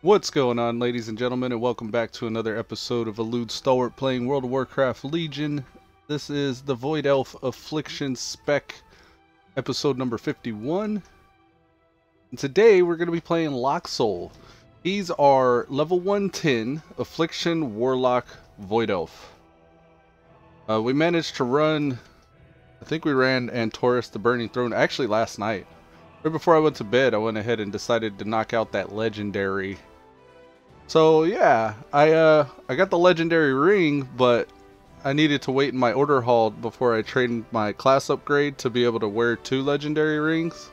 What's going on, ladies and gentlemen, and welcome back to another episode of Elude Stalwart playing World of Warcraft Legion. This is the Void Elf Affliction Spec, episode number 51. And today we're going to be playing Locksoul. He's our level 110 Affliction Warlock Void Elf. We managed to run, I think we ran Antorus the Burning Throne, actually last night. Right before I went to bed, I went ahead and decided to knock out that legendary. So yeah, I got the legendary ring, but I needed to wait in my order hall before I trained my class upgrade to be able to wear 2 legendary rings.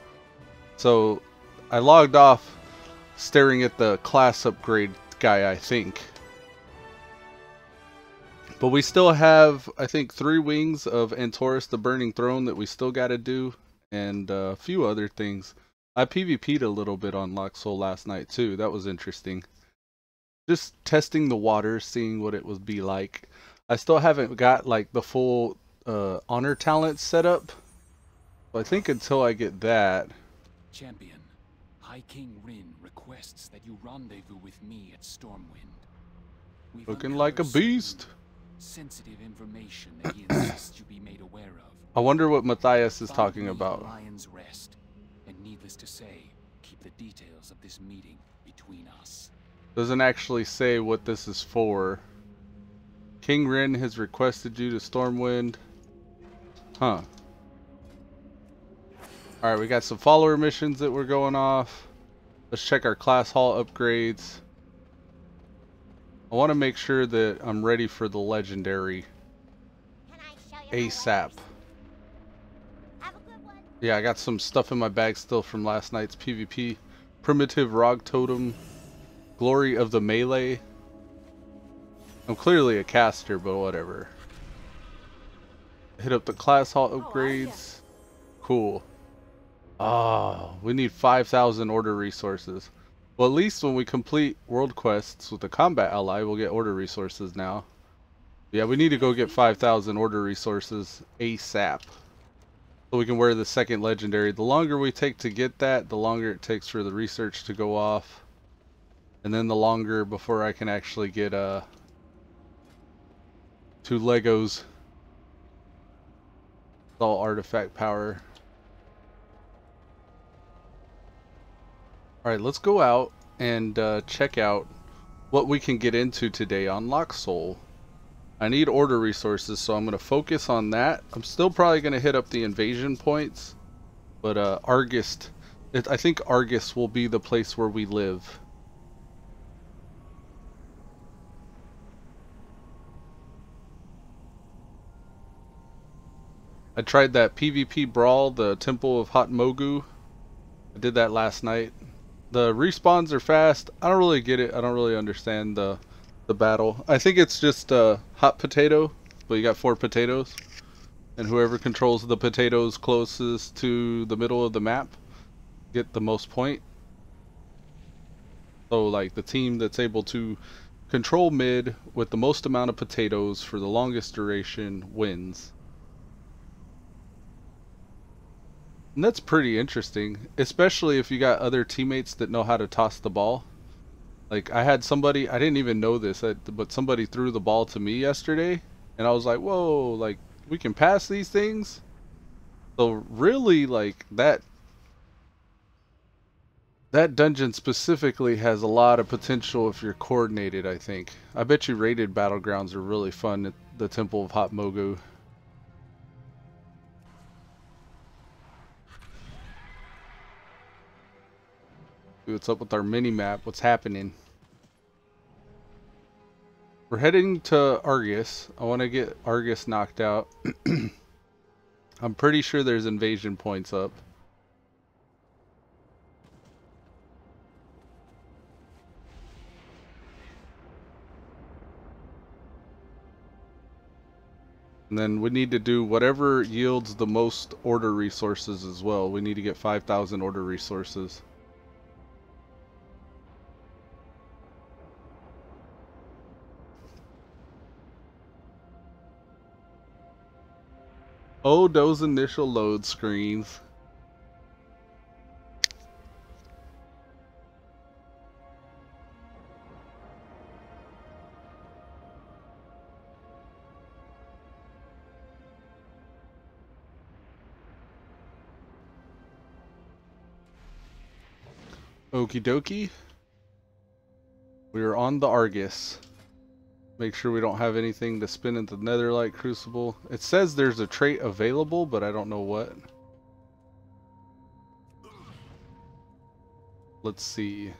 So I logged off staring at the class upgrade guy, I think. But we still have, I think, 3 wings of Antorus the Burning Throne that we still got to do, and a few other things. I PvP'd a little bit on Locksoul last night too. That was interesting. Just testing the water, seeing what it would be like. I still haven't got like the full honor talent set up. I think until I get that. Champion, High King Rin requests that you rendezvous with me at Stormwind. We've Looking like a beast. Sensitive information that he insists you be made aware of. I wonder what Matthias is talking about. Lion's Rest, and needless to say, keep the details of this meeting between us. Doesn't actually say what this is for. King Rin has requested you to Stormwind. Huh. Alright, we got some follower missions that we're going off. Let's check our class hall upgrades. I want to make sure that I'm ready for the legendary ASAP. Yeah, I got some stuff in my bag still from last night's PvP. Primitive Rog Totem. Glory of the Melee. I'm clearly a caster, but whatever. Hit up the class hall upgrades. Cool. Oh, we need 5,000 order resources. Well, at least when we complete world quests with the combat ally, we'll get order resources now. Yeah, we need to go get 5,000 order resources ASAP. So we can wear the second legendary. The longer we take to get that, the longer it takes for the research to go off. And then the longer before I can actually get 2 Legos. It's all artifact power. Alright, let's go out and check out what we can get into today on Locksoul. I need order resources, so I'm going to focus on that. I'm still probably going to hit up the invasion points. But Argus, I think Argus will be the place where we live. I tried that PvP brawl, the Temple of Hot Mogu. I did that last night. The respawns are fast. I don't really get it. I don't really understand the battle. I think it's just hot potato, but you got 4 potatoes. And whoever controls the potatoes closest to the middle of the map get the most point. So like the team that's able to control mid with the most amount of potatoes for the longest duration wins. And that's pretty interesting, especially if you got other teammates that know how to toss the ball. Like I had somebody, I didn't even know this, but somebody threw the ball to me yesterday, and I was like, whoa, like we can pass these things? So really, like that dungeon specifically has a lot of potential if you're coordinated, I think. I bet you rated battlegrounds are really fun at the Temple of Hot Mogu. What's up with our mini-map? What's happening? We're heading to Argus. I want to get Argus knocked out. I'm pretty sure there's invasion points up. And then we need to do whatever yields the most order resources as well. We need to get 5,000 order resources. Oh, those initial load screens. Okie dokie. We are on the Argus. Make sure we don't have anything to spin into the Netherlight Crucible. It says there's a trait available, but I don't know what. Let's see.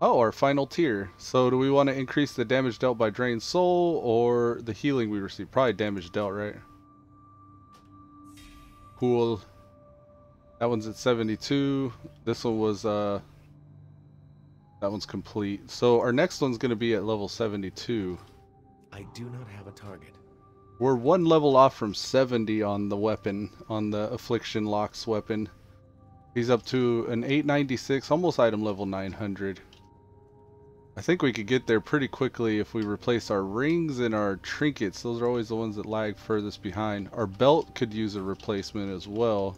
Oh, our final tier. So do we want to increase the damage dealt by Drained Soul or the healing we receive? Probably damage dealt, right? Cool. That one's at 72. This one was that one's complete. So our next one's going to be at level 72. I do not have a target. We're one level off from 70 on the weapon, on the Affliction Locks weapon. He's up to an 896, almost item level 900. I think we could get there pretty quickly if we replace our rings and our trinkets. Those are always the ones that lag furthest behind. Our belt could use a replacement as well.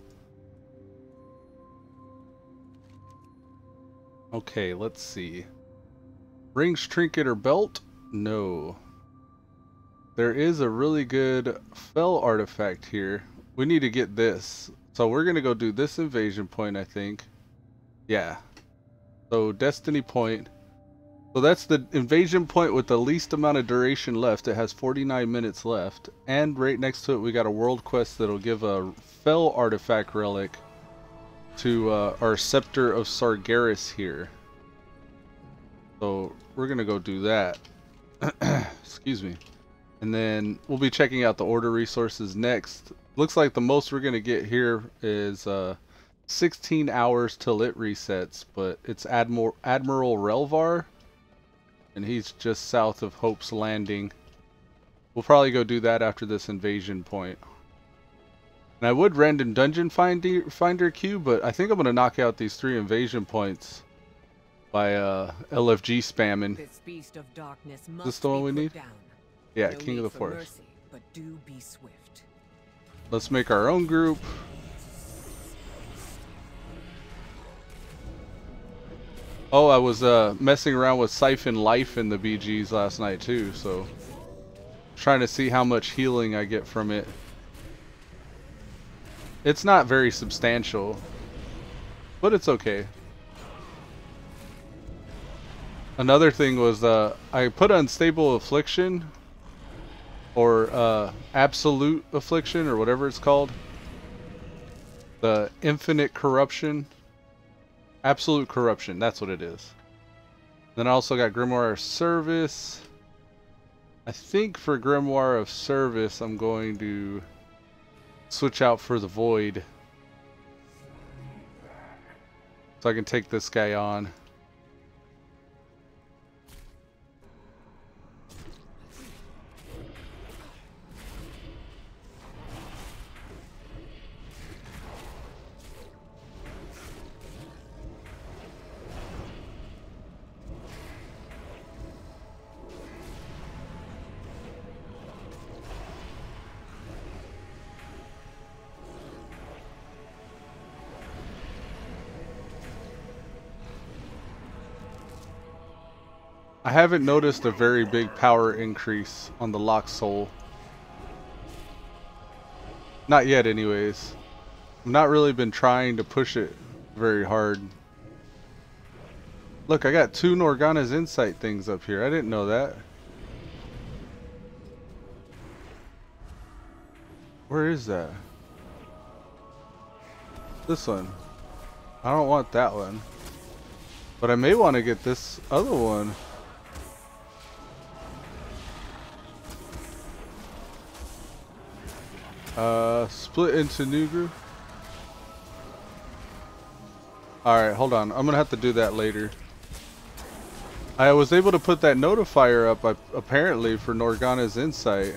Okay, let's see. Rings, trinket, or belt? No. There is a really good fell artifact here. We need to get this. So we're going to go do this invasion point, I think. Yeah. So destiny point. So that's the invasion point with the least amount of duration left. It has 49 minutes left. And right next to it we got a world quest that'll give a fell artifact relic to our Scepter of Sargeras here. So we're going to go do that. Excuse me. And then we'll be checking out the order resources next. Looks like the most we're going to get here is 16 hours till it resets. But it's Admiral Relvar. And he's just south of Hope's Landing. We'll probably go do that after this invasion point. And I would random dungeon finder queue, but I think I'm going to knock out these 3 invasion points by LFG spamming. This beast of darkness Is this the one we need? down. Yeah, No King of need the for Forest. mercy, but do be swift. Let's make our own group. Oh, I was messing around with Siphon Life in the BGs last night too, so trying to see how much healing I get from it. It's not very substantial, but it's okay. Another thing was I put Unstable Affliction or Absolute Affliction or whatever it's called. The Infinite Corruption. Absolute Corruption, that's what it is. Then I also got Grimoire of Service. I think for Grimoire of Service I'm going to switch out for the Void. So I can take this guy on. I haven't noticed a very big power increase on the Locksoul. Not yet anyways. I've not really been trying to push it very hard. Look, I got 2 Norgana's Insight things up here. I didn't know that. Where is that? This one. I don't want that one. But I may want to get this other one. Split into new group. Alright, hold on. I'm gonna have to do that later. I was able to put that notifier up apparently for Norgana's Insight.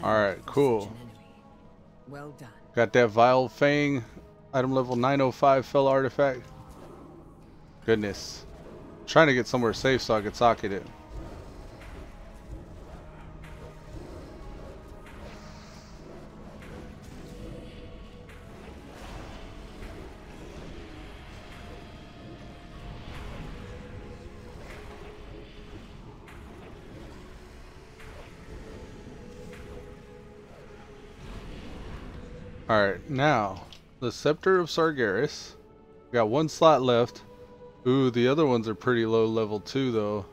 Alright, cool. Well done. Got that Vile Fang, item level 905 fell artifact. Goodness. Trying to get somewhere safe so I could socket it. Alright, now, the Scepter of Sargeras. We got one slot left. Ooh, the other ones are pretty low level too, though.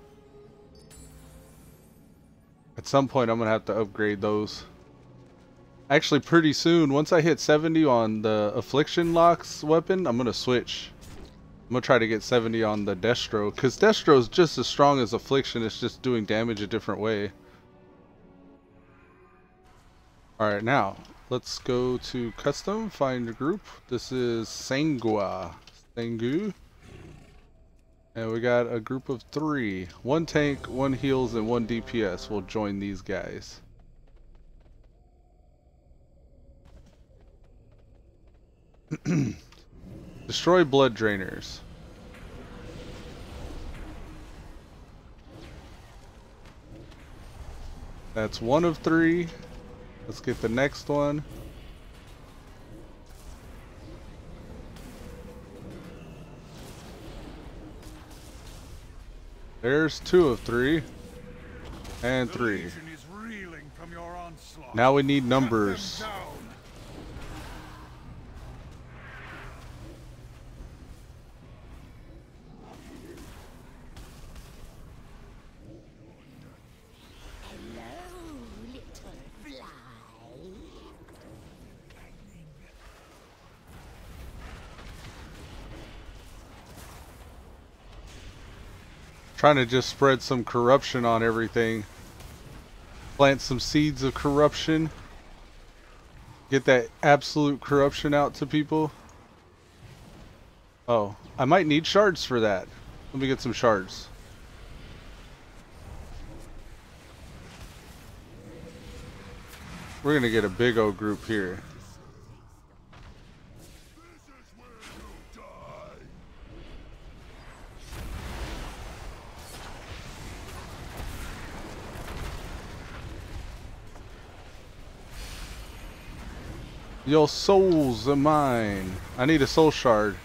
At some point, I'm going to have to upgrade those. Actually, pretty soon, once I hit 70 on the Affliction Locks weapon, I'm going to switch. I'm going to try to get 70 on the Destro, because Destro is just as strong as Affliction, it's just doing damage a different way. Alright, now, let's go to Custom, find a group. This is Sangu. And we got a group of 3. 1 tank, 1 heals, and 1 DPS will join these guys. Destroy blood drainers. That's 1 of 3. Let's get the next one. There's 2 of 3. And 3. Now we need numbers. Trying to just spread some corruption on everything. Plant some seeds of corruption. Get that absolute corruption out to people. Oh, I might need shards for that. Let me get some shards. We're gonna get a big old group here. Your souls are mine. I need a soul shard.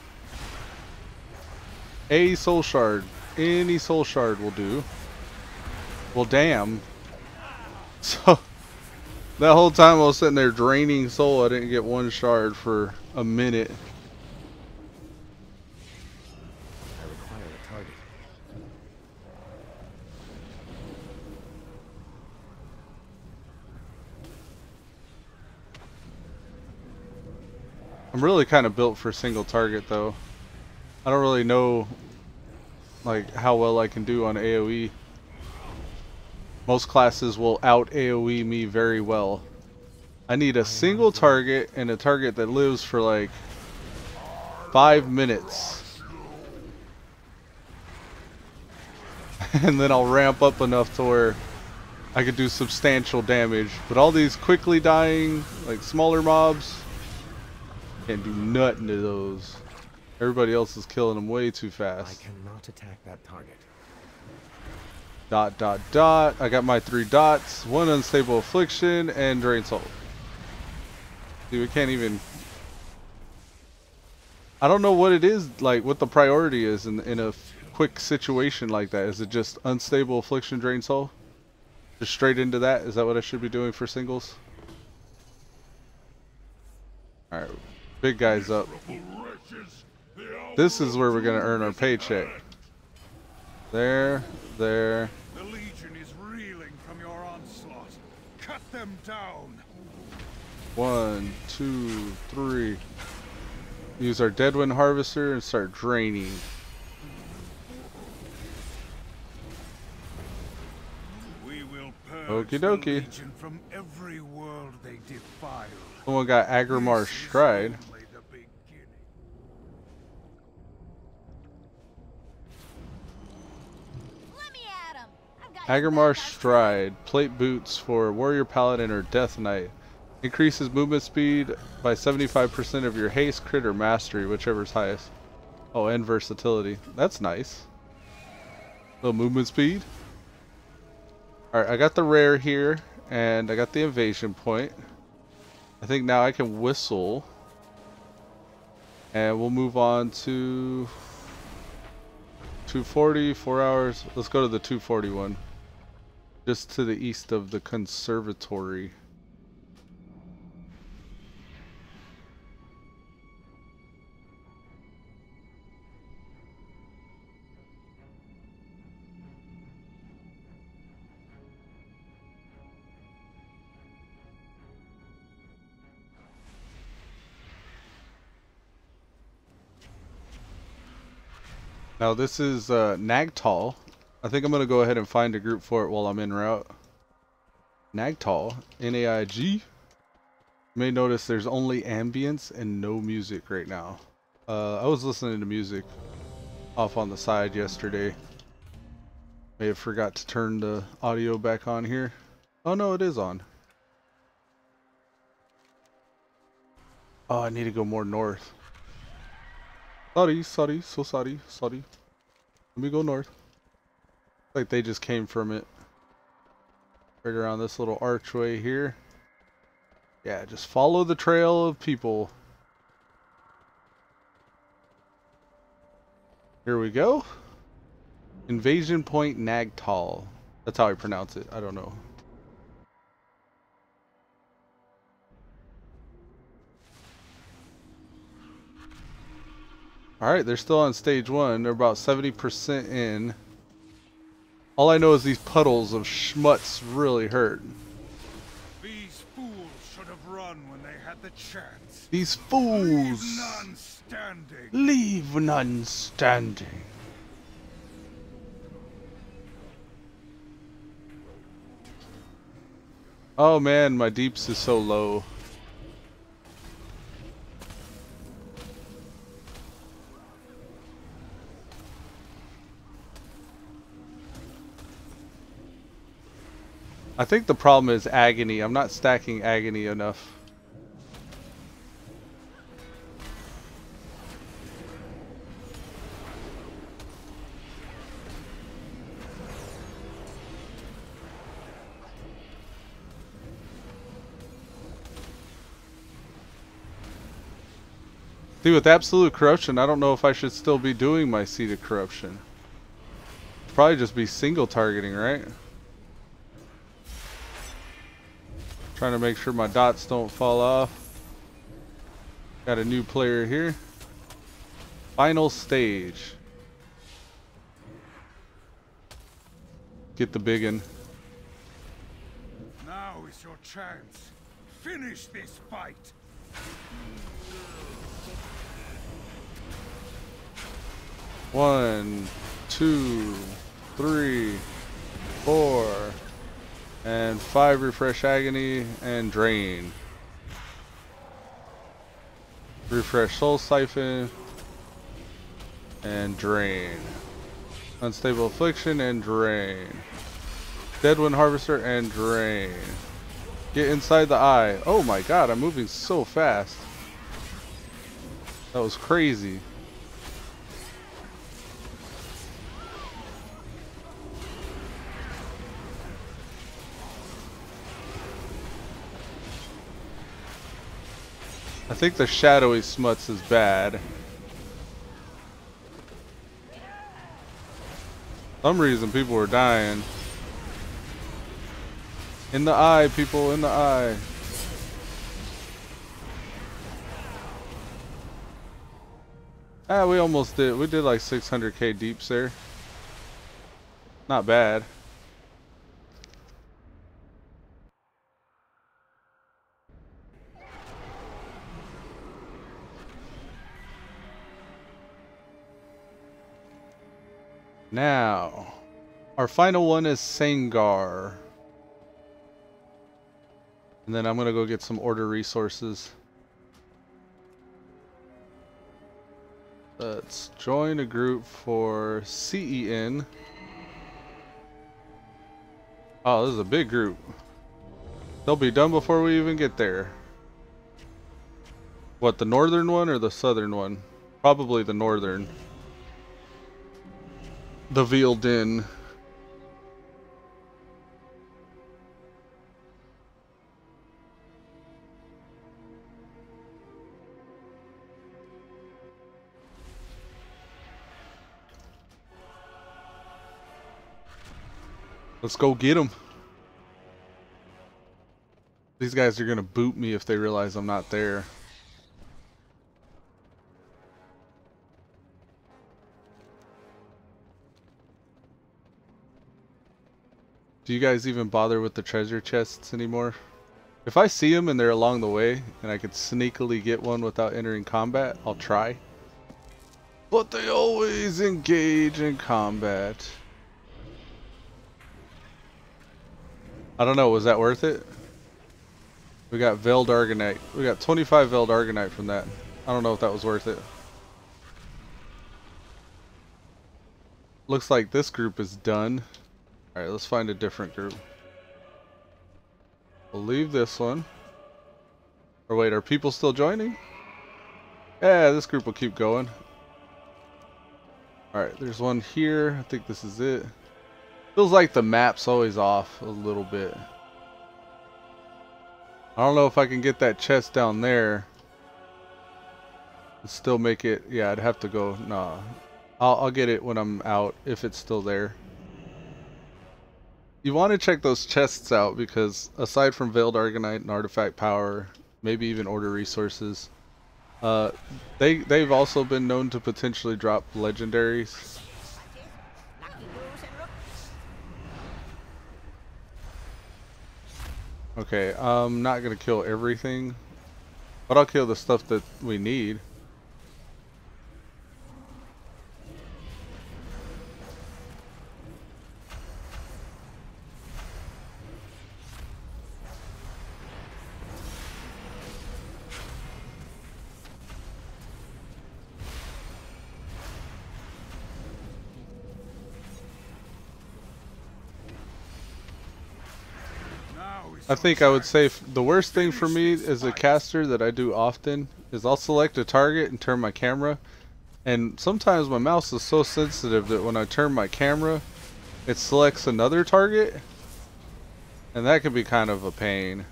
A soul shard. Any soul shard will do. Well, damn. So, that whole time I was sitting there draining soul, I didn't get 1 shard for a minute. I require a target. I'm really kind of built for single target though. I don't really know like how well I can do on AoE. Most classes will out AoE me very well. I need a single target and a target that lives for like 5 minutes. And then I'll ramp up enough to where I could do substantial damage. But all these quickly dying, like smaller mobs, can't do nothing to those. Everybody else is killing them way too fast. I cannot attack that target. Dot, dot, dot. I got my 3 dots. 1 unstable affliction and drain soul. See, we can't even... I don't know what it is, like what the priority is in a quick situation like that. Is it just unstable affliction, drain soul? Just straight into that? Is that what I should be doing for singles? Alright. Big guys up. This is where we're gonna earn our paycheck. There, there. The Legion is reeling from your onslaught. Cut them down. 1, 2, 3. Use our Deadwind Harvester and start draining. We will purge Okie the dokie. Legion from every world they defile. Someone got Agrimar's Stride. Agrimar's Stride. Plate boots for Warrior Paladin or Death Knight. Increases movement speed by 75% of your haste, crit, or mastery, whichever's highest. Oh, and versatility. That's nice. Little movement speed. Alright, I got the rare here, and I got the invasion point. I think now I can whistle. And we'll move on to 240, 4 hours. Let's go to the 241. Just to the east of the conservatory. Now this is Nagtal. I think I'm gonna go ahead and find a group for it while I'm en route. Nagtal, N-A-I-G. You may notice there's only ambience and no music right now. I was listening to music off on the side yesterday. May have forgot to turn the audio back on here. Oh no, it is on. Oh, I need to go more north. Sorry, so sorry. Let me go north. Like they just came from it. Right around this little archway here. Yeah, just follow the trail of people. Here we go. Invasion Point Nagtal. That's how I pronounce it. I don't know. Alright, they're still on stage 1. They're about 70% in. All I know is these puddles of schmutz really hurt. These fools should have run when they had the chance. These fools! Leave none standing. Leave none standing. Oh man, my deeps is so low. I think the problem is agony. I'm not stacking agony enough. See, with Absolute Corruption, I don't know if I should still be doing my Seed of Corruption. Probably just be single targeting, right? Trying to make sure my dots don't fall off. Got a new player here. Final stage. Get the biggin. Now is your chance. Finish this fight. One, two, three, 4, and 5 refresh agony and drain. Refresh soul siphon and drain. Unstable affliction and drain. Deadwind harvester and drain. Get inside the eye. Oh my god, I'm moving so fast. That was crazy. I think the shadowy smuts is bad. For some reason people were dying. In the eye, people, in the eye. Ah, we almost did. We did like 600k deeps there. Not bad. Now, our final one is Sangar. And then I'm going to go get some order resources. Let's join a group for CEN. Oh, this is a big group. They'll be done before we even get there. What, the northern one or the southern one? Probably the northern. The Veal Den. Let's go get them. These guys are gonna boot me if they realize I'm not there. Do you guys even bother with the treasure chests anymore? If I see them and they're along the way and I could sneakily get one without entering combat, I'll try. but they always engage in combat. I don't know, was that worth it? We got Veiled Argonite. We got 25 Veiled Argonite from that. I don't know if that was worth it. Looks like this group is done. Alright, let's find a different group. We'll leave this one. Or wait, are people still joining? Yeah, this group will keep going. Alright, there's one here. I think this is it. Feels like the map's always off a little bit. I don't know if I can get that chest down there and still make it. Yeah, I'd have to go. Nah, I'll get it when I'm out if it's still there. You want to check those chests out because aside from Veiled Argonite and Artifact Power, maybe even Order Resources, they've also been known to potentially drop legendaries. Okay, I'm not gonna kill everything, but I'll kill the stuff that we need. I think I would say the worst thing for me as a caster that I do often is I'll select a target and turn my camera, and sometimes my mouse is so sensitive that when I turn my camera it selects another target, and that can be kind of a pain.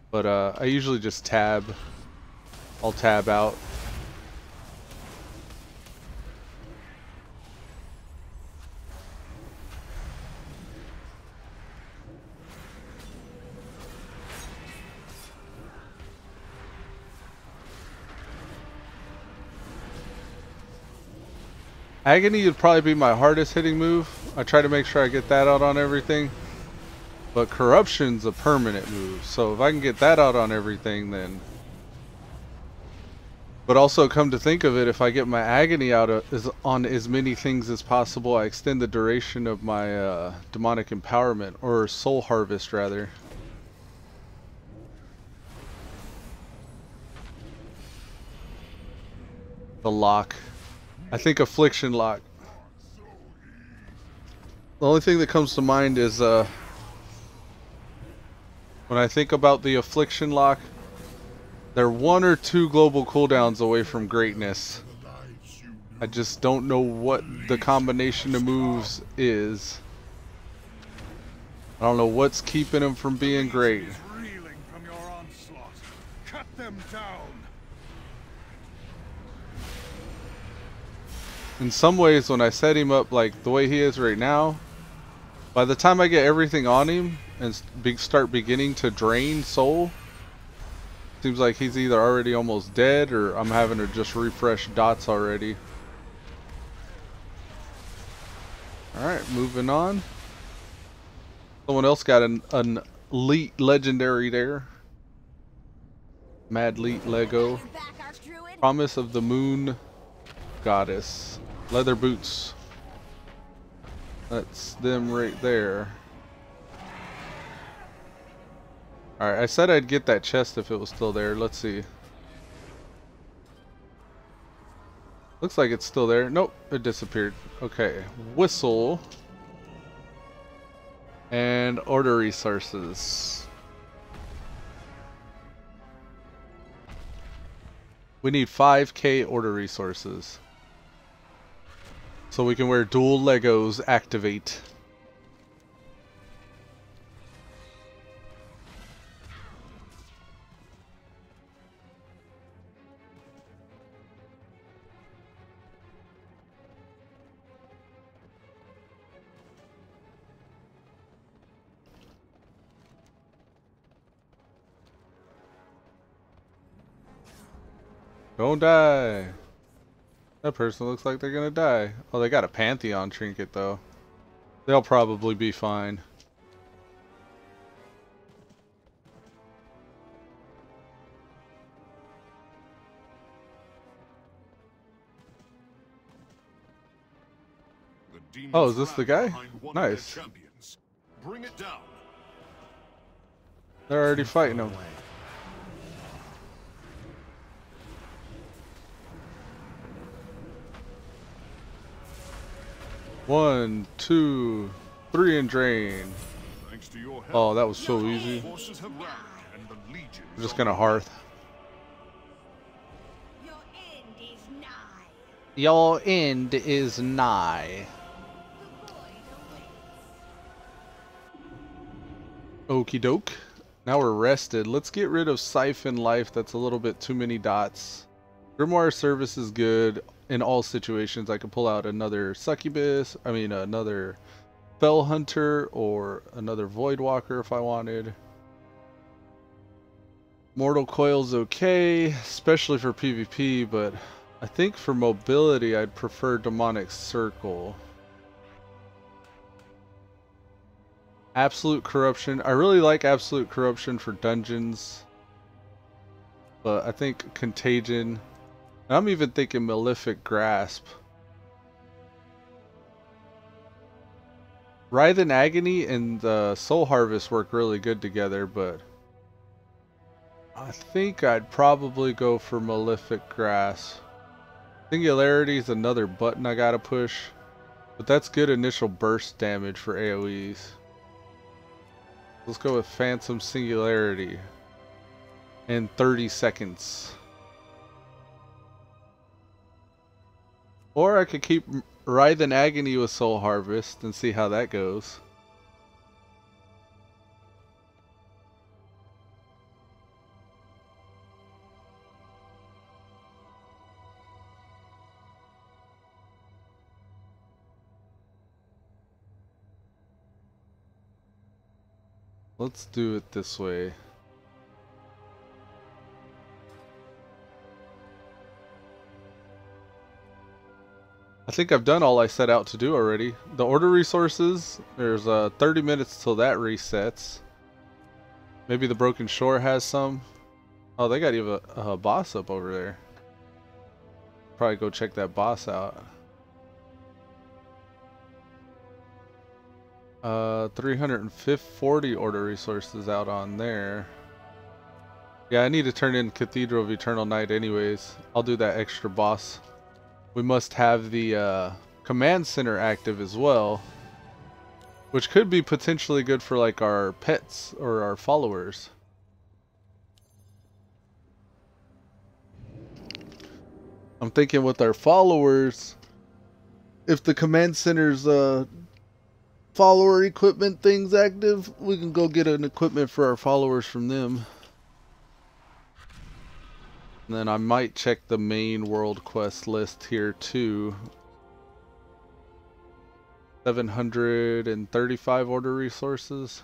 But I usually just tab. I'll tab out. Agony would probably be my hardest hitting move. I try to make sure I get that out on everything. But Corruption's a permanent move, so if I can get that out on everything, then... But also, come to think of it, if I get my Agony out on as many things as possible, I extend the duration of my Demonic Empowerment, or Soul Harvest rather. The lock. I think Affliction lock. The only thing that comes to mind is when I think about the Affliction lock, they're 1 or 2 global cooldowns away from greatness. I just don't know what the combination of moves is. I don't know what's keeping them from being great. Reeling from your onslaught. Cut them down. In some ways, when I set him up like the way he is right now, by the time I get everything on him and start beginning to drain soul, seems like he's either already almost dead or I'm having to just refresh dots already. Alright, moving on. Someone else got an elite legendary there. Mad Leet Lego. Promise of the Moon Goddess. Leather boots. That's them right there. Alright, I said I'd get that chest if it was still there. Let's see. Looks like it's still there. Nope, it disappeared. Okay, whistle. And order resources. We need 5k order resources. So we can wear dual Legos activate. Don't die. That person looks like they're gonna die. Oh, they got a Pantheon trinket though. They'll probably be fine. Oh, is this the guy? Nice. Bring it down. They're already fighting him. One, two, three, and drain. Thanks to your help, Oh, that was so easy. forces have rallied, and the Legion I'm just gonna hearth. Your end is nigh. Your end is nigh. The void awaits. Okie doke. Now we're rested. Let's get rid of Siphon Life. That's a little bit too many dots. Grimoire Service is good in all situations. I could pull out another Succubus. Another Fell Hunter or another Voidwalker if I wanted. Mortal Coil's okay, especially for PvP, but I think for mobility I'd prefer Demonic Circle. Absolute Corruption. I really like Absolute Corruption for dungeons, but I think Contagion. I'm even thinking Malefic Grasp. Writhe and Agony and Soul Harvest work really good together, but I think I'd probably go for Malefic Grasp. Singularity is another button I gotta push, but that's good initial burst damage for AoEs. Let's go with Phantom Singularity in 30 seconds. Or I could keep Writhe and Agony with Soul Harvest and see how that goes. Let's do it this way. I think I've done all I set out to do already. The order resources, there's 30 minutes till that resets. Maybe the Broken Shore has some. Oh, they got even a boss up over there. Probably go check that boss out. 340 order resources out on there. Yeah, I need to turn in Cathedral of Eternal Night anyways. I'll do that extra boss. We must have the command center active as well, which could be potentially good for like our pets or our followers. I'm thinking with our followers, if the command center's follower equipment thing's active, we can go get an equipment for our followers from them. And then I might check the main world quest list here too. 735 order resources.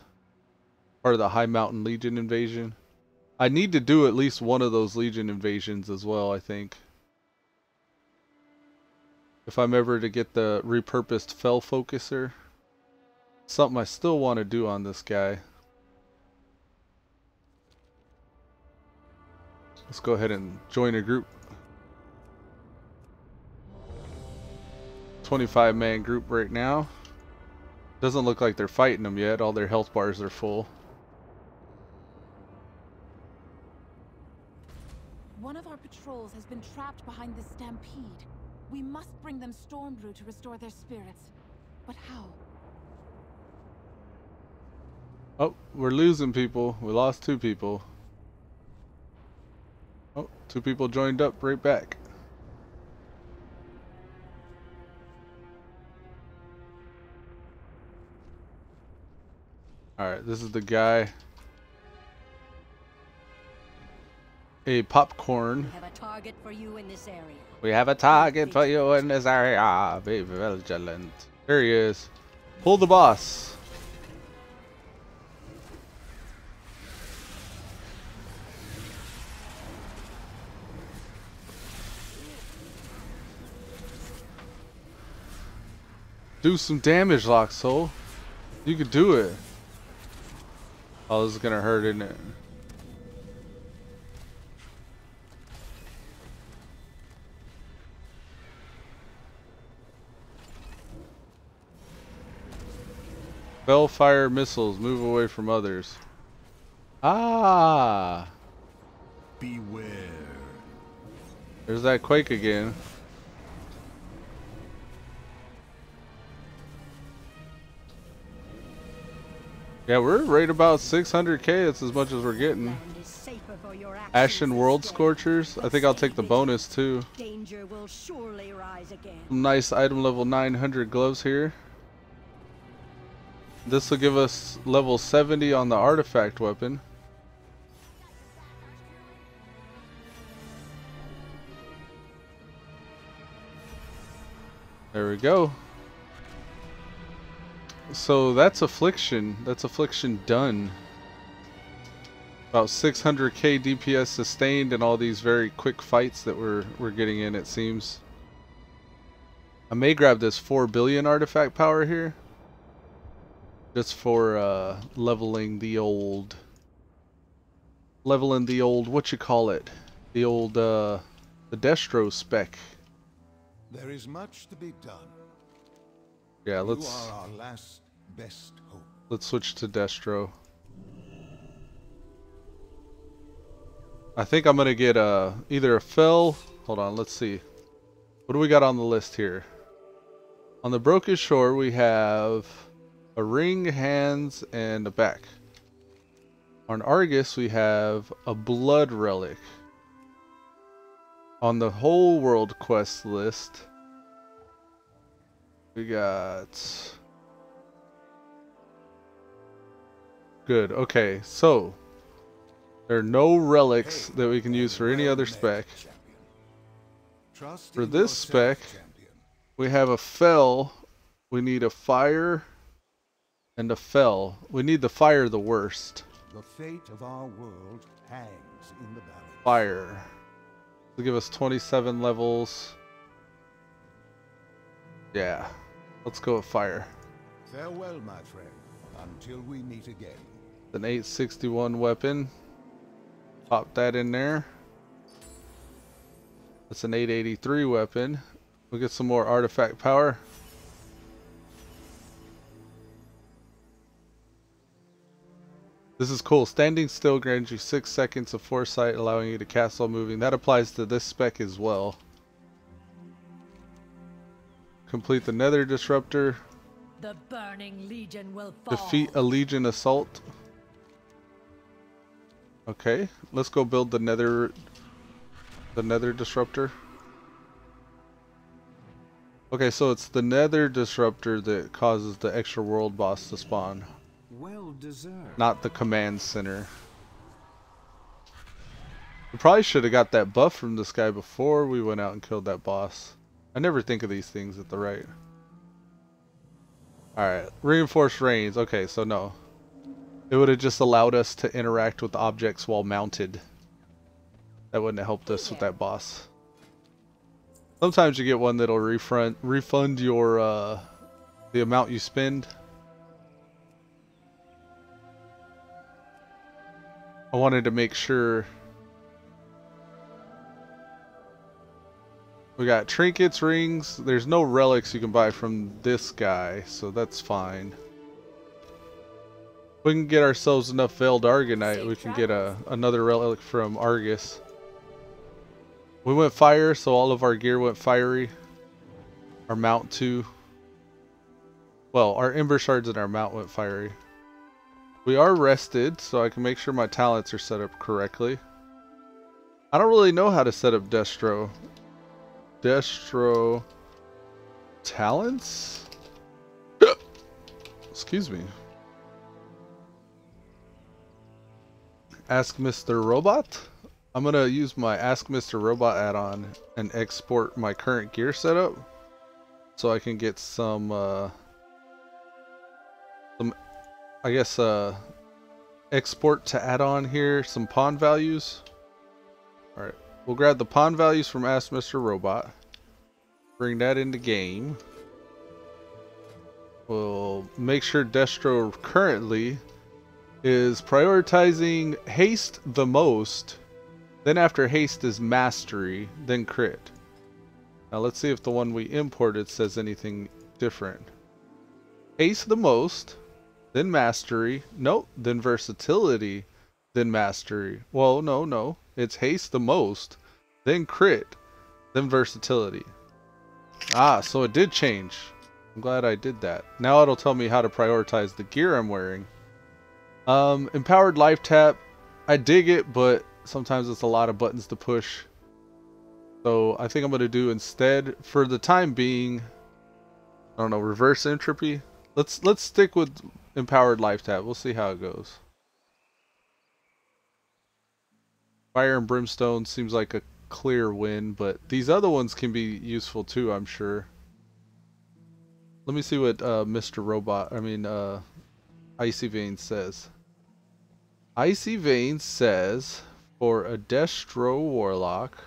Part of the High Mountain Legion invasion. I need to do at least one of those Legion invasions as well, I think. If I'm ever to get the repurposed Fell Focuser. Something I still want to do on this guy. Let's go ahead and join a group. 25-man group right now. Doesn't look like they're fighting them yet. All their health bars are full. One of our patrols has been trapped behind the stampede. We must bring them storm brew to restore their spirits. But how? Oh, we're losing people. We lost 2 people. Oh, 2 people joined up right back. Alright, this is the guy. A popcorn. We have a target for you in this area. We have a target for you in this area. Be vigilant. There he is. Pull the boss. Do some damage, Locksoul. You could do it. Oh, this is gonna hurt, isn't it? Bellfire missiles. Move away from others. Ah! Beware. There's that quake again. Yeah, we're right about 600k. That's as much as we're getting. Land is safer for your actions Ashen World this day. Scorchers. I think I'll take the bonus too. Danger will surely rise again. Some nice item level 900 gloves here. This will give us level 70 on the artifact weapon. There we go. So that's Affliction. That's Affliction done. About 600k DPS sustained and all these very quick fights that we're getting in, it seems. I may grab this 4 billion artifact power here. Just for leveling the old what you call it? The old the Destro spec. There is much to be done. Yeah, You let's are our last best hope. let's switch to Destro. I think I'm gonna get either a fell. Hold on, let's see. What do we got on the list here? On the Broken Shore we have a ring, hands, and a back. On Argus we have a blood relic. On the whole world quest list we got good. Okay, so there are no relics that we can use for any other spec. For this spec, we have a fell. We need a fire and a fell. We need the fire the worst. The fate of our world hangs in the balance. Fire. Will give us 27 levels. Yeah, let's go with fire. Farewell, my friend, until we meet again. An 861 weapon. Pop that in there. That's an 883 weapon. We'll get some more artifact power. This is cool. Standing still grants you 6 seconds of foresight, allowing you to cast while moving. That applies to this spec as well. Complete the Nether Disruptor. The Burning Legion will fall. Defeat a Legion Assault. Okay, let's go build the Nether Disruptor. Okay, so it's the Nether Disruptor that causes the extra world boss to spawn. Well deserved. Not the command center. We probably should have got that buff from this guy before we went out and killed that boss. I never think of these things at the right. Alright, reinforced range. Okay, so no. It would have just allowed us to interact with objects while mounted. That wouldn't have helped us with that boss. Sometimes you get one that'll refund your the amount you spend. I wanted to make sure. We got trinkets, rings. There's no relics you can buy from this guy, so that's fine. We can get ourselves enough Veiled Argonite. We can get another relic from Argus. We went fire, so all of our gear went fiery. Our mount too. Well, our Ember Shards and our mount went fiery. We are rested, so I can make sure my talents are set up correctly. I don't really know how to set up Destro. Destro talents? Excuse me. Ask Mr. Robot? I'm gonna use my Ask Mr. Robot add-on and export my current gear setup so I can get some I guess export to add-on here some pawn values. Alright, we'll grab the pawn values from Ask Mr. Robot, bring that into game. We'll make sure Destro currently is prioritizing haste the most, then after haste is mastery, then crit. Now let's see if the one we imported says anything different. Haste the most, then mastery. Nope. Then versatility, then mastery. Well, no. It's haste the most, then crit, then versatility. Ah, so it did change. I'm glad I did that. Now it'll tell me how to prioritize the gear I'm wearing. Empowered life tap. I dig it, but sometimes it's a lot of buttons to push. So I think I'm going to do instead, for the time being, I don't know, reverse entropy. Let's stick with empowered life tap. We'll see how it goes. Fire and brimstone seems like a clear win, but these other ones can be useful too, I'm sure. Let me see what Icy Veins says. Icy Veins says for a Destro Warlock,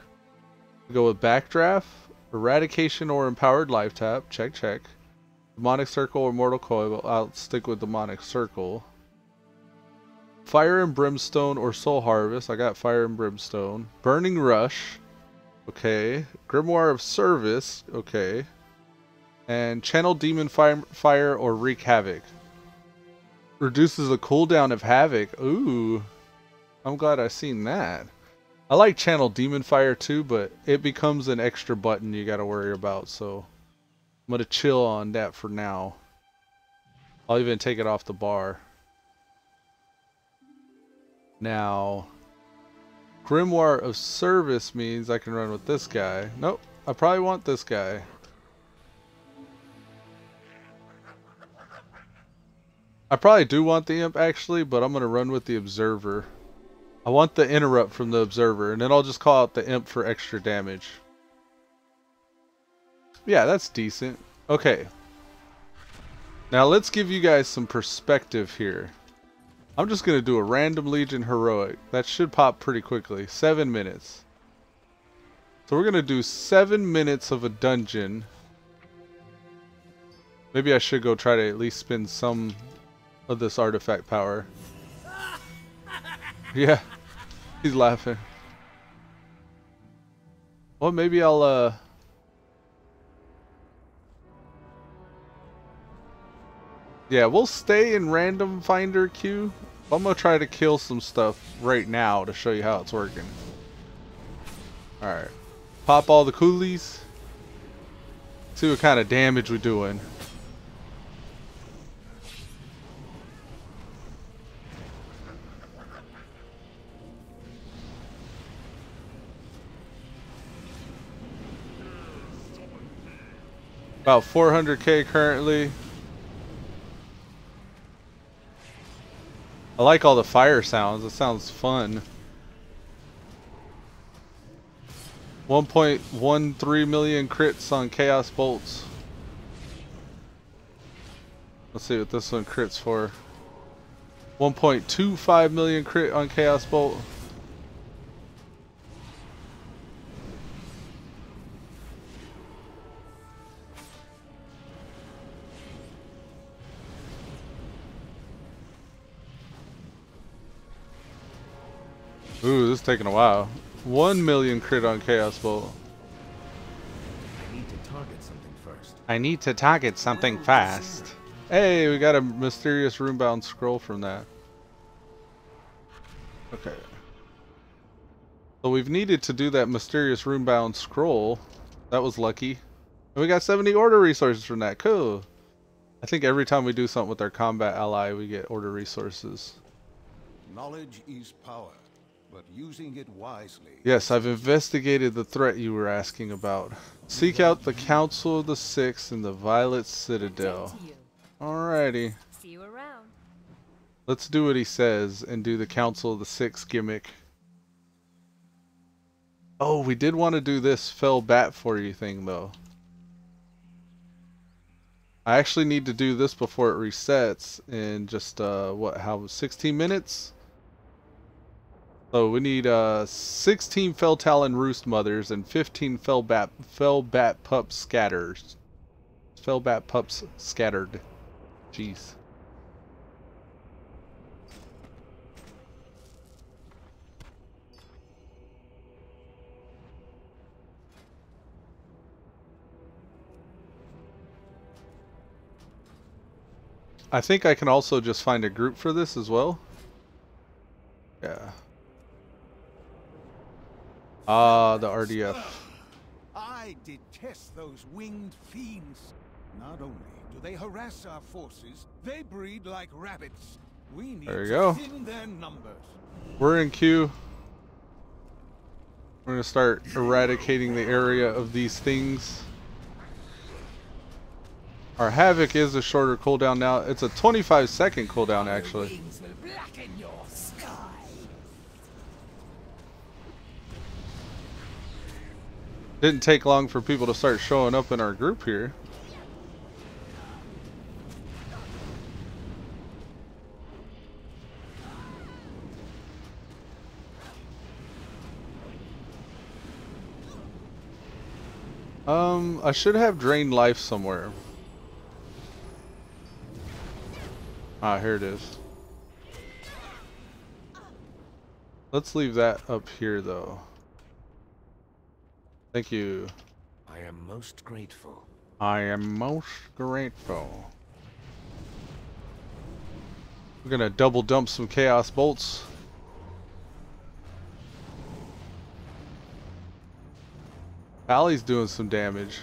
go with Backdraft, Eradication or Empowered Life Tap. Check. Demonic Circle or Mortal Coil. I'll stick with Demonic Circle. Fire and Brimstone or Soul Harvest. I got Fire and Brimstone. Burning Rush. Okay. Grimoire of Service. Okay. And Channel Demon Fire or Wreak Havoc. Reduces the cooldown of Havoc. Ooh. I'm glad I seen that. I like Channel Demon Fire too, but it becomes an extra button you gotta worry about, so I'm gonna chill on that for now. I'll even take it off the bar. Now, Grimoire of Service means I can run with this guy. Nope, I probably want this guy. I probably do want the Imp actually, but I'm gonna run with the Observer. I want the interrupt from the Observer, and then I'll just call out the Imp for extra damage. Yeah, that's decent. Okay. Now let's give you guys some perspective here. I'm just going to do a random Legion Heroic. That should pop pretty quickly. 7 minutes. So we're going to do 7 minutes of a dungeon. Maybe I should go try to at least spend some of this artifact power. Yeah. He's laughing. Well, maybe I'll, yeah, we'll stay in random finder queue. I'm gonna try to kill some stuff right now to show you how it's working. Alright. Pop all the coolies. See what kind of damage we're doing. About 400k currently. I like all the fire sounds. It sounds fun. 1.13 million crits on Chaos Bolts. Let's see what this one crits for. 1.25 million crit on Chaos Bolt. Ooh, this is taking a while. 1 million crit on Chaos Bolt. I need to target something first. I need to target something fast. Hey, we got a mysterious runebound scroll from that. Okay. So we've needed to do that mysterious runebound scroll. That was lucky. And we got 70 order resources from that. Cool. I think every time we do something with our combat ally, we get order resources. Knowledge is power, but using it wisely. Yes, I've investigated the threat you were asking about. Seek out the Council of the Six in the Violet Citadel. Alrighty. See you around. Let's do what he says and do the Council of the Six gimmick. Oh, we did want to do this fell bat for you thing though. I actually need to do this before it resets in just how 16 minutes? So we need 16 fell talon roost mothers and 15 fell bat pups scatters. Fell bat pups scattered. Jeez. I think I can also just find a group for this as well. Yeah. Ah, the RDF. I detest those winged fiends. Not only do they harass our forces, they breed like rabbits. We need There you to go. thin their numbers. We're in queue. We're gonna start eradicating the area of these things. Our Havoc is a shorter cooldown now. It's a 25-second cooldown actually. Didn't take long for people to start showing up in our group here. I should have drained life somewhere. Ah, here it is. Let's leave that up here though. Thank you. I am most grateful. I am most grateful. We're gonna double dump some chaos bolts. Allie's doing some damage.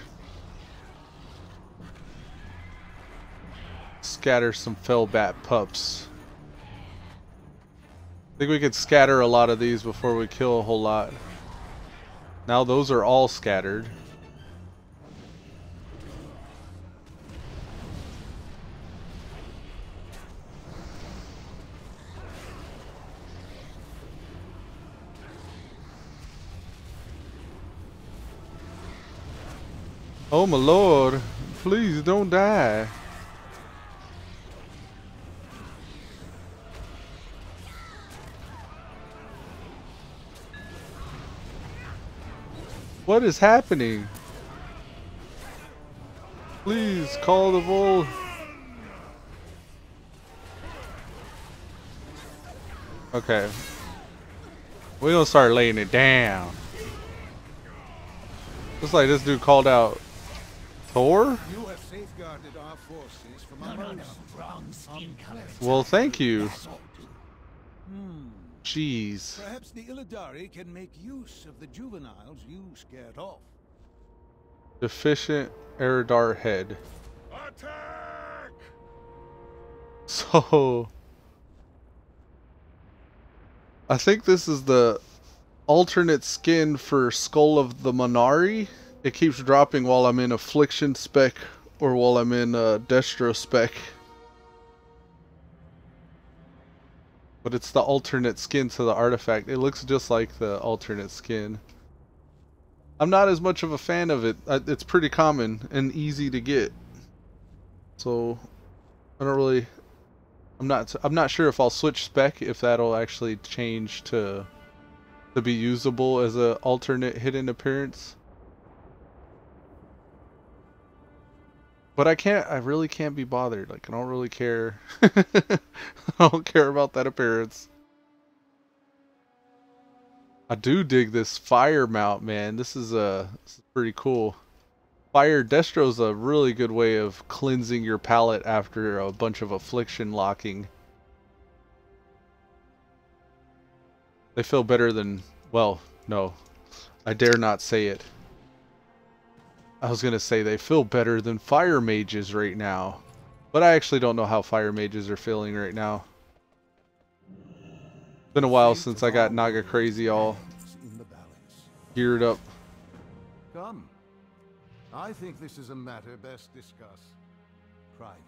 Scatter some fellbat pups. I think we could scatter a lot of these before we kill a whole lot. Now those are all scattered. Oh my lord, please don't die. What is happening? Please call the bull. Okay. We're gonna start laying it down. Looks like this dude called out Thor? You have safeguarded our forces from a most Well, thank you. Jeez. Perhaps the Illidari can make use of the juveniles you scared off. Deficient Eridar head. Attack! So I think this is the alternate skin for Skull of the Monari. It keeps dropping while I'm in Affliction Spec or while I'm in Destro Spec. But it's the alternate skin to the artifact. It looks just like the alternate skin. I'm not as much of a fan of it. It's pretty common and easy to get. So I don't really I'm not sure if I'll switch spec if that'll actually change to be usable as a alternate hidden appearance. But I really can't be bothered. Like, I don't really care. I don't care about that appearance. I do dig this fire mount, man. This is pretty cool. Fire Destro's a really good way of cleansing your palette after a bunch of affliction locking. They feel better than, well, no. I dare not say it. I was gonna say they feel better than fire mages right now. But I actually don't know how fire mages are feeling right now. It's been a while since I got Naga Crazy all geared up. Come. I think this is a matter best discussed privately.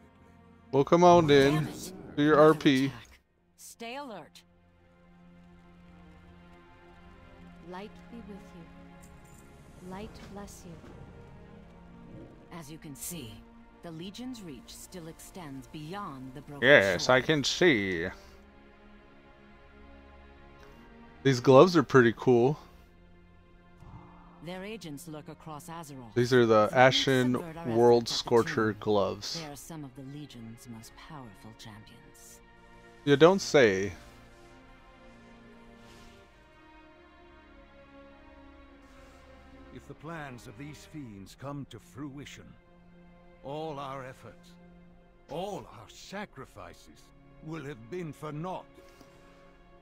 Well, come on in. Do your RP. Stay alert. Light be with you. Light bless you. As you can see, the Legion's reach still extends beyond the broken Yes, shore. I can see. These gloves are pretty cool. Their agents lurk across Azeroth. These are the If we Ashen subvert our World efforts at the Scorcher tomb, gloves. they are some of the Legion's most powerful champions. You don't say. If the plans of these fiends come to fruition, all our efforts All our sacrifices will have been for naught.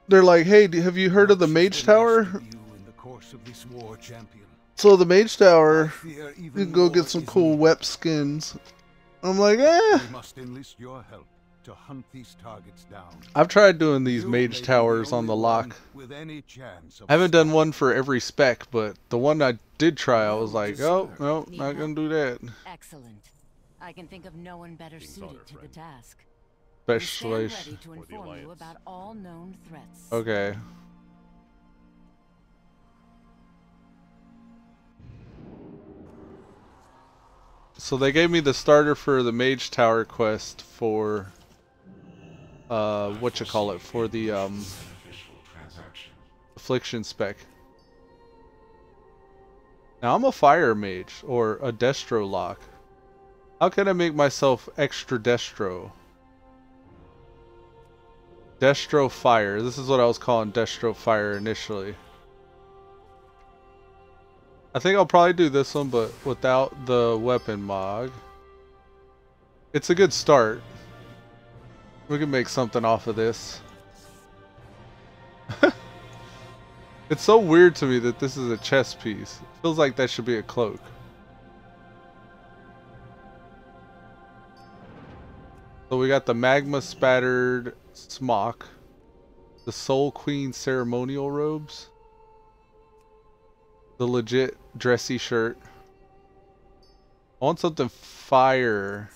They're like, hey, have you heard of the Much Mage has been Tower? asked of you in the course of this war, champion. So the Mage Tower, I fear you even can go more get some is cool needed. wep skins. I'm like, eh. We must enlist your help to hunt these targets down. I've tried doing these You may Mage be Towers on the only lock. one with any chance of I haven't done stopping. one for every spec, but the one I did try, I was Well like, oh, deserved. no, Need not help? gonna do that. Excellent. I can think of no one better King's suited honor, to the friend. task. We stand Specialized. ready to For the inform you Alliance. about all known threats. Okay. So they gave me the starter for the Mage Tower quest for whatchamacallit, for the Affliction spec. Now I'm a fire mage or a destro lock. How can I make myself extra destro? Destro fire. This is what I was calling destro fire initially. I think I'll probably do this one, but without the weapon mod. It's a good start. We can make something off of this. It's so weird to me that this is a chest piece. It feels like that should be a cloak. So we got the magma spattered smock, the Soul Queen ceremonial robes, the legit dressy shirt. I want something fire.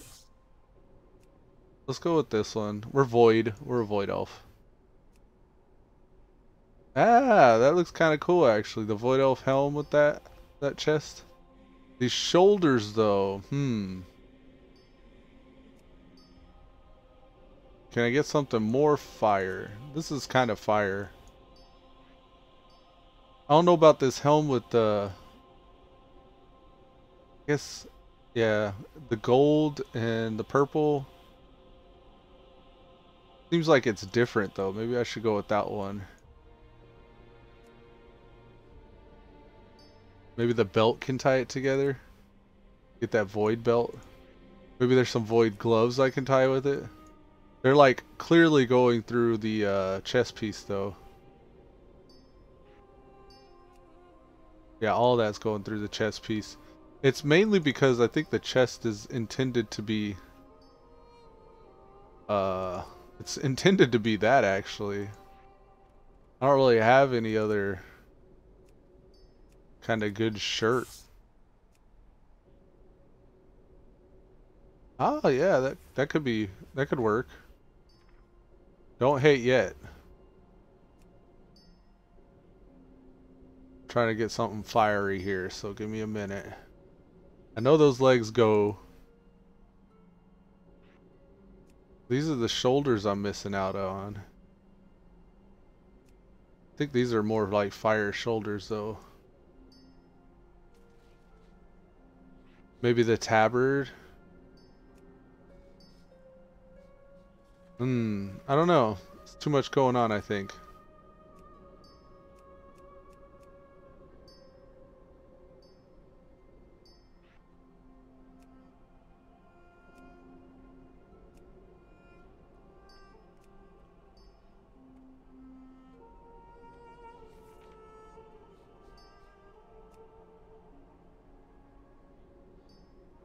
Let's go with this one. We're void. We're a void elf. Ah, that looks kind of cool actually. The void elf helm with that chest. These shoulders though. Can I get something more fire? This is kind of fire. I don't know about this helm with the, I guess, yeah, the gold and the purple. Seems like it's different though. Maybe I should go with that one. Maybe the belt can tie it together. Get that void belt. Maybe there's some void gloves I can tie with it. They're like clearly going through the chest piece though. Yeah, all that's going through the chest piece. It's mainly because I think the chest is intended to be it's intended to be that actually. I don't really have any other kind of good shirt. Oh yeah, that could work. Don't hate yet. Trying to get something fiery here, so give me a minute. I know those legs go. These are the shoulders I'm missing out on. I think these are more like fire shoulders though. Maybe the tabard. I don't know. It's too much going on, I think.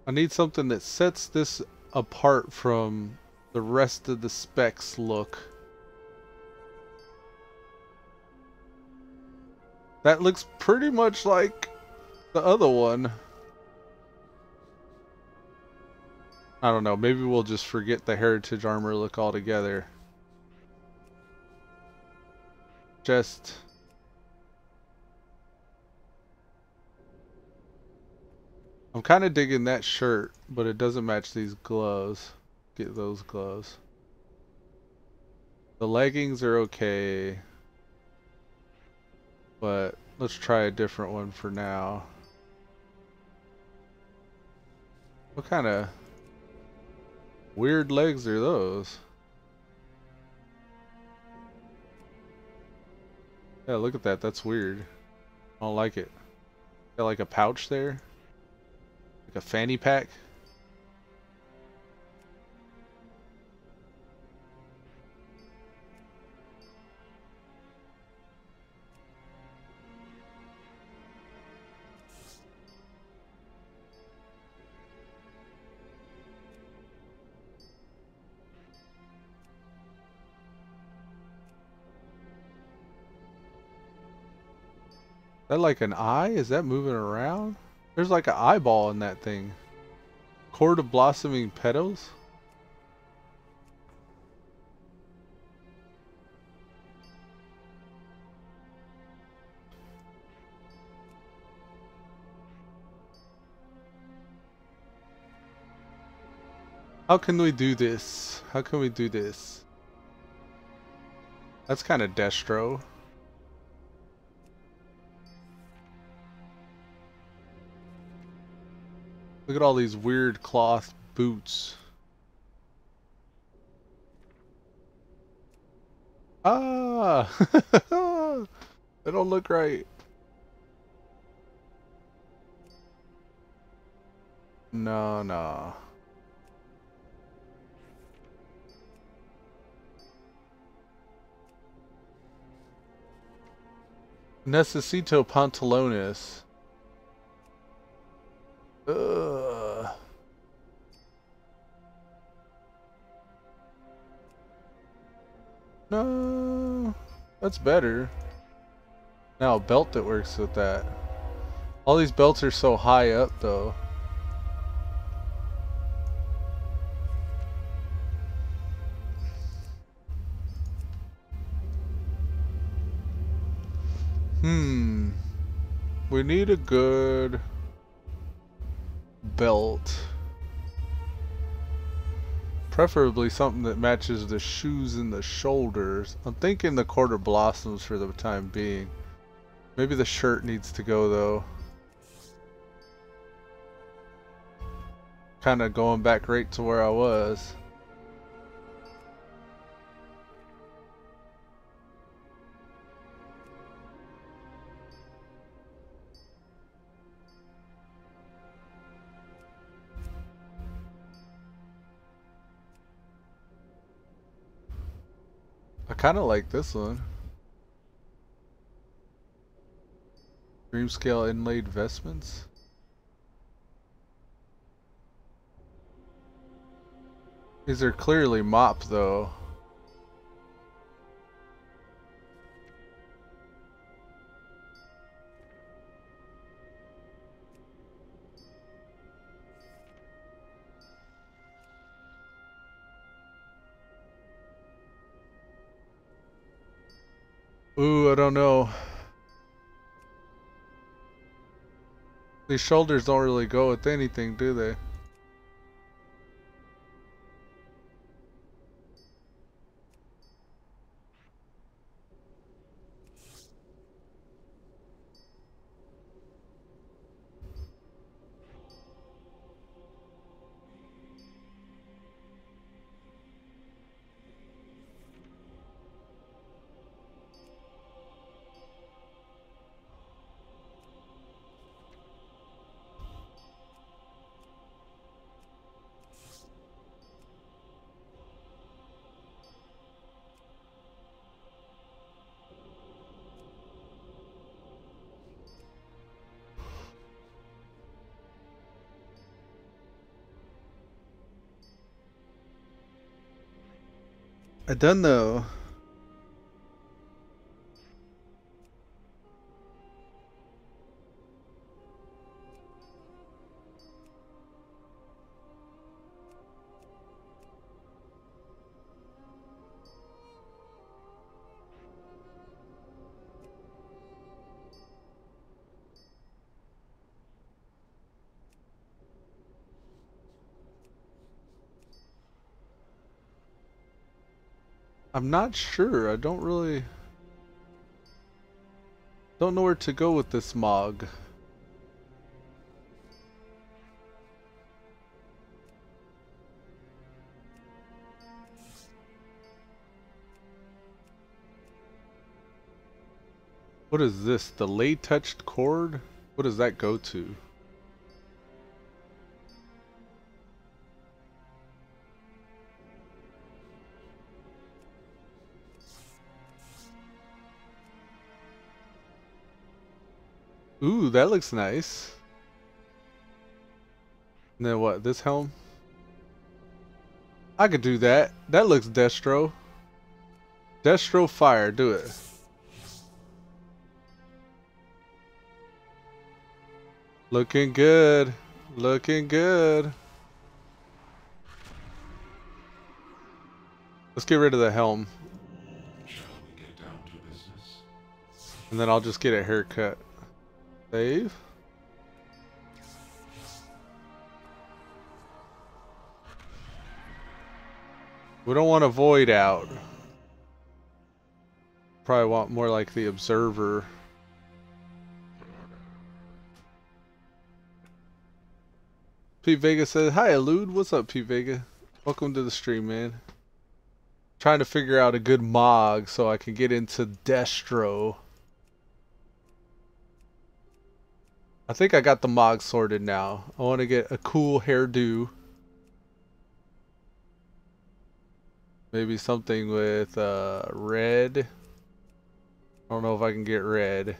I need something that sets this apart from the rest of the specs look. That looks pretty much like the other one. I don't know, maybe we'll just forget the heritage armor look altogether. Just I'm kind of digging that shirt, but it doesn't match these gloves. Get those gloves. The leggings are okay, but let's try a different one for now. What kind of weird legs are those? Yeah, look at that. That's weird. I don't like it. Got like a pouch there. Like a fanny pack. that like an eye? Is that moving around? There's like an eyeball in that thing. Cord of blossoming petals? How can we do this? How can we do this? That's kind of Destro. Look at all these weird cloth boots. Ah! They don't look right. No, no. Necesito pantalones. Ugh. No, that's better. Now a belt that works with that. All these belts are so high up though. We need a good belt. Preferably something that matches the shoes and the shoulders. I'm thinking the quarter blossoms for the time being. Maybe the shirt needs to go though. Kind of going back right to where I was. I kind of like this one. Dream scale inlaid vestments. These are clearly mop though. Ooh, I don't know. These shoulders don't really go with anything, do they? I don't know. I'm not sure. I don't know where to go with this Mog. What is this? The lay touched cord? What does that go to? Ooh, that looks nice. And then what? This helm? I could do that. That looks Destro. Destro fire, do it. Looking good. Looking good. Let's get rid of the helm. Shall we get down to business? And then I'll just get a haircut. Save. We don't want a void out. Probably want more like the observer. P Vega says, "Hi Elude, what's up P Vega? Welcome to the stream, man. Trying to figure out a good mog so I can get into Destro. I think I got the mog sorted now. I want to get a cool hairdo. Maybe something with red. I don't know if I can get red.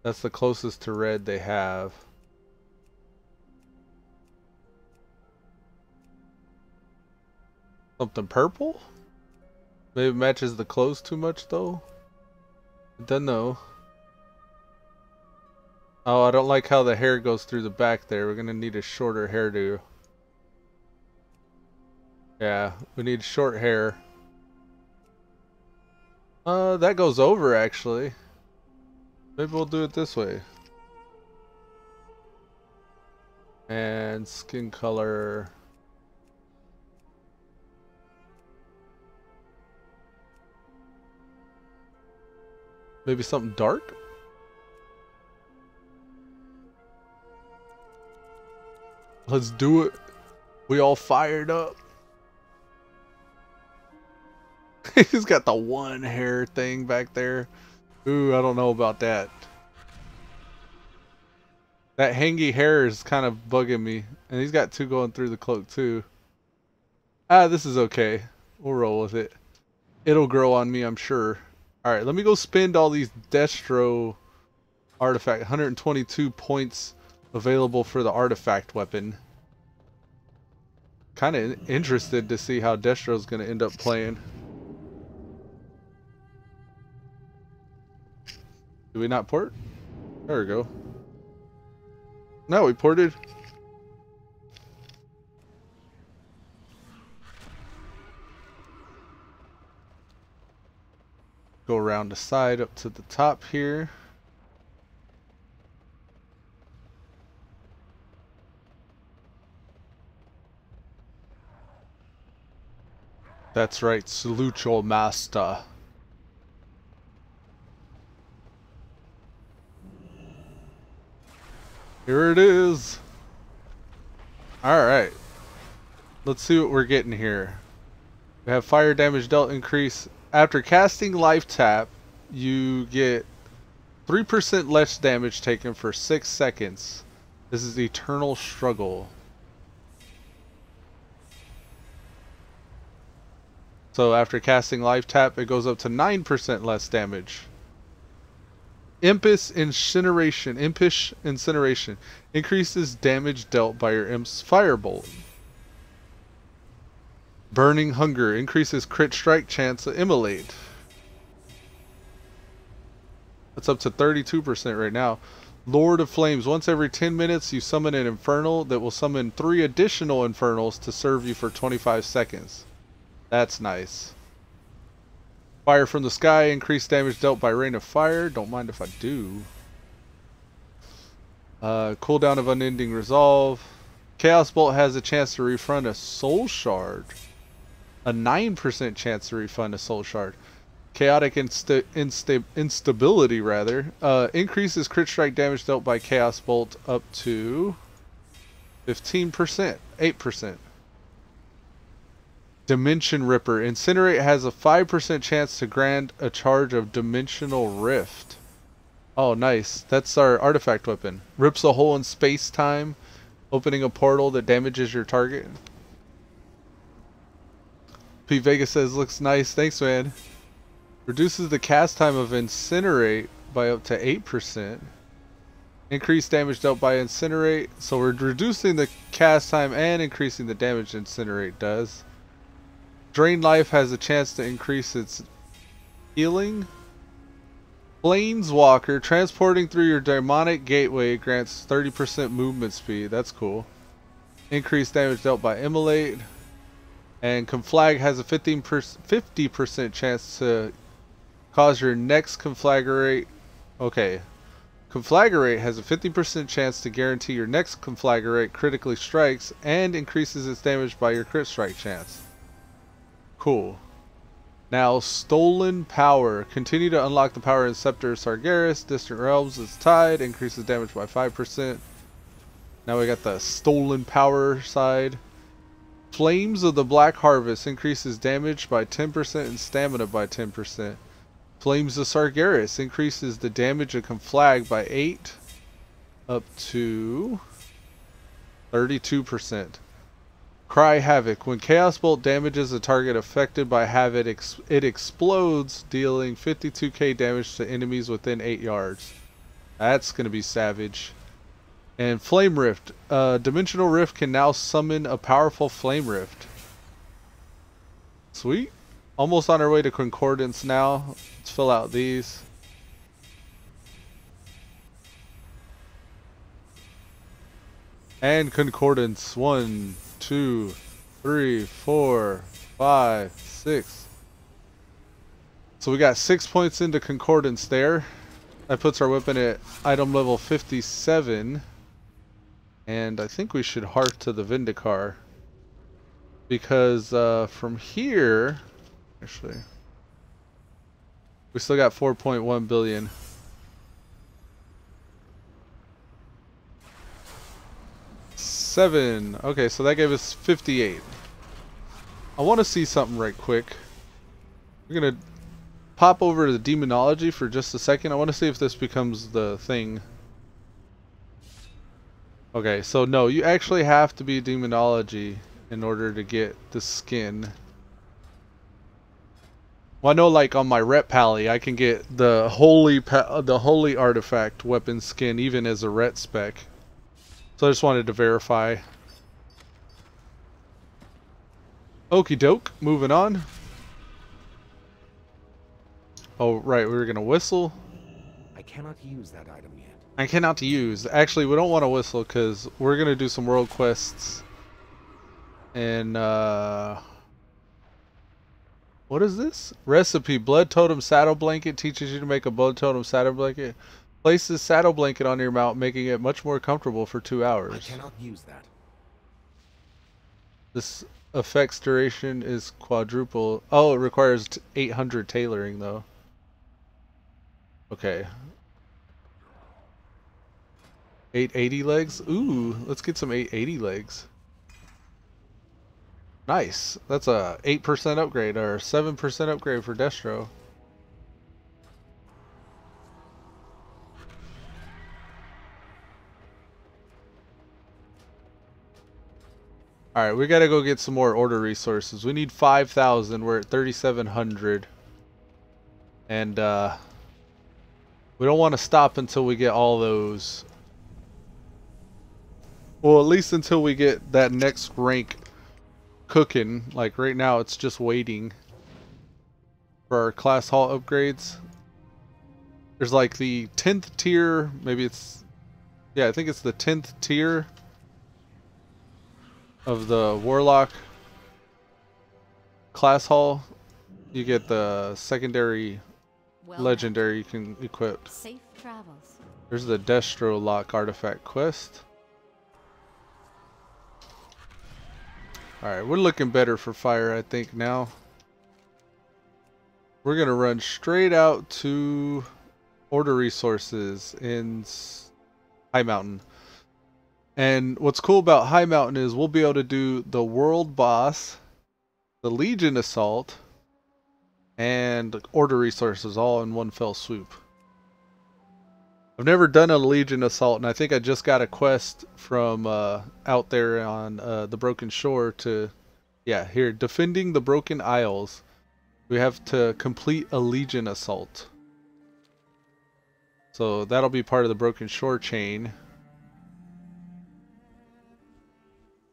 That's the closest to red they have. Something purple? Maybe it matches the clothes too much though? I don't know. Oh, I don't like how the hair goes through the back there. We're gonna need a shorter hairdo. Yeah, we need short hair. That goes over actually. Maybe we'll do it this way. And skin color. Maybe something dark? Let's do it. We all fired up. He's got the one hair thing back there. Ooh, I don't know about that. That hangy hair is kind of bugging me. And he's got two going through the cloak too. Ah, this is okay. We'll roll with it. It'll grow on me, I'm sure. Alright, let me go spend all these Destro artifact. 122 points available for the artifact weapon. Kind of interested to see how Destro's going to end up playing. Did we not port? There we go. No, we ported. Go around the side up to the top here. That's right, salute your master. Here it is. Alright. Let's see what we're getting here. We have fire damage dealt increase. After casting life tap, you get 3% less damage taken for 6 seconds. This is Eternal Struggle. So after casting life tap, it goes up to 9% less damage. Impish Incineration. Impish Incineration increases damage dealt by your Imp's Firebolt. Burning Hunger increases crit strike chance of Immolate. That's up to 32% right now. Lord of Flames. Once every 10 minutes you summon an Infernal that will summon 3 additional Infernals to serve you for 25 seconds. That's nice. Fire from the Sky. Increased damage dealt by Rain of Fire. Don't mind if I do. Cooldown of Unending Resolve. Chaos Bolt has a chance to refund a Soul Shard. A 9% chance to refund a Soul Shard. Chaotic Instability, rather. Increases crit strike damage dealt by Chaos Bolt up to 15%. 8%. Dimension Ripper. Incinerate has a 5% chance to grant a charge of Dimensional Rift. Oh, nice. That's our artifact weapon. Rips a hole in space-time, opening a portal that damages your target. P Vega says, looks nice. Thanks, man. Reduces the cast time of Incinerate by up to 8%. Increased damage dealt by Incinerate. So we're reducing the cast time and increasing the damage Incinerate does. Drain Life has a chance to increase its healing. Planeswalker, transporting through your demonic gateway grants 30% movement speed. That's cool. Increased damage dealt by Immolate. And Conflag has a 50% chance to cause your next Conflagrate. Okay. Conflagrate has a 50% chance to guarantee your next Conflagrate critically strikes and increases its damage by your crit strike chance. Cool. Now, Stolen Power. Continue to unlock the power in Scepter Sargeras. Distant Realms is tied. Increases damage by 5%. Now we got the Stolen Power side. Flames of the Black Harvest increases damage by 10% and stamina by 10%. Flames of Sargeras increases the damage of Conflag by 8 up to 32%. Cry Havoc. When Chaos Bolt damages a target affected by Havoc, it explodes, dealing 52k damage to enemies within 8 yards. That's going to be savage. And Flame Rift. Dimensional Rift can now summon a powerful Flame Rift. Sweet. Almost on our way to Concordance now. Let's fill out these. And Concordance. 1, 2, 3, 4, 5, 6. So we got 6 points into Concordance there. That puts our weapon at item level 57. And I think we should heart to the Vindicar. Because from here... Actually... We still got 4.1 billion. Seven. Okay, so that gave us 58. I want to see something right quick. We're going to pop over to the Demonology for just a second. I want to see if this becomes the thing. Okay, so no, you actually have to be Demonology in order to get the skin. Well, I know, like on my Ret Pally, I can get the holy artifact weapon skin even as a Ret spec. So I just wanted to verify. Okie doke, moving on. Oh, right, we were gonna whistle. I cannot use that item yet. I cannot use. Actually, we don't want to whistle because we're gonna do some world quests. And what is this? Recipe. Blood Totem Saddle Blanket teaches you to make a Blood Totem Saddle Blanket. Place this saddle blanket on your mount, making it much more comfortable for 2 hours. I cannot use that. This effect's duration is quadruple. Oh, it requires 800 tailoring though. Okay. 880 legs? Ooh, let's get some 880 legs. Nice. That's a 8% upgrade or 7% upgrade for Destro. Alright, we gotta go get some more order resources. We need 5,000. We're at 3,700. And, we don't want to stop until we get all those. Well, at least until we get that next rank cooking. Like right now, it's just waiting for our class hall upgrades. There's like the 10th tier. Maybe it's... Yeah, I think it's the 10th tier of the Warlock class hall. You get the secondary legendary you can equip. Safe travels. There's the Destro Lock artifact quest. Alright, we're looking better for fire, I think, now. We're going to run straight out to order resources in High Mountain. And what's cool about High Mountain is we'll be able to do the World Boss, the Legion Assault, and order resources all in one fell swoop. I've never done a Legion Assault, and I think I just got a quest from out there on the Broken Shore to... Yeah, here, defending the Broken Isles. We have to complete a Legion Assault. So that'll be part of the Broken Shore chain.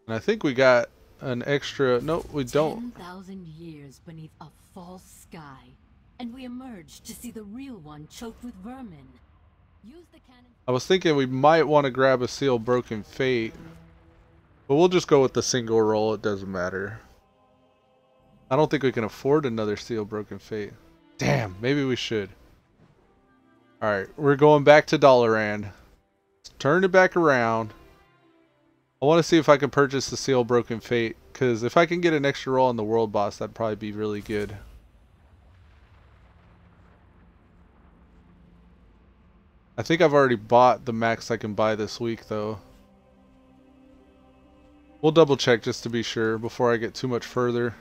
And I think we got an extra... No, we don't. 10,000 years beneath a false sky. and we emerged to see the real one choked with vermin. Use the cannon. I was thinking we might want to grab a Seal Broken Fate, but we'll just go with the single roll. It doesn't matter. I don't think we can afford another Seal Broken Fate. Damn, maybe we should. Alright, we're going back to Dalaran. Let's turn it back around. I want to see if I can purchase the Seal Broken Fate, because if I can get an extra roll on the world boss, that'd probably be really good. I think I've already bought the max I can buy this week, though. We'll double check just to be sure before I get too much further.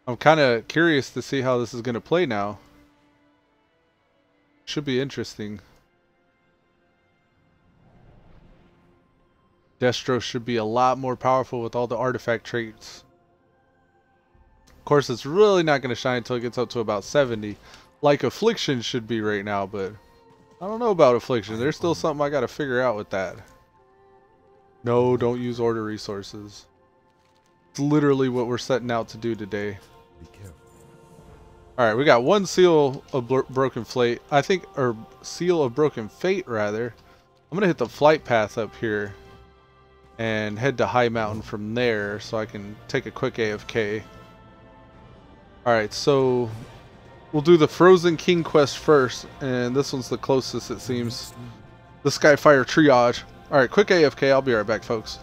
I'm kind of curious to see how this is going to play now. Should be interesting. Destro should be a lot more powerful with all the artifact traits. Of course, it's really not going to shine until it gets up to about 70. Like Affliction should be right now, but I don't know about Affliction. There's still something I got to figure out with that. No, don't use order resources. It's literally what we're setting out to do today. Alright, we got one Seal of Broken Fate. I think, or Seal of Broken Fate, rather. I'm going to hit the flight path up here and head to High Mountain from there so I can take a quick AFK. Alright, so we'll do the Frozen King quest first, and this one's the closest, it seems. The Skyfire Triage. Alright, quick AFK. I'll be right back, folks.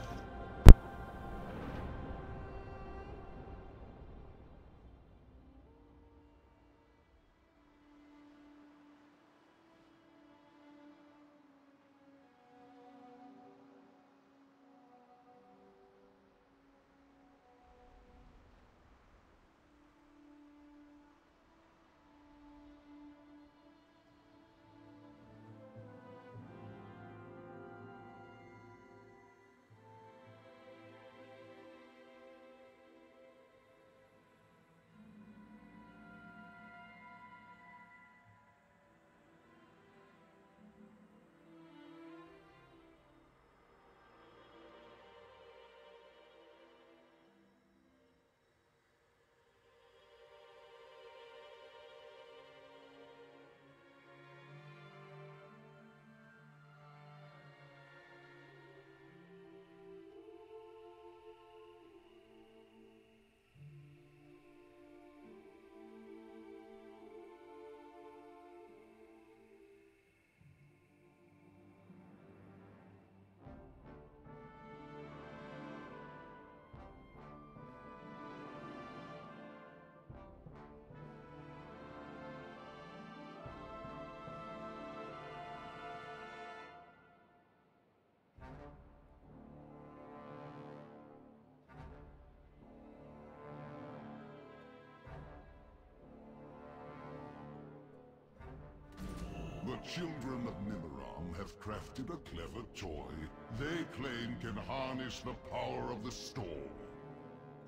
The children of Nimeram have crafted a clever toy they claim can harness the power of the storm.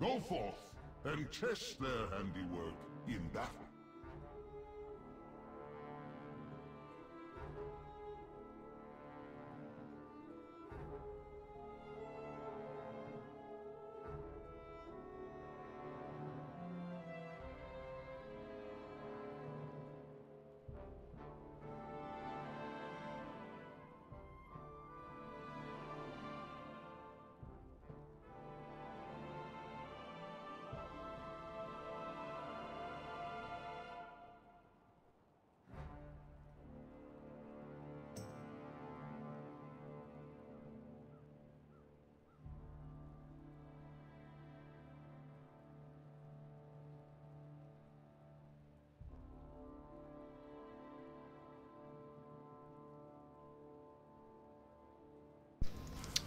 Go forth and test their handiwork in battle.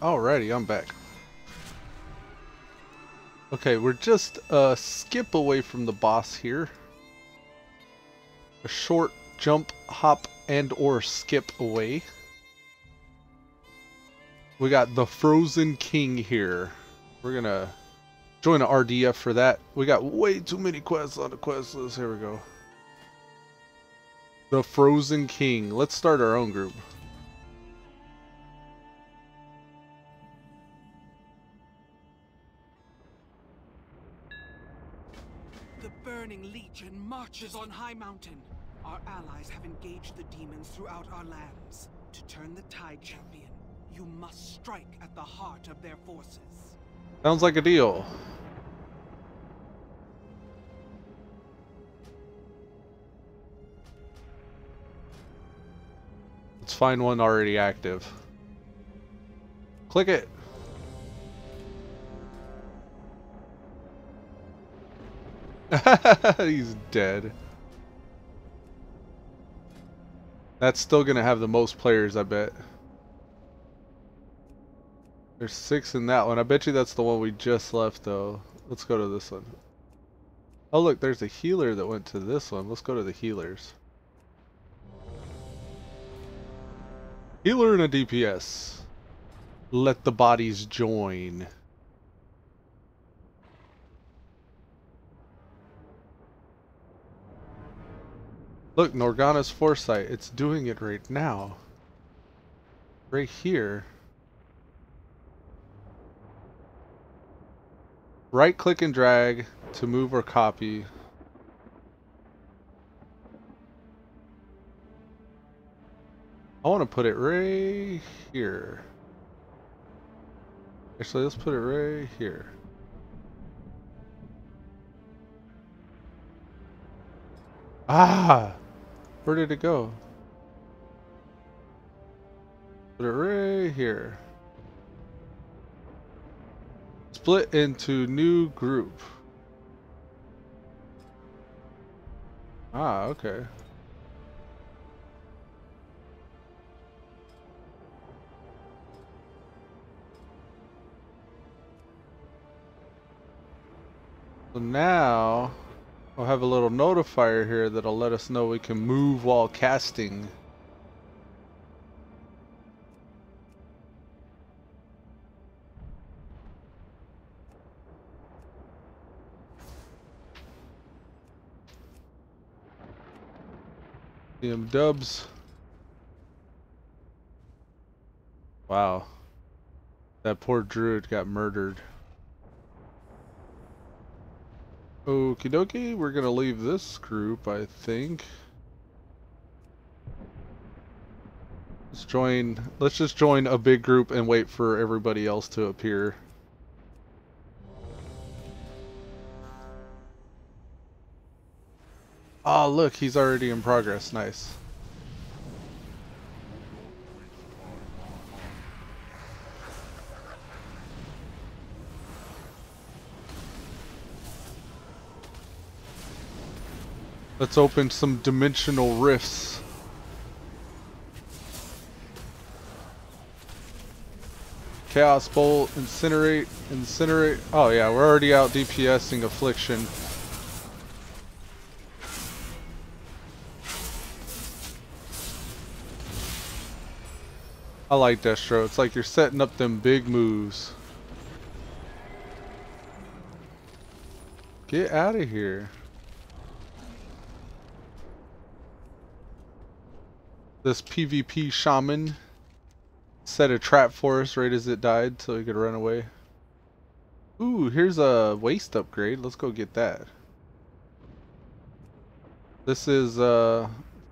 Alrighty, I'm back. Okay, we're just a skip away from the boss here. A short jump, hop, and or skip away. We got the Frozen King here. We're gonna join an RDF for that. We got way too many quests on the quest list. Here we go. The Frozen King. Let's start our own group. The Burning Legion marches on High Mountain. Our allies have engaged the demons throughout our lands. To turn the tide, champion, you must strike at the heart of their forces. Sounds like a deal. Let's find one already active. Click it. He's dead. That's still gonna have the most players, I bet. There's 6 in that one. I bet you that's the one we just left, though. Let's go to this one. Oh, look, there's a healer that went to this one. Let's go to the healers. Healer and a DPS. Let the bodies join. Look, Norgana's Foresight. It's doing it right now. Right here. Right click and drag to move or copy. I want to put it right here. Actually, let's put it right here. Ah! Where did it go? Put it right here. Split into new group. Ah, okay. So now we'll have a little notifier here that'll let us know we can move while casting. DM dubs. Wow. That poor druid got murdered. Okie dokie, we're gonna leave this group, I think. Let's just join a big group and wait for everybody else to appear. Oh, look, he's already in progress. Nice. Let's open some dimensional rifts. Chaos Bolt, Incinerate, Incinerate. Oh yeah, we're already out DPSing Affliction. I like Destro. It's like you're setting up them big moves. Get out of here. This PvP shaman set a trap for us right as it died so we could run away. Ooh, here's a waist upgrade. Let's go get that. This is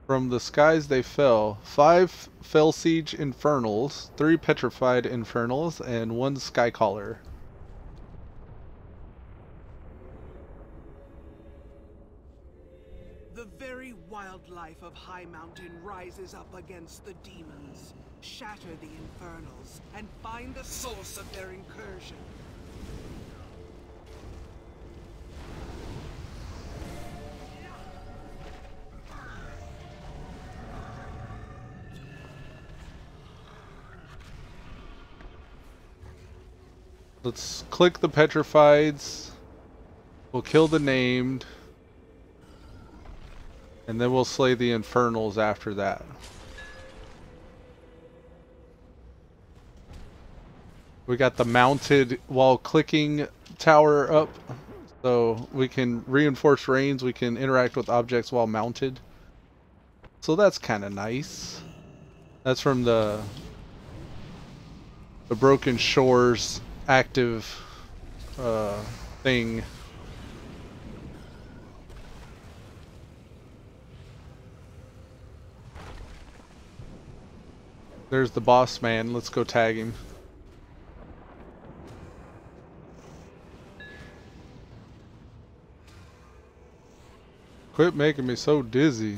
from the skies they fell. 5 Fell Siege Infernals, 3 Petrified Infernals, and 1 Skycaller. The very wildlife of High Mountain rises up against the demons. Shatter the infernals and find the source of their incursion. Let's click the Petrifieds. We'll kill the named. And then we'll slay the Infernals after that. We got the mounted while clicking tower up, so we can reinforce range. We can interact with objects while mounted. So that's kind of nice. That's from the Broken Shores active thing. There's the boss man. Let's go tag him. Quit making me so dizzy.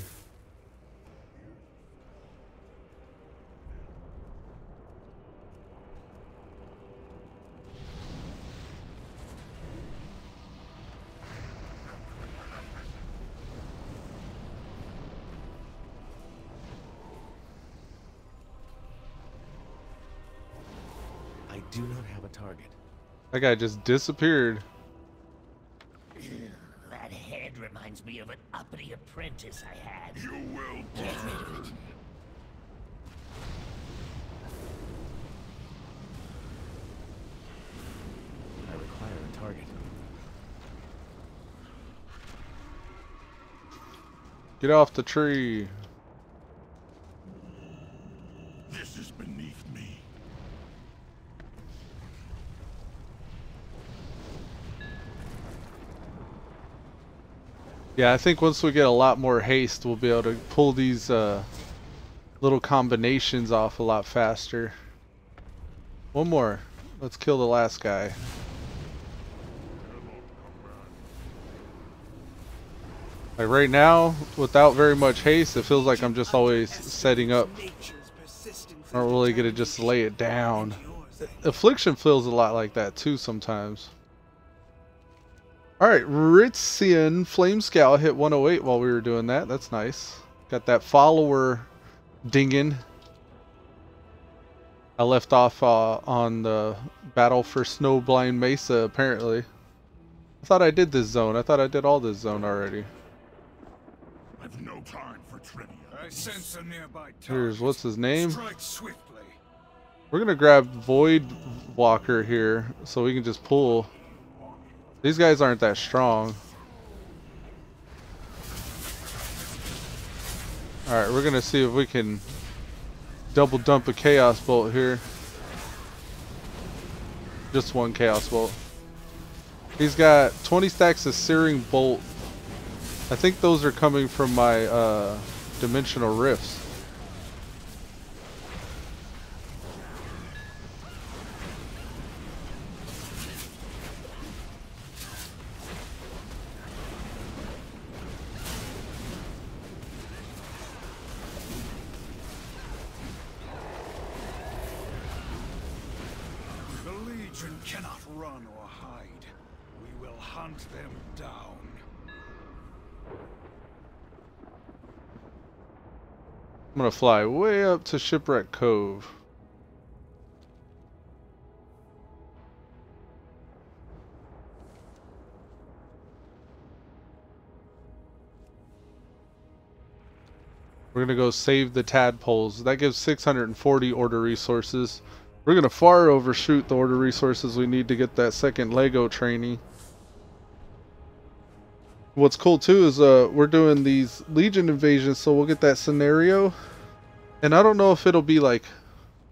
I do not have a target. That guy just disappeared. That head reminds me of an uppity apprentice I had. You will Get rid of it. I require a target. Get off the tree. This is beneath me. Yeah, I think once we get a lot more haste, we'll be able to pull these little combinations off a lot faster. One more. Let's kill the last guy. Like right now, without very much haste, it feels like I'm just always setting up. I don't really get to just lay it down. Affliction feels a lot like that too sometimes. Alright, Ritzian Flame Scout hit 108 while we were doing that. That's nice. Got that follower dinging. I left off on the battle for Snowblind Mesa, apparently. I thought I did this zone. I thought I did all this zone already. I've no time for trivia. I sense a nearby target. Here's, what's his name? Strike swiftly. We're gonna grab Void Walker here so we can just pull. These guys aren't that strong. Alright, we're gonna see if we can double dump a Chaos Bolt here. Just one Chaos Bolt. He's got 20 stacks of Searing Bolt. I think those are coming from my Dimensional Rifts. The Legion cannot run or hide. We will hunt them down. I'm gonna fly way up to Shipwreck Cove. We're gonna go save the tadpoles. That gives 640 order resources. We're gonna far overshoot the order resources we need to get that second Lego trainee. What's cool too is we're doing these Legion invasions, so we'll get that scenario. And I don't know if it'll be like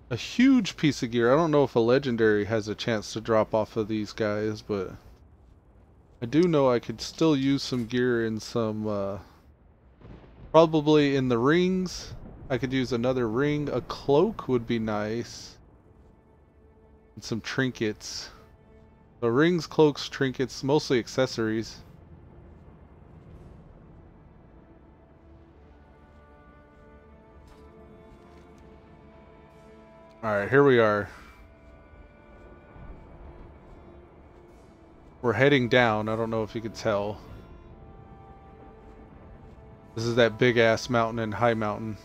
a huge piece of gear. I don't know if a legendary has a chance to drop off of these guys, but I do know I could still use some gear in some probably in the rings. I could use another ring. A cloak would be nice. And some trinkets. So rings, cloaks, trinkets, mostly accessories. Alright, here we are. We're heading down. I don't know if you could tell. This is that big ass mountain and high mountain.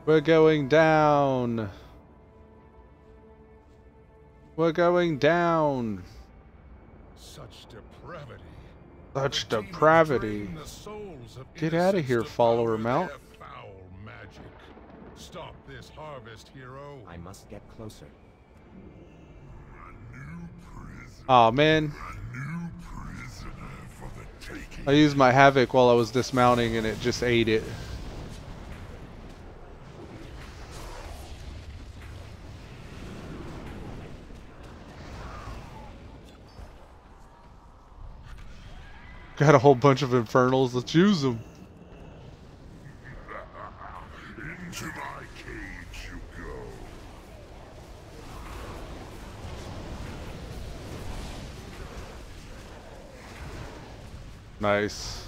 We're going down. We're going down. Such depravity. Such depravity. Get out of here, follower mount. Foul magic. Stop this harvest, hero. I must get closer. Aw, man. I used my Havoc while I was dismounting and it just ate it. Got a whole bunch of Infernals. Let's use them. Into my cage you go. Nice.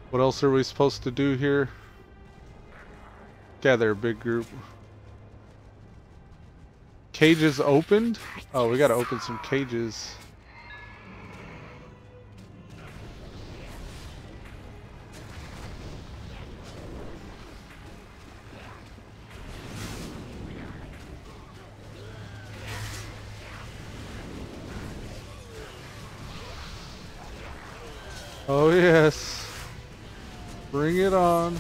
What else are we supposed to do here? Gather a big group. Cages opened? Oh, we gotta open some cages. Oh yes. Bring it on.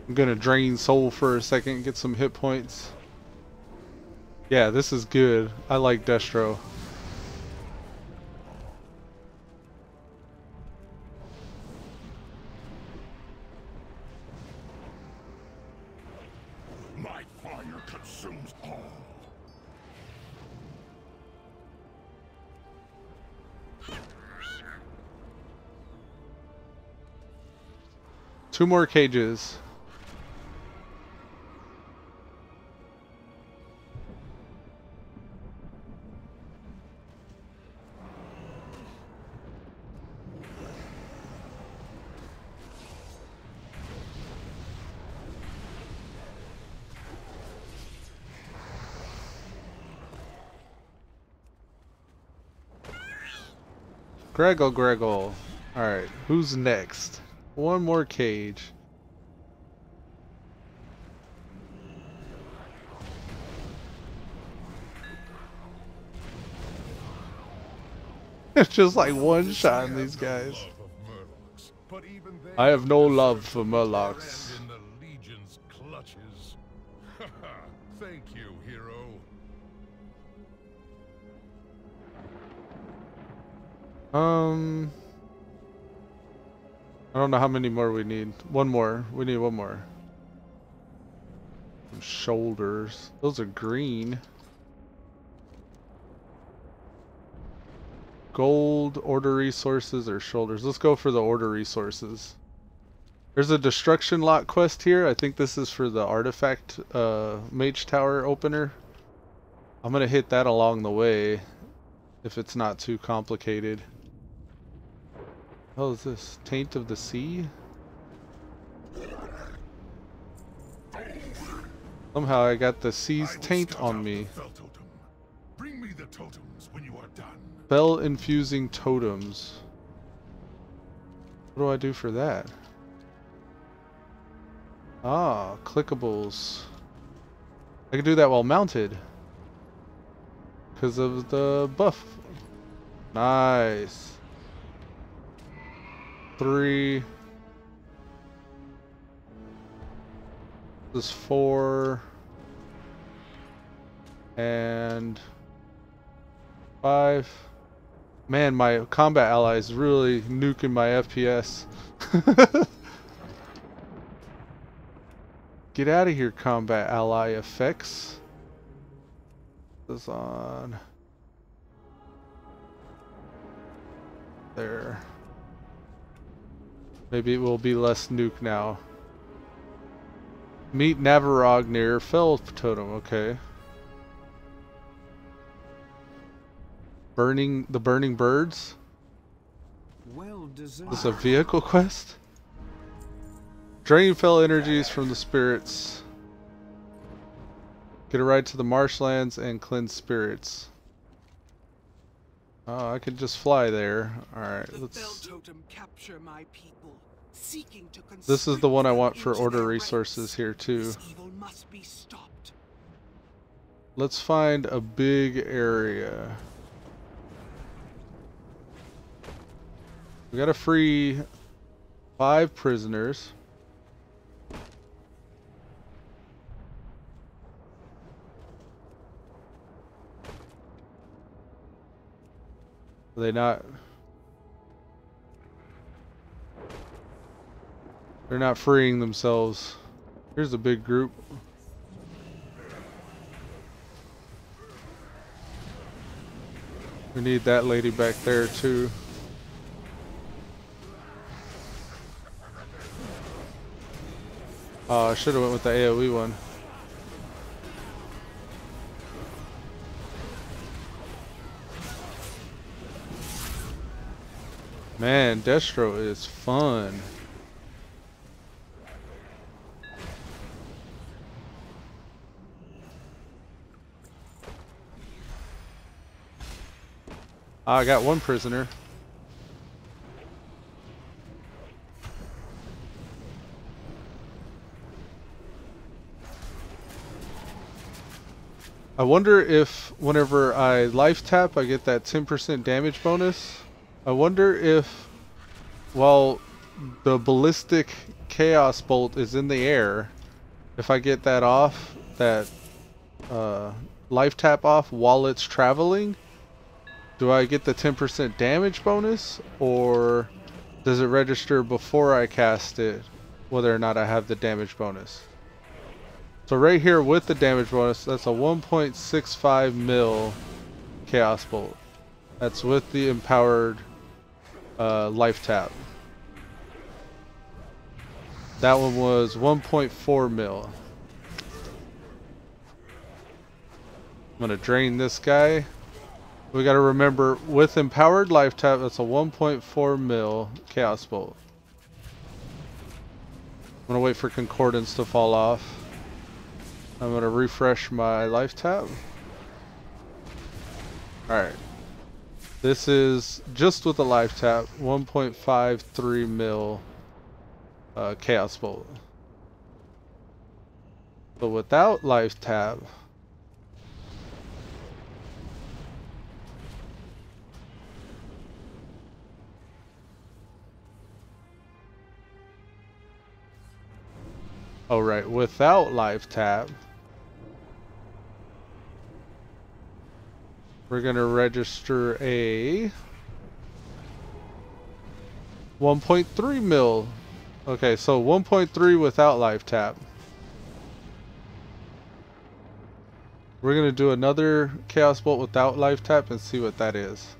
I'm gonna drain soul for a second, get some hit points. Yeah, this is good. I like Destro. My fire consumes all. Two more cages. Greggle. Alright, who's next? One more cage. It's just like one shot in these guys. I have no love for Murlocs. In the Legion's clutches. Thank you, hero. I don't know how many more we need. One more. We need one more. Some shoulders. Those are green. Gold, order resources, or shoulders. Let's go for the order resources. There's a destruction lot quest here. I think this is for the artifact mage tower opener. I'm gonna hit that along the way if it's not too complicated. What is this? Taint of the Sea? Somehow I got the sea's taint on me. Bring me the totems when you are done. Spell infusing totems. What do I do for that? Ah, clickables. I can do that while mounted. Because of the buff. Nice. 3. This is 4. And 5. Man, my combat ally is really nuking my FPS. Get out of here, combat ally effects. This is on. There. Maybe it will be less nuke now. Meet Navarog near Fell Totem, okay. The burning birds. Well deserved. This is a vehicle quest. Drain fell energies from the spirits. Get a ride to the marshlands and cleanse spirits. Oh, I could just fly there. Alright, let's... Capture my people, seeking to this is the one I want for order resources here too. This evil must be stopped. Let's find a big area. We gotta free 5 prisoners. Are they not? They're not freeing themselves. Here's a big group. We need that lady back there too. Oh, I should have went with the AoE one. Man, Destro is fun. I got 1 prisoner. I wonder if whenever I life tap I get that 10% damage bonus. I wonder if while the ballistic chaos bolt is in the air, if I get that off, that life tap off while it's traveling, do I get the 10% damage bonus, or does it register before I cast it whether or not I have the damage bonus? So right here with the damage bonus, that's a 1.65 mil chaos bolt. That's with the empowered life tap. That one was 1.4 mil. I'm gonna drain this guy. We gotta remember, with empowered life tap, that's a 1.4 mil chaos bolt. I'm gonna wait for concordance to fall off. I'm gonna refresh my life tap. Alright. This is just with a life tap, 1.53 mil chaos bolt. But without life tap, oh right, without life tap, we're gonna register a 1.3 mil. Okay, so 1.3 without life tap. We're gonna do another chaos bolt without life tap and see what that is.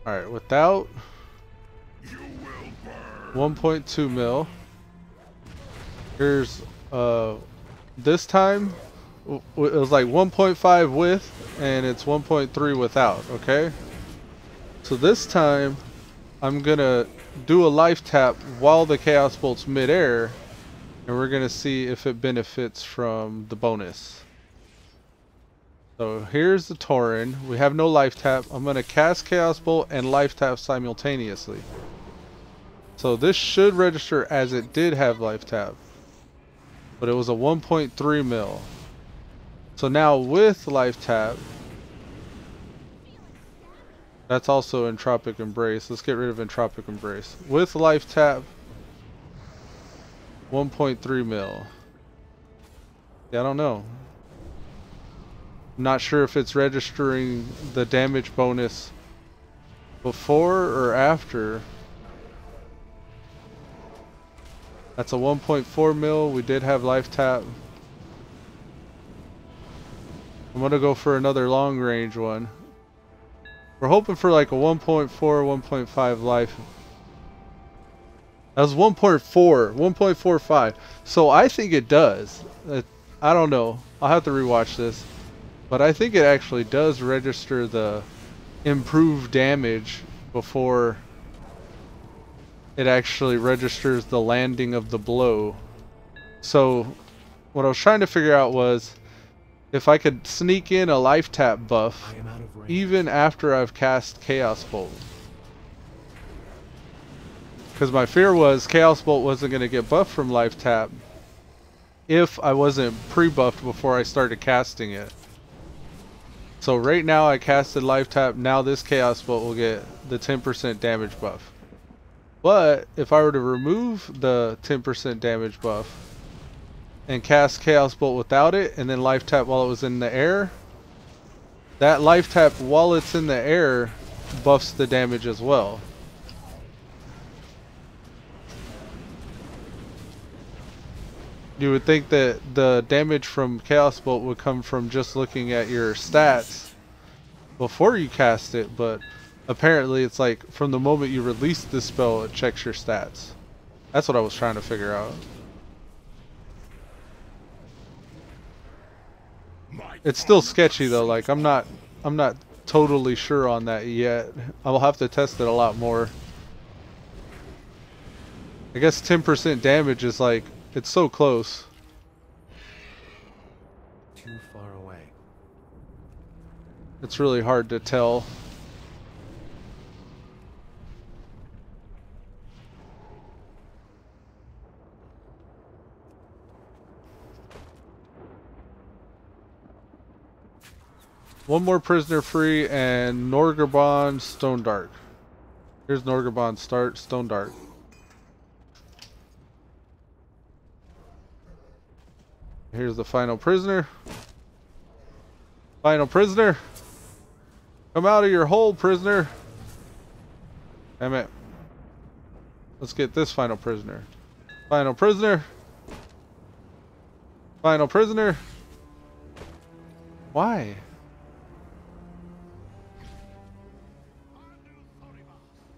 Alright, without 1.2 mil. Here's this time it was like 1.5 with, and it's 1.3 without. Okay, so this time I'm gonna do a life tap while the chaos bolt's midair, and we're gonna see if it benefits from the bonus. So here's the Tauren. We have no life tap. I'm gonna cast chaos bolt and life tap simultaneously. So this should register as it did have life tap, but it was a 1.3 mil. So now with life tap, that's also Entropic Embrace. Let's get rid of Entropic Embrace. With life tap, 1.3 mil. Yeah, I don't know. I'm not sure if it's registering the damage bonus before or after. That's a 1.4 mil. We did have life tap. I'm gonna go for another long range one. We're hoping for like a 1.4, 1.5 life. That was 1.4, 1.45. So I think it does. I don't know. I'll have to rewatch this. But I think it actually does register the improved damage before it actually registers the landing of the blow. So what I was trying to figure out was if I could sneak in a life tap buff even after I've cast Chaos Bolt. Because my fear was Chaos Bolt wasn't going to get buffed from life tap if I wasn't pre-buffed before I started casting it. So right now I casted life tap, now this Chaos Bolt will get the 10% damage buff. But if I were to remove the 10% damage buff and cast Chaos Bolt without it and then life tap while it was in the air, that life tap while it's in the air buffs the damage as well. You would think that the damage from Chaos Bolt would come from just looking at your stats before you cast it, but apparently it's like from the moment you release the spell, it checks your stats. That's what I was trying to figure out. It's still sketchy though, like I'm not totally sure on that yet. I'll have to test it a lot more. I guess 10% damage is like, it's so close. Too far away. It's really hard to tell. One more prisoner free and Norgarbon Stone Dark. Here's Norgarbon Stone Dark. Here's the final prisoner. Final prisoner. Come out of your hole, prisoner. Damn it. Let's get this final prisoner. Final prisoner. Final prisoner. Why?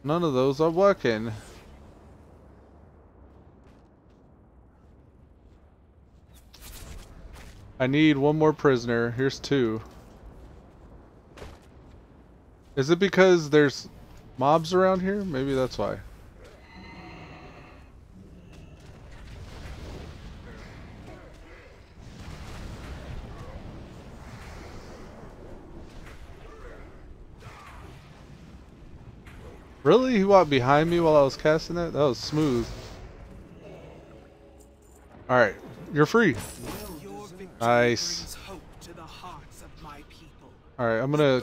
None of those are working. I need one more prisoner. Here's two. Is it because there's mobs around here? Maybe that's why. Really? He walked behind me while I was casting that? That was smooth. Alright, you're free. Nice. Alright, I'm gonna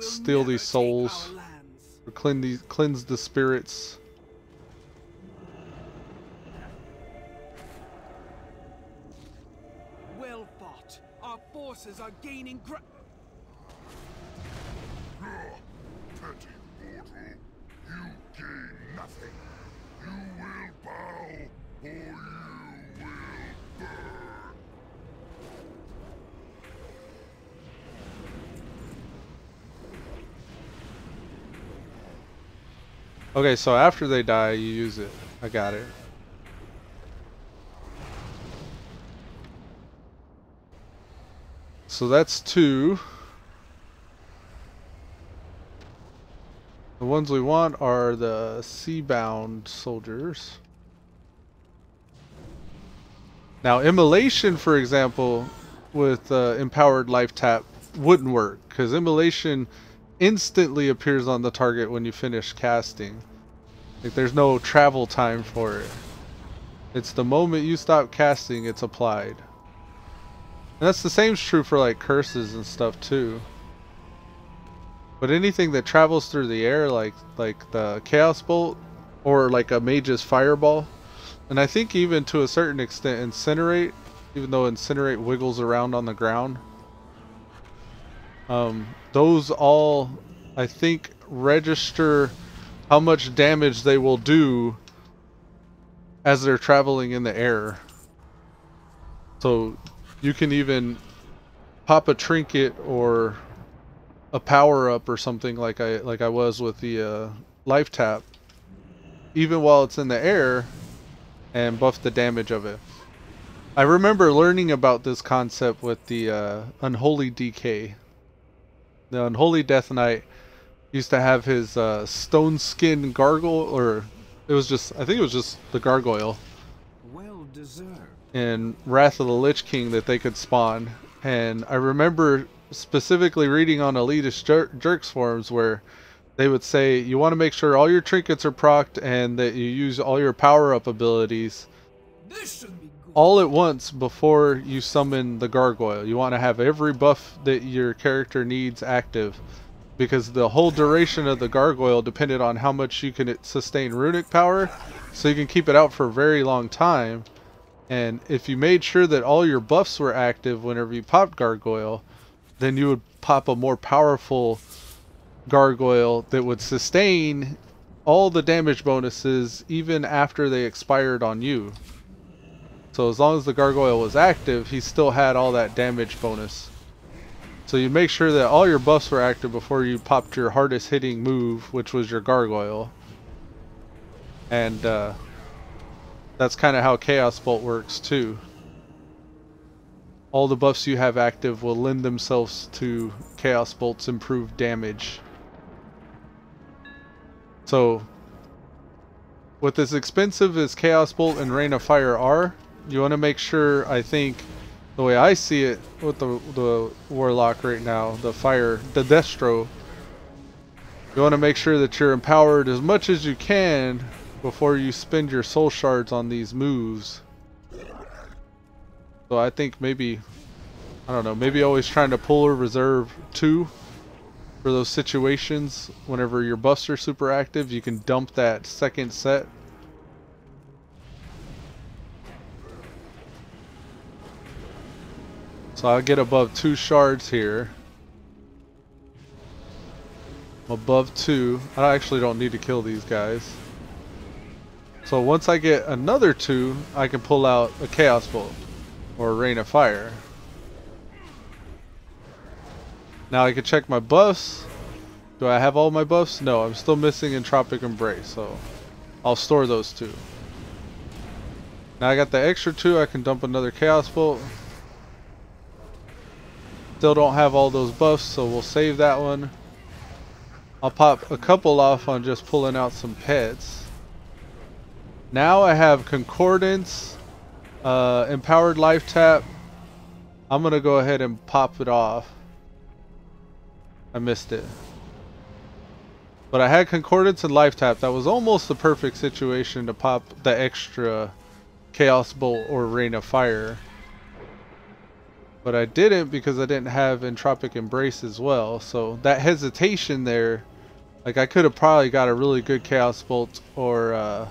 steal these souls. Or cleanse the spirits. Well fought. Our forces are gaining ground. Petty mortal, you gain nothing. You will bow, or you will burn. Okay, so after they die, you use it. I got it. So that's two. The ones we want are the sea-bound soldiers. Now, immolation, for example, with empowered life tap wouldn't work, because immolation instantly appears on the target when you finish casting. Like, there's no travel time for it. It's the moment you stop casting, it's applied. And that's the same true for like curses and stuff too. But anything that travels through the air, like the Chaos Bolt or like a Mage's Fireball, and I think even to a certain extent Incinerate, even though Incinerate wiggles around on the ground, those all I think register how much damage they will do as they're traveling in the air. So you can even pop a trinket or a power up or something like I was with the life tap, even while it's in the air, and buff the damage of it. I remember learning about this concept with the Unholy DK. The Unholy Death Knight used to have his stone skin gargoyle, or it was just, I think it was just the gargoyle. Well deserved. In Wrath of the Lich King that they could spawn. And I remember specifically reading on elitist jerks forums where they would say you want to make sure all your trinkets are procced and that you use all your power-up abilities all at once before you summon the gargoyle. You want to have every buff that your character needs active, because the whole duration of the gargoyle depended on how much you can sustain runic power, so you can keep it out for a very long time. And if you made sure that all your buffs were active whenever you popped gargoyle, then you would pop a more powerful gargoyle that would sustain all the damage bonuses even after they expired on you. So as long as the gargoyle was active, he still had all that damage bonus. So you make sure that all your buffs were active before you popped your hardest hitting move, which was your gargoyle. And that's kind of how Chaos Bolt works too. All the buffs you have active will lend themselves to Chaos Bolt's improved damage. So, with as expensive as Chaos Bolt and Rain of Fire are, you want to make sure, I think, the way I see it with the Warlock right now, the Destro, you want to make sure that you're empowered as much as you can before you spend your soul shards on these moves. So I think maybe, I don't know, maybe always trying to pull or reserve 2 for those situations. Whenever your buffs are super active, you can dump that second set. So I'll get above 2 shards here. I'm above 2. I actually don't need to kill these guys. So once I get another 2, I can pull out a Chaos Bolt or a Rain of Fire. Now I can check my buffs. Do I have all my buffs? No, I'm still missing Entropic Embrace, so I'll store those 2. Now I got the extra 2, I can dump another Chaos Bolt. Still don't have all those buffs, so we'll save that one. I'll pop a couple off on just pulling out some pets. Now I have Concordance, Empowered Life Tap. I'm going to go ahead and pop it off. I missed it. But I had Concordance and Life Tap. That was almost the perfect situation to pop the extra Chaos Bolt or Rain of Fire. But I didn't because I didn't have Entropic Embrace as well. So that hesitation there, like I could have probably got a really good Chaos Bolt or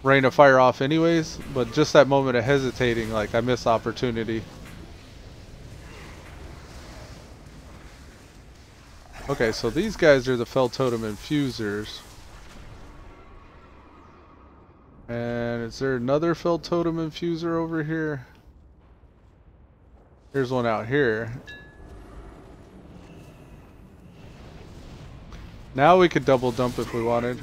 Rain of Fire off anyways, but just that moment of hesitating, like I missed opportunity. Okay, so these guys are the Fell Totem Infusers. And is there another Fell Totem Infuser over here? There's one out here. Now we could double dump if we wanted.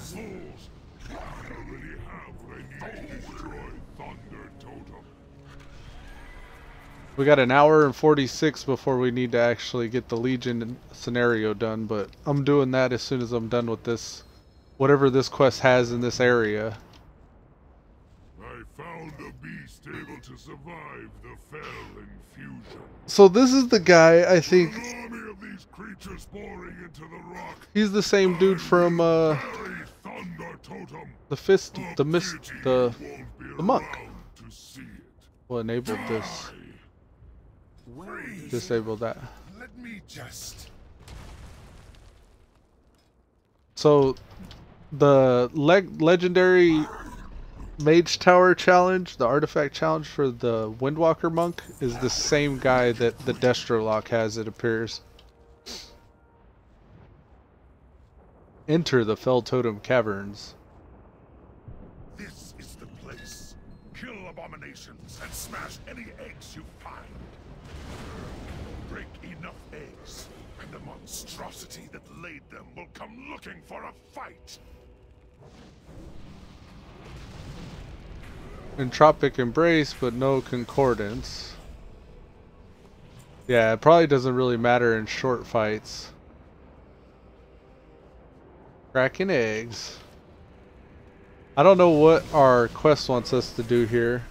We got an hour and 46 before we need to actually get the Legion scenario done, but I'm doing that as soon as I'm done with this, whatever this quest has in this area. I found a beast able to survive the Fell Infusion. So this is the guy, I think. An army of these creatures pouring into the rock. He's the same dude from Thunder Totem. the Fist, the Mist, the monk. To see it. We'll enable this. Disable that. Let me just. So the legendary Mage Tower challenge, the artifact challenge for the Windwalker monk, is the same guy that the Destro lock has, it appears. Enter the Fell Totem Caverns. This is the place. Kill abominations and smash any eggs you find. Break enough eggs, and the monstrosity that laid them will come looking for a fight. Entropic Embrace, but no Concordance. Yeah, it probably doesn't really matter in short fights. Cracking eggs. I don't know what our quest wants us to do here.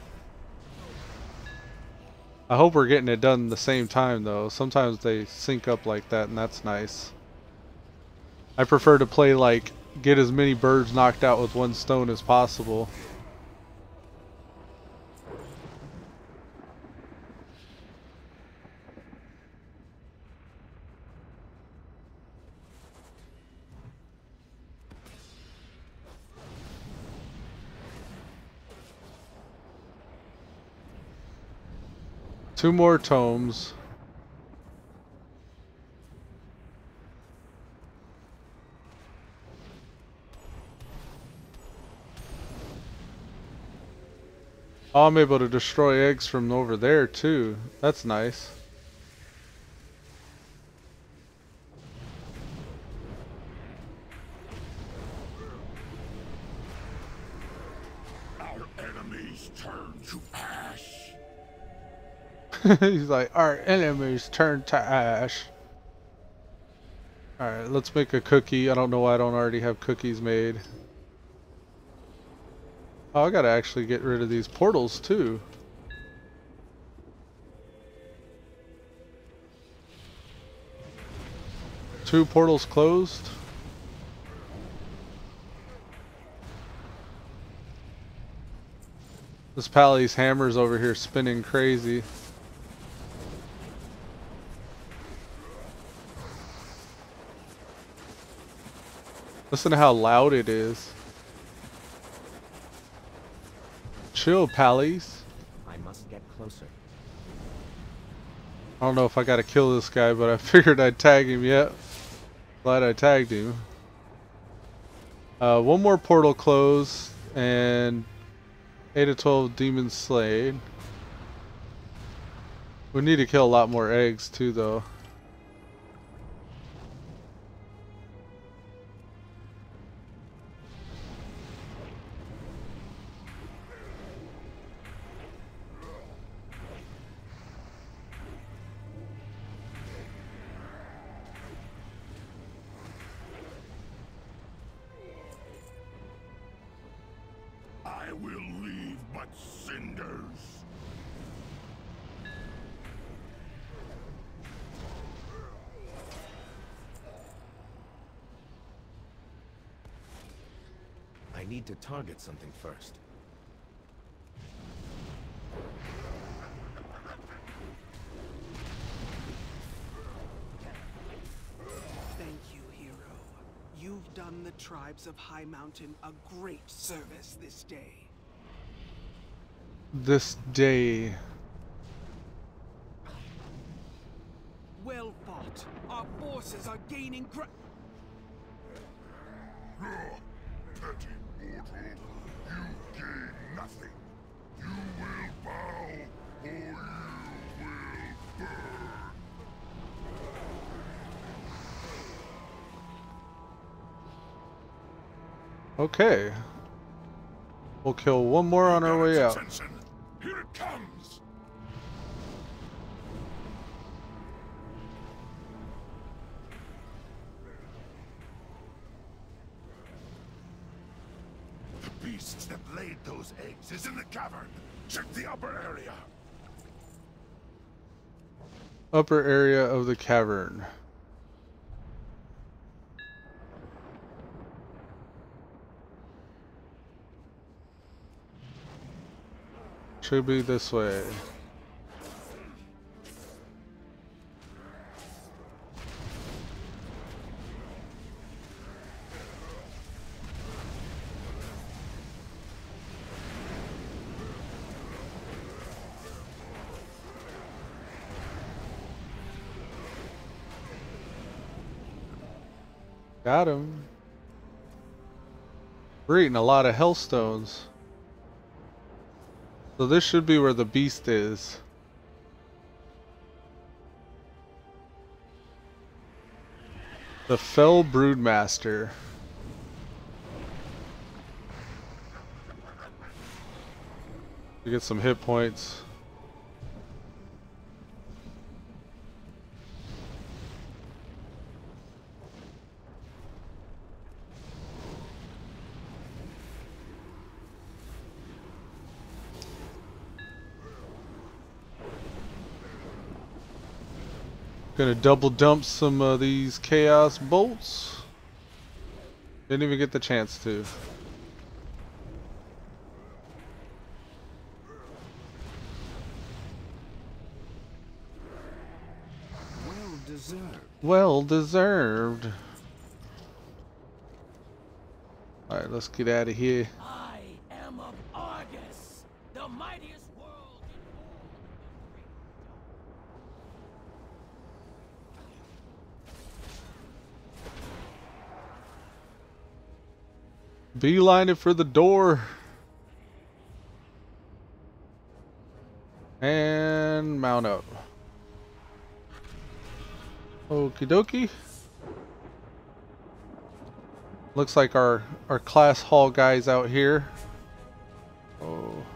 I hope we're getting it done the same time though. Sometimes they sync up like that and that's nice. I prefer to play like get as many birds knocked out with one stone as possible. Two more tomes. Oh, I'm able to destroy eggs from over there too. That's nice. Our enemies turn to ash. He's like, our enemies turn to ash. Alright, let's make a cookie. I don't know why I don't already have cookies made. Oh, I gotta actually get rid of these portals too. Two portals closed. This Pally's hammer's over here spinning crazy. Listen to how loud it is. Chill, Pallies. I must get closer. I don't know if I gotta kill this guy, but I figured I'd tag him yet. Glad I tagged him. One more portal closed and 8 of 12 demons slain. We need to kill a lot more eggs too though. I will leave but cinders. I need to target something first. Thank you, hero. You've done the tribes of High Mountain a great service this day. This day. Well fought. Our forces are gaining Petty mortal, you gain nothing. You will bow, or you will burn. Okay. We'll kill one more on our way out. Attention. Here it comes. The beast that laid those eggs is in the cavern. Check the upper area. Upper area of the cavern. Should be this way. Got him. We're eating a lot of hellstones. So this should be where the beast is. The Fell Broodmaster. to get some hit points. Gonna double dump some of these chaos bolts. Didn't even get the chance to. Well deserved. Well deserved. Alright, let's get out of here. I am of Argus, the mightiest world in all of the Beeline it for the door. And mount up. Okie dokie. Looks like our class hall guys out here. Oh.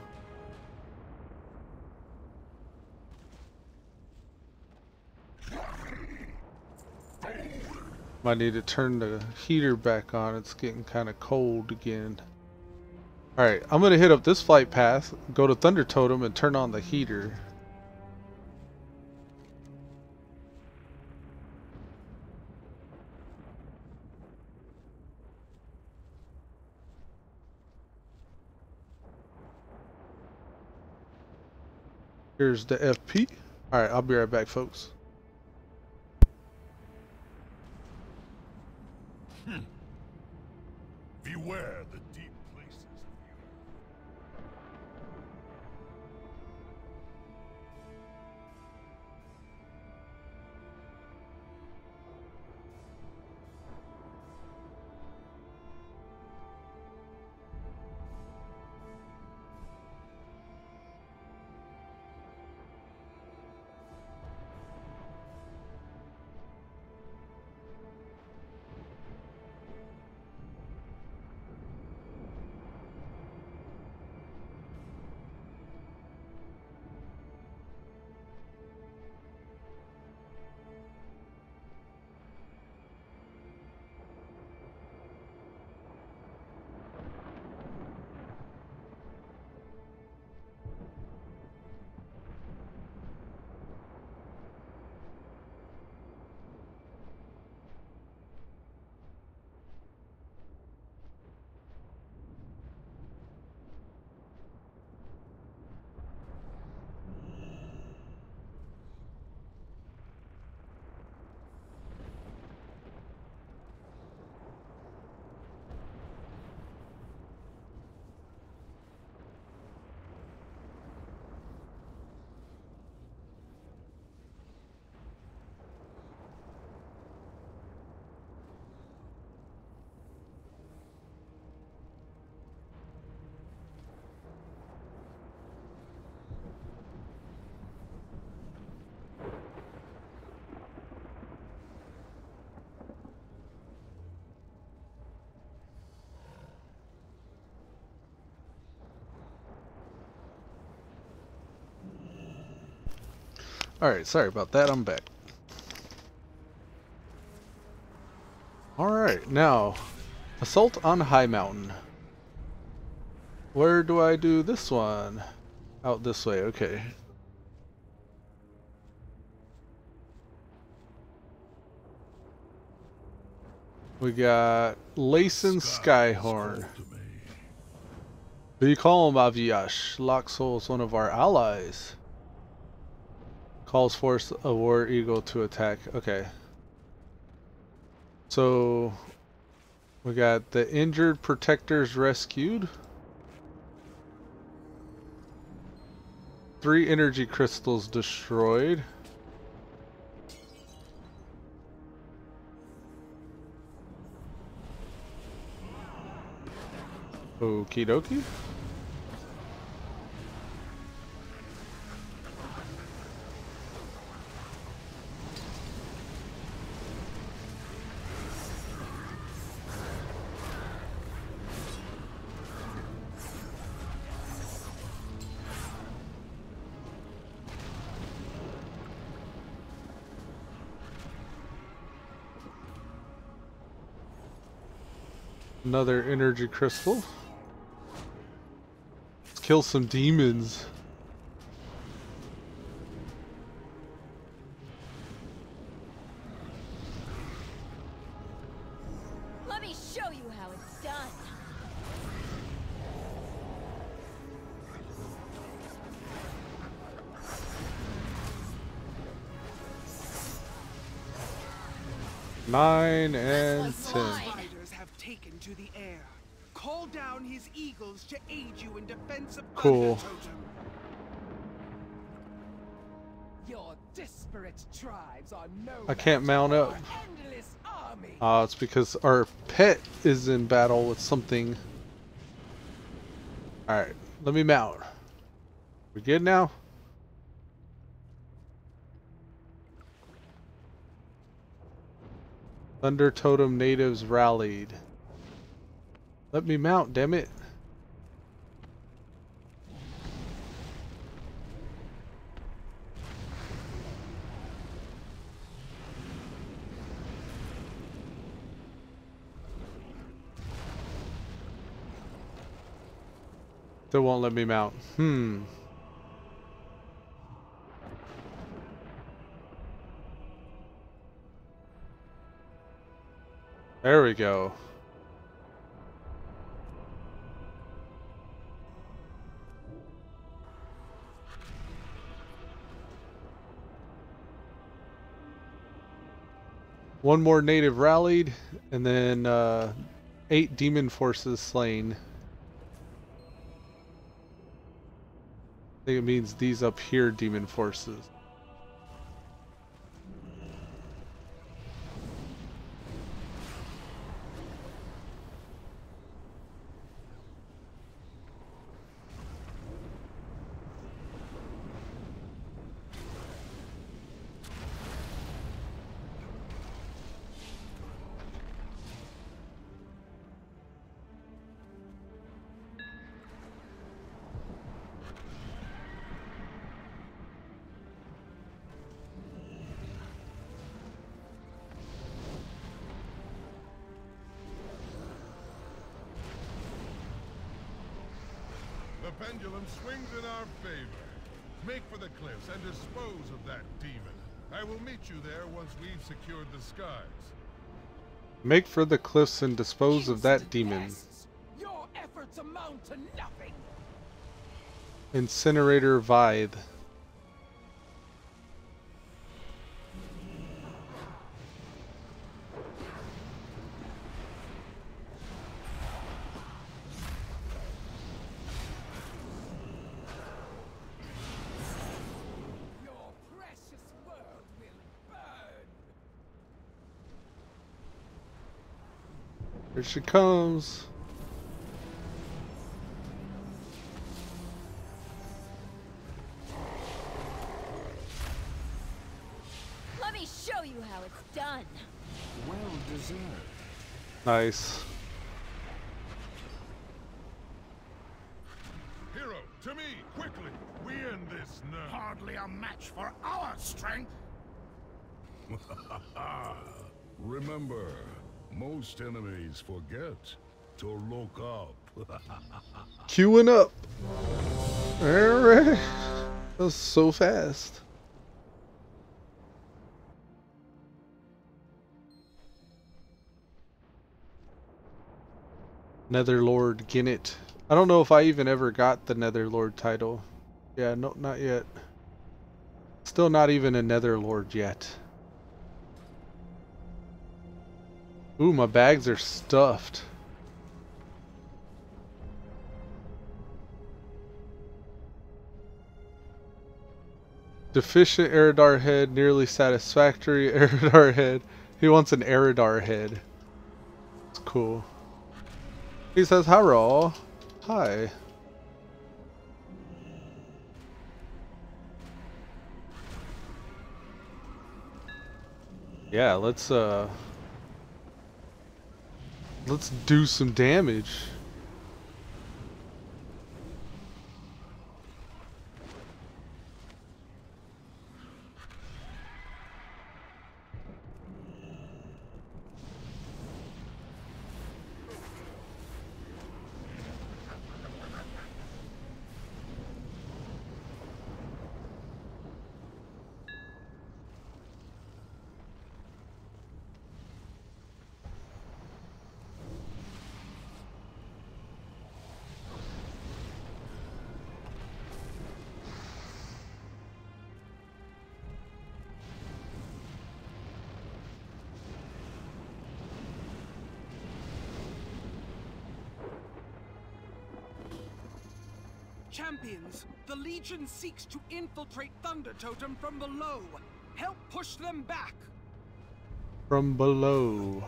Might need to turn the heater back on. It's getting kind of cold again. Alright, I'm going to hit up this flight path, go to Thunder Totem, and turn on the heater. Here's the FP. Alright, I'll be right back, folks. Beware the deep places of the earth. Alright, sorry about that, I'm back. Alright, now, Assault on High Mountain. Where do I do this one? Out this way, okay. We got Layson Skyhorn. We call him Aviash. Locksoul is one of our allies. Calls force a war eagle to attack. Okay. So we got the injured protectors rescued. 3 energy crystals destroyed. Okie dokie. Another energy crystal. Let's kill some demons. Let me show you how it's done. Nine and 10. Spiders have taken to the air. Call down his eagles to aid you in defense of Cool. Totem. Your disparate tribes are no I can't mount up. endless army. It's because our pet is in battle with something. Alright, let me mount. We good now? Thunder Totem natives rallied. Let me mount, damn it. Still won't let me mount. There we go. One more native rallied, and then 8 demon forces slain. I think it means these up here demon forces. The pendulum swings in our favor. Make for the cliffs and dispose of that demon. I will meet you there once we've secured the skies. Make for the cliffs and dispose of that demon. Your efforts amount to nothing. Incinerator Vithe. Your precious world will burn. Here she comes. Let me show you how it's done. Well deserved. Nice. Hero, to me, quickly! We end this now. Hardly a match for our strength. Remember, most enemies forget to look up. Queuing up. Alright. That was so fast. Netherlord Ginnet. I don't know if I even ever got the Netherlord title. Yeah, no, not yet. Still not even a Netherlord yet. Ooh, my bags are stuffed. Deficient Eridar head, nearly satisfactory Eridar head. He wants an Eridar head. It's cool. He says, "Hello, hi." Yeah, let's do some damage. champions! The Legion seeks to infiltrate Thunder Totem from below! Help push them back! From below.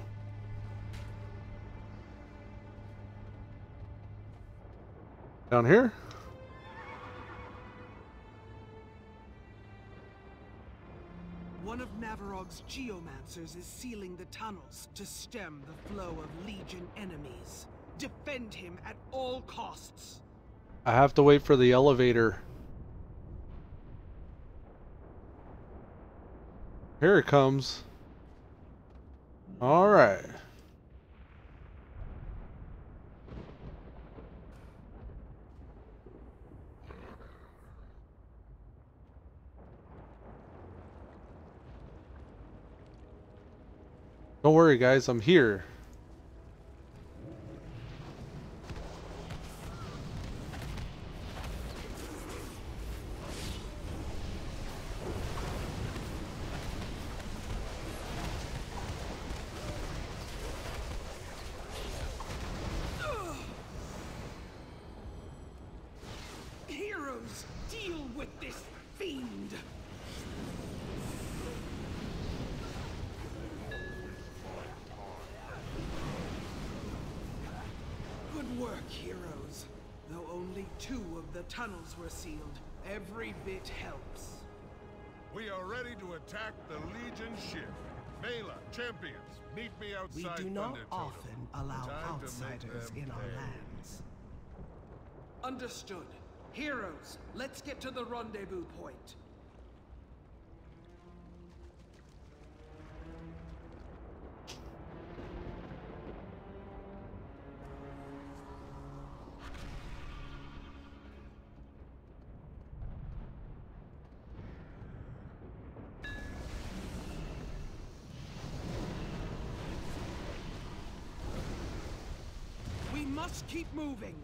Down here? One of Navarog's geomancers is sealing the tunnels to stem the flow of Legion enemies. Defend him at all costs. I have to wait for the elevator. Here it comes. All right. Don't worry, guys, I'm here. Heroes, deal with this fiend! Good work, heroes. Though only 2 of the tunnels were sealed, every bit helps. We are ready to attack the Legion ship. Vela, champions, meet me We outside do not Thunder Totem. often allow Time to make outsiders them in our pay. lands. Understood. Heroes, let's get to the rendezvous point. We must keep moving.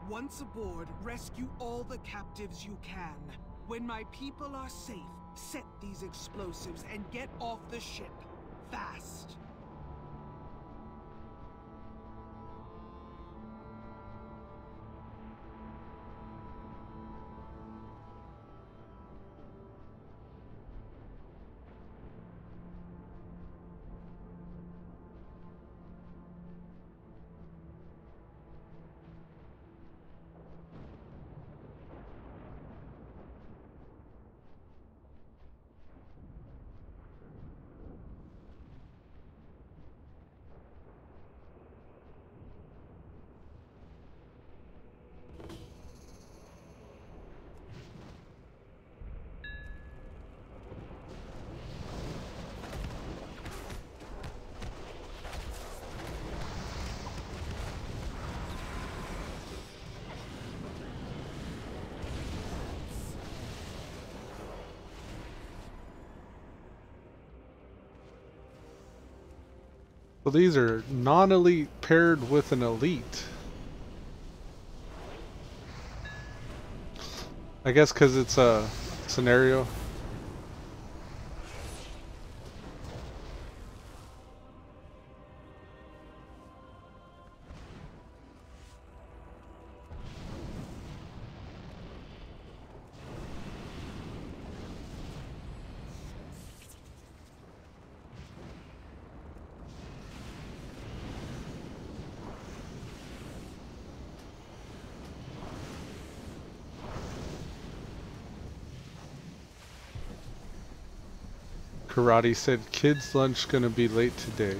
Once aboard, rescue all the captives you can. When my people are safe, set these explosives and get off the ship. Fast. So these are non-elite paired with an elite. I guess because it's a scenario. Karate said kids lunch gonna be late today.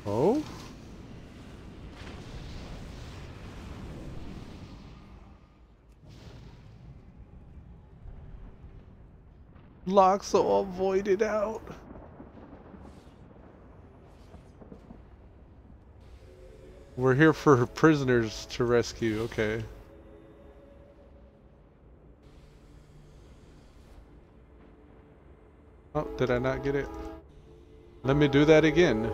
Oh? Locksoul avoided out. We're here for prisoners to rescue, okay. Oh, did I not get it? Let me do that again.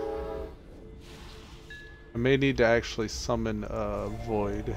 I may need to actually summon a void.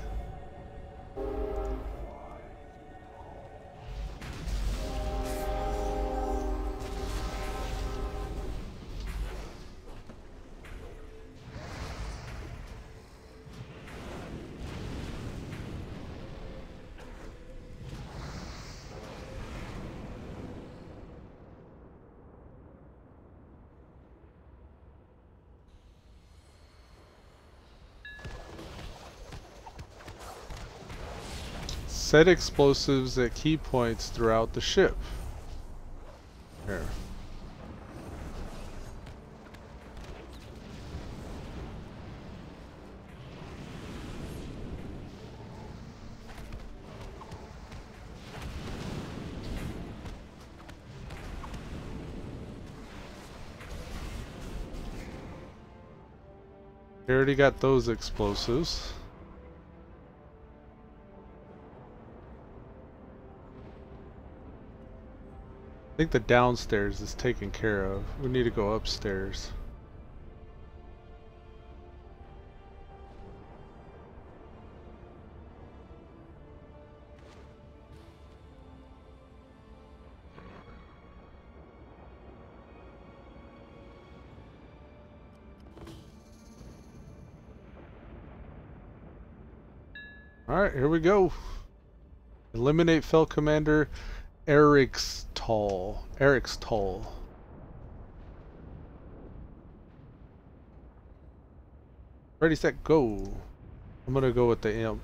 Set explosives at key points throughout the ship. Here. We already got those explosives. I think the downstairs is taken care of. We need to go upstairs. Alright, here we go. Eliminate Fell Commander Eric's Toll. Ready, set, go. I'm gonna go with the imp.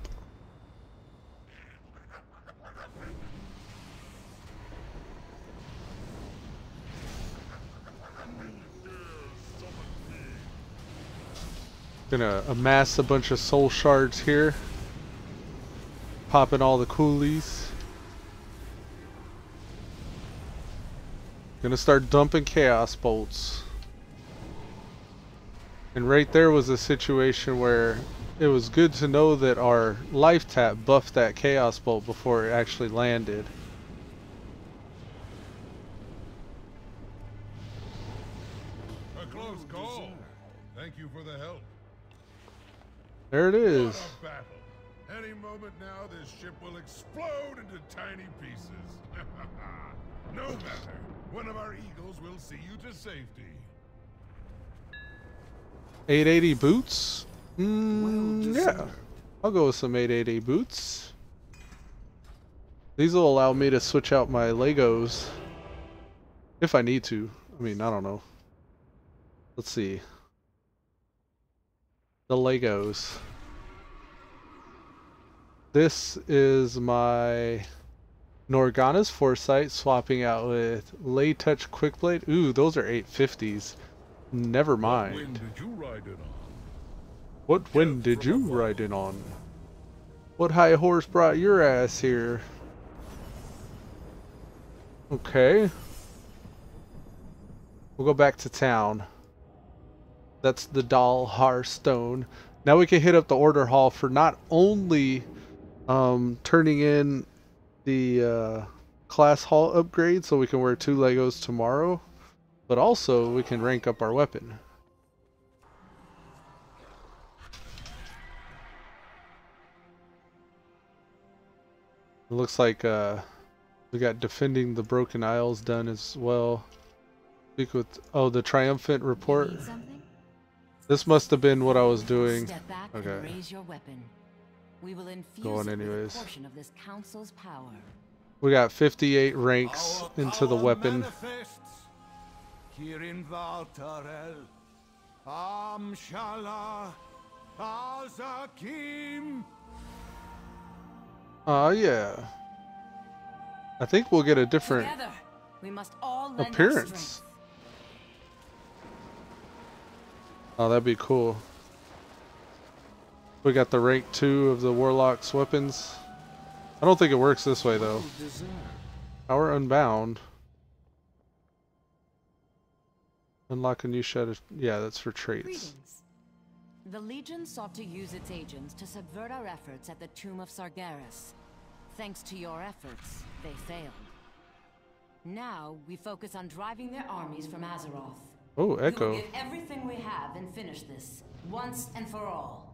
Gonna amass a bunch of soul shards here. Popping all the coolies. Gonna start dumping chaos bolts. And right there was a situation where it was good to know that our life tap buffed that chaos bolt before it actually landed. A close call. Thank you for the help. There it is. What a battle. Any moment now, this ship will explode into tiny pieces. No matter. One of our eagles will see you to safety. 880 boots? Yeah. I'll go with some 880 boots. These will allow me to switch out my Legos. If I need to. I mean, I don't know. Let's see. The Legos. This is my Norgana's Foresight swapping out with Lay Touch Quickblade. Ooh, those are 850s. Never mind. What wind did you ride in on? What wind did you ride in on? What high horse brought your ass here? Okay. We'll go back to town. That's the Dalhar Stone. Now we can hit up the order hall for not only turning in the class hall upgrade so we can wear 2 Legos tomorrow, but also we can rank up our weapon. It looks like we got Defending the Broken Isles done as well. Speak with the Triumphant Report. This must have been what I was doing. Step back and raise your weapon. We will infuse Going it with a anyways. portion of this council's power. We got 58 ranks into the weapon. Kirin Valtarel, Amshala, Azakim. Yeah. I think we'll get a different Together, we must all lend our appearance. strength. Oh, that'd be cool. We got the rank 2 of the Warlock's weapons. I don't think it works this way though. Power Unbound. Unlock a new set of... Yeah, that's for traits. Greetings. The Legion sought to use its agents to subvert our efforts at the Tomb of Sargeras. Thanks to your efforts, they failed. Now we focus on driving their armies from Azeroth. Oh, We Echo. will give everything we have and finish this once and for all.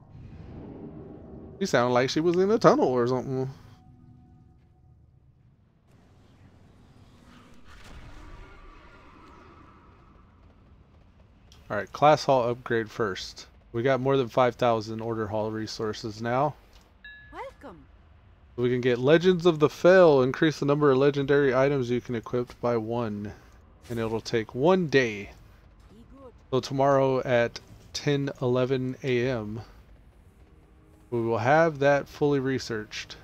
She sounded like she was in a tunnel or something. Alright, class hall upgrade first. We got more than 5,000 order hall resources now. Welcome. We can get Legends of the Fell, increase the number of legendary items you can equip by 1. And it'll take 1 day. So tomorrow at 10:11 a.m. we will have that fully researched.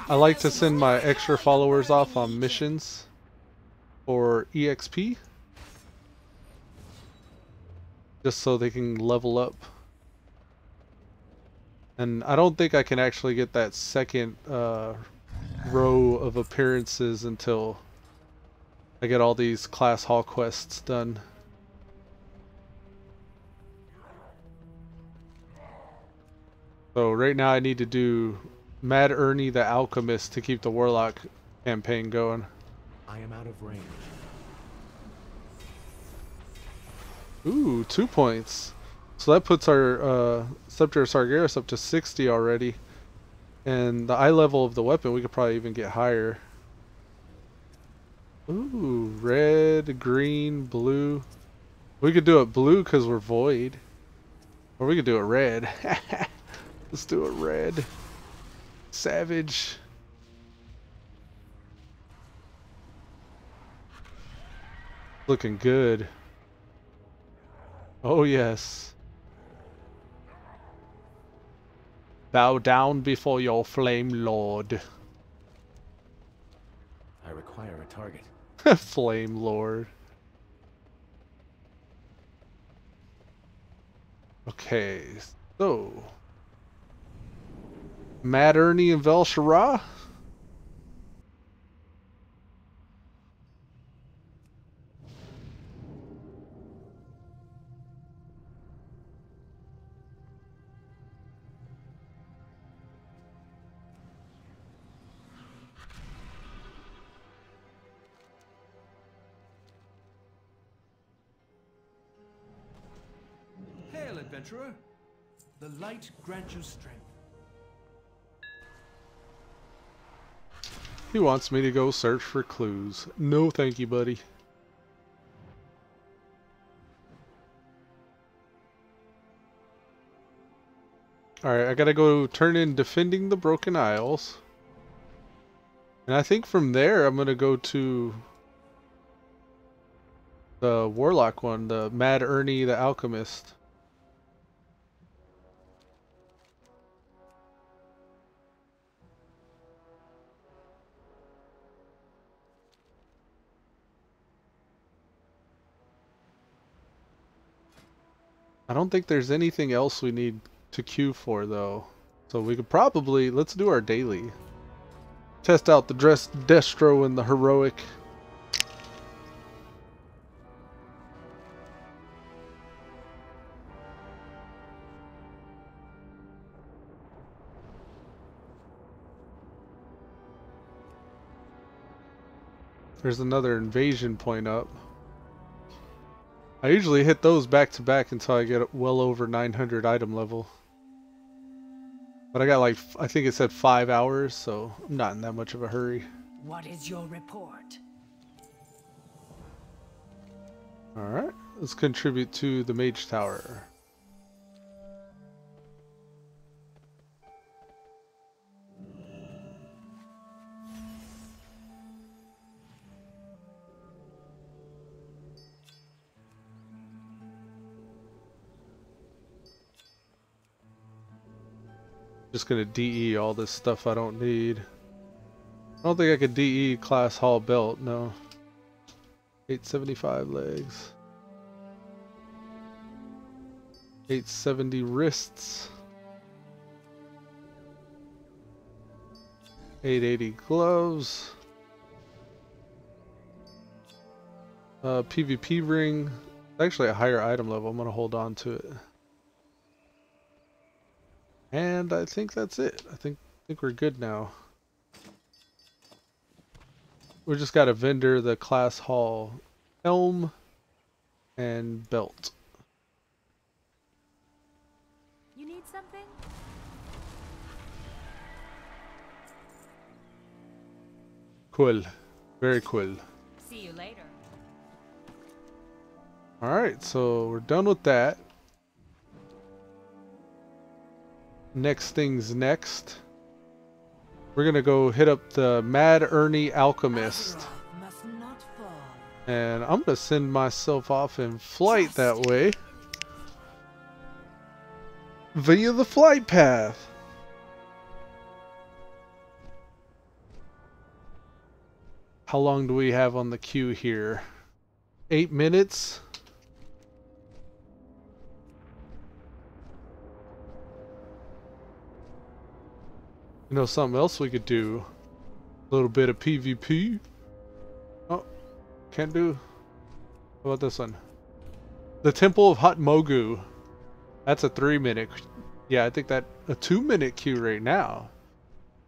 I like to send my extra followers off on missions for EXP, just so they can level up. And I don't think I can actually get that second row of appearances until I get all these class hall quests done. So right now I need to do Mad Ernie the Alchemist to keep the Warlock campaign going. I am out of range. Ooh, 2 points. So that puts our Scepter of Sargeras up to 60 already. And the eye level of the weapon, we could probably even get higher. Ooh, red, green, blue. We could do it blue because we're void. Or we could do it red. Let's do it red. Savage. Looking good. Oh yes. Bow down before your flame lord. I require a target. Flame lord. Okay, so Mad Ernie and Vel'Shara. Hail, adventurer. The light grant you strength. He wants me to go search for clues. No thank you, buddy. Alright, I gotta go turn in Defending the Broken Isles. And I think from there I'm gonna go to the Warlock one, the Mad Ernie the Alchemist. I don't think there's anything else we need to queue for though. So we could probably, let's do our daily. Test out the Destro and the Heroic. There's another invasion point up. I usually hit those back to back until I get well over 900 item level. But I got like, I think it said 5 hours, so I'm not in that much of a hurry. What is your report? Alright, let's contribute to the Mage Tower. Just gonna DE all this stuff I don't need. I don't think I could DE class hall belt, no. 875 legs. 870 wrists. 880 gloves. PvP ring. It's actually a higher item level. I'm gonna hold on to it. And I think that's it. I think we're good now. we just got a vendor, the class hall helm and belt. You need something? Cool. Very cool. See you later. Alright, so we're done with that. Next thing's next. We're gonna go hit up the Mad Ernie Alchemist. And I'm gonna send myself off in flight that way. Via the flight path. How long do we have on the queue here? 8 minutes? You know something else we could do? A little bit of PvP. Oh, can't do. How about this one? The Temple of Hut Mogu. That's a 3-minute. Yeah, I think that a 2-minute queue right now.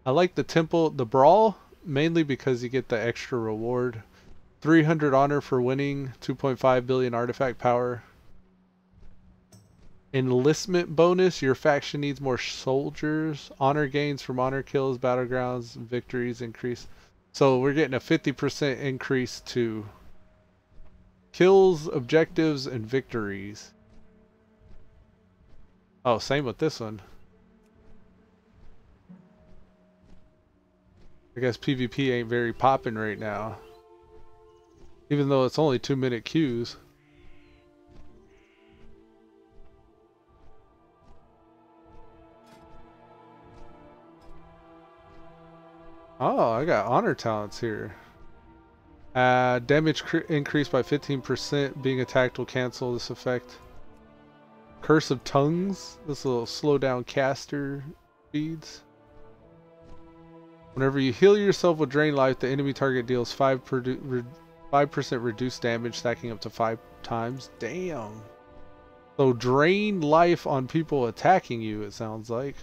I like the Temple, the Brawl, mainly because you get the extra reward. 300 honor for winning, 2.5 billion artifact power. Enlistment bonus, your faction needs more soldiers. Honor gains from honor kills, battlegrounds, victories increase. So we're getting a 50% increase to kills, objectives, and victories. Oh, same with this one. I guess PvP ain't very popping right now. Even though it's only 2-minute queues. Oh, I got honor talents here. Damage increased by 15%. Being attacked will cancel this effect. Curse of Tongues. This will slow down caster speeds. Whenever you heal yourself with Drain Life, the enemy target deals 5% reduced damage, stacking up to 5 times. Damn. So drain life on people attacking you, it sounds like.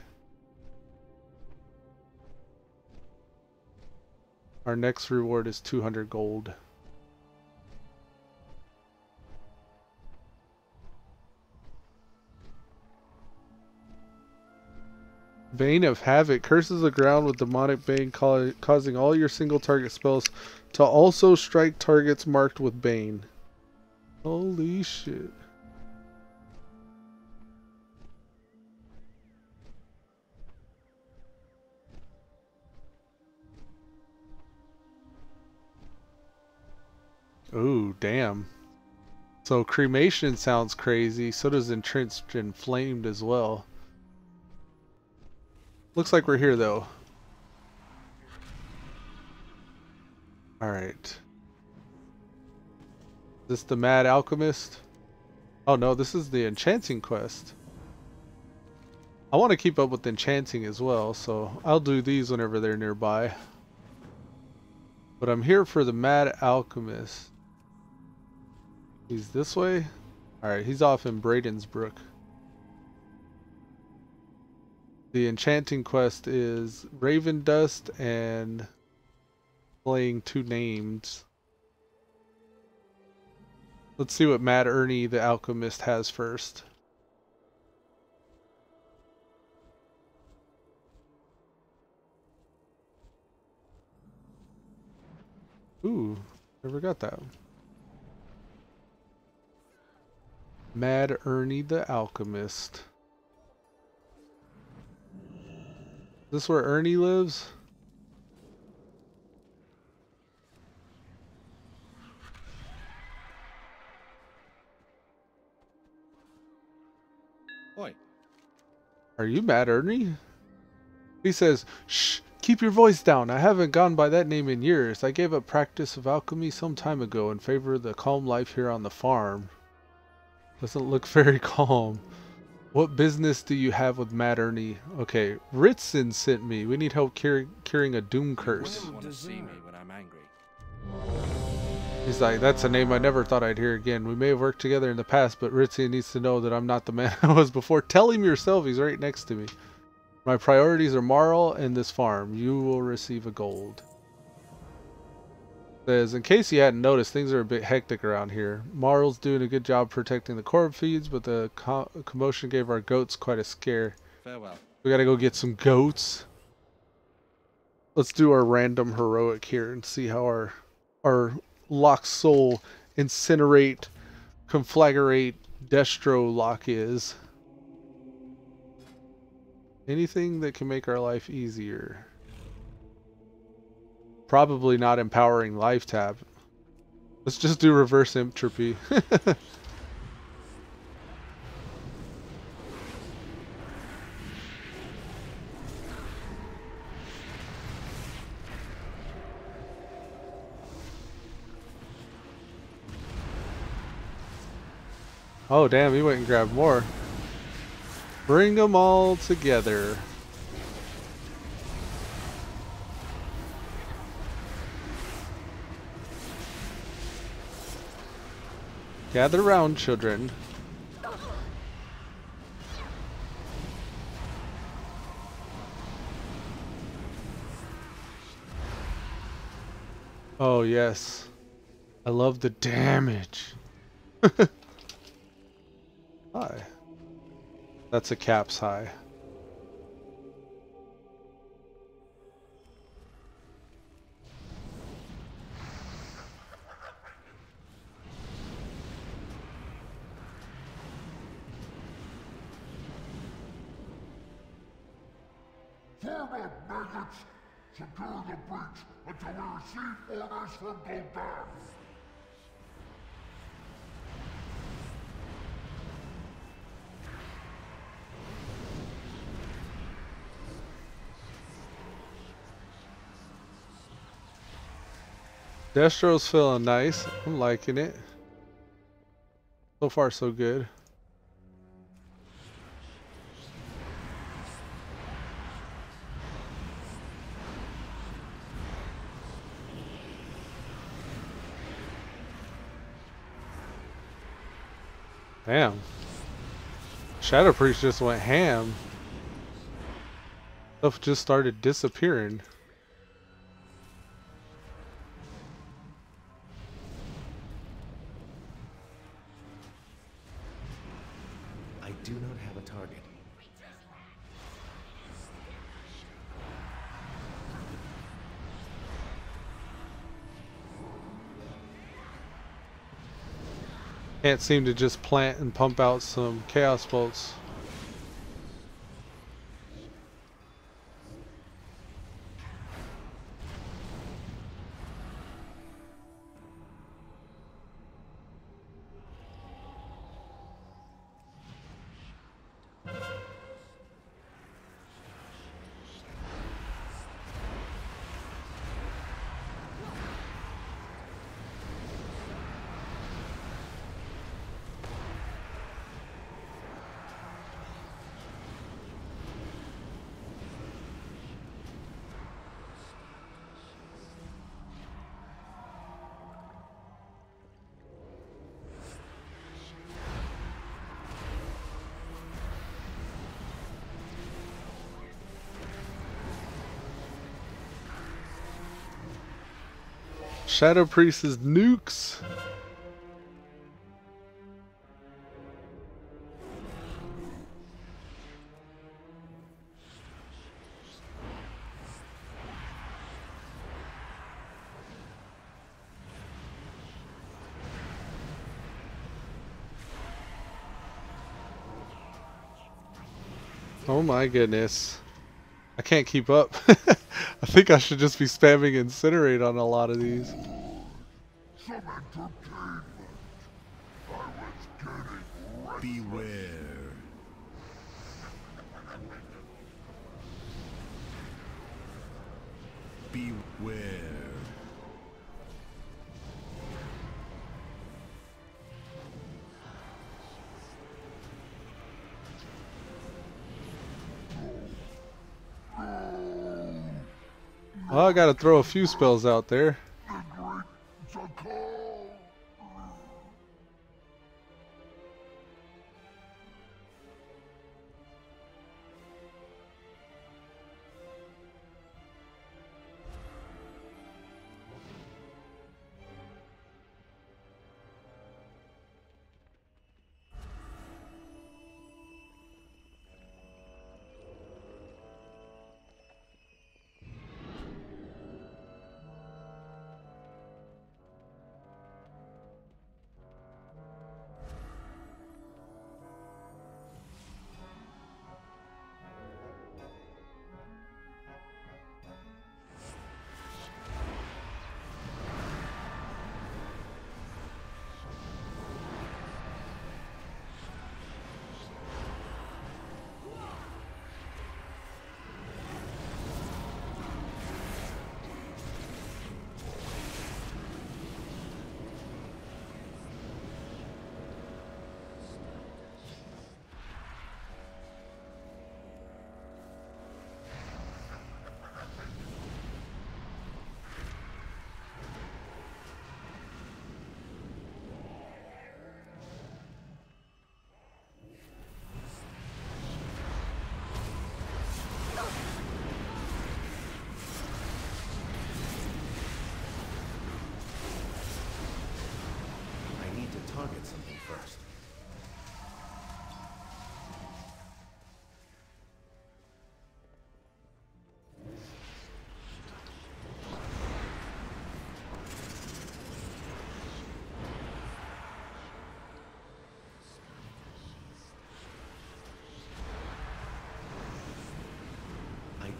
Our next reward is 200 gold. Bane of Havoc curses the ground with demonic bane, causing all your single target spells to also strike targets marked with Bane. Holy shit. Ooh, damn. So cremation sounds crazy. So does entrenched and flamed as well. Looks like we're here though. Alright. Is this the Mad Alchemist? Oh no, this is the enchanting quest. I want to keep up with enchanting as well, so I'll do these whenever they're nearby. But I'm here for the Mad Alchemist. He's this way? Alright, he's off in Bradensbrook. The enchanting quest is Raven Dust and playing 2 names. Let's see what Mad Ernie the Alchemist has first. Ooh, never got that one. Mad Ernie the Alchemist. Is this where Ernie lives? Oi. Are you Mad Ernie? He says, shh, keep your voice down. I haven't gone by that name in years. I gave up practice of alchemy some time ago in favor of the calm life here on the farm. Doesn't look very calm. What business do you have with Mad Ernie? Okay, Ritson sent me. We need help curing a doom curse. You wouldn't want to see me when I'm angry. He's like, that's a name I never thought I'd hear again. We may have worked together in the past, but Ritson needs to know that I'm not the man I was before. Tell him yourself. He's right next to me. My priorities are Marl and this farm. You will receive a gold. Says, in case you hadn't noticed, things are a bit hectic around here. Marl's doing a good job protecting the corb feeds, but the commotion gave our goats quite a scare. Farewell. We gotta go get some goats. Let's do our random heroic here and see how our Locksoul incinerate, conflagrate, destro lock is. Anything that can make our life easier. Probably not empowering life tab. Let's just do reverse entropy. Oh damn, he went and grabbed more. Bring them all together. Gather round, children. Oh yes. I love the damage. Hi. That's a caps high. Forward, maggots! Secure the breach until we receive orders from Goldan! Destro's feeling nice. I'm liking it. So far, so good. Damn. Shadow Priest just went ham. Stuff just started disappearing. I do not have a target. Can't seem to just plant and pump out some chaos bolts. Shadow Priest's nukes. Oh my goodness. I can't keep up. I think I should just be spamming Incinerate on a lot of these. Some entertainment. I was getting restless. Beware. Beware. Well, I gotta throw a few spells out there.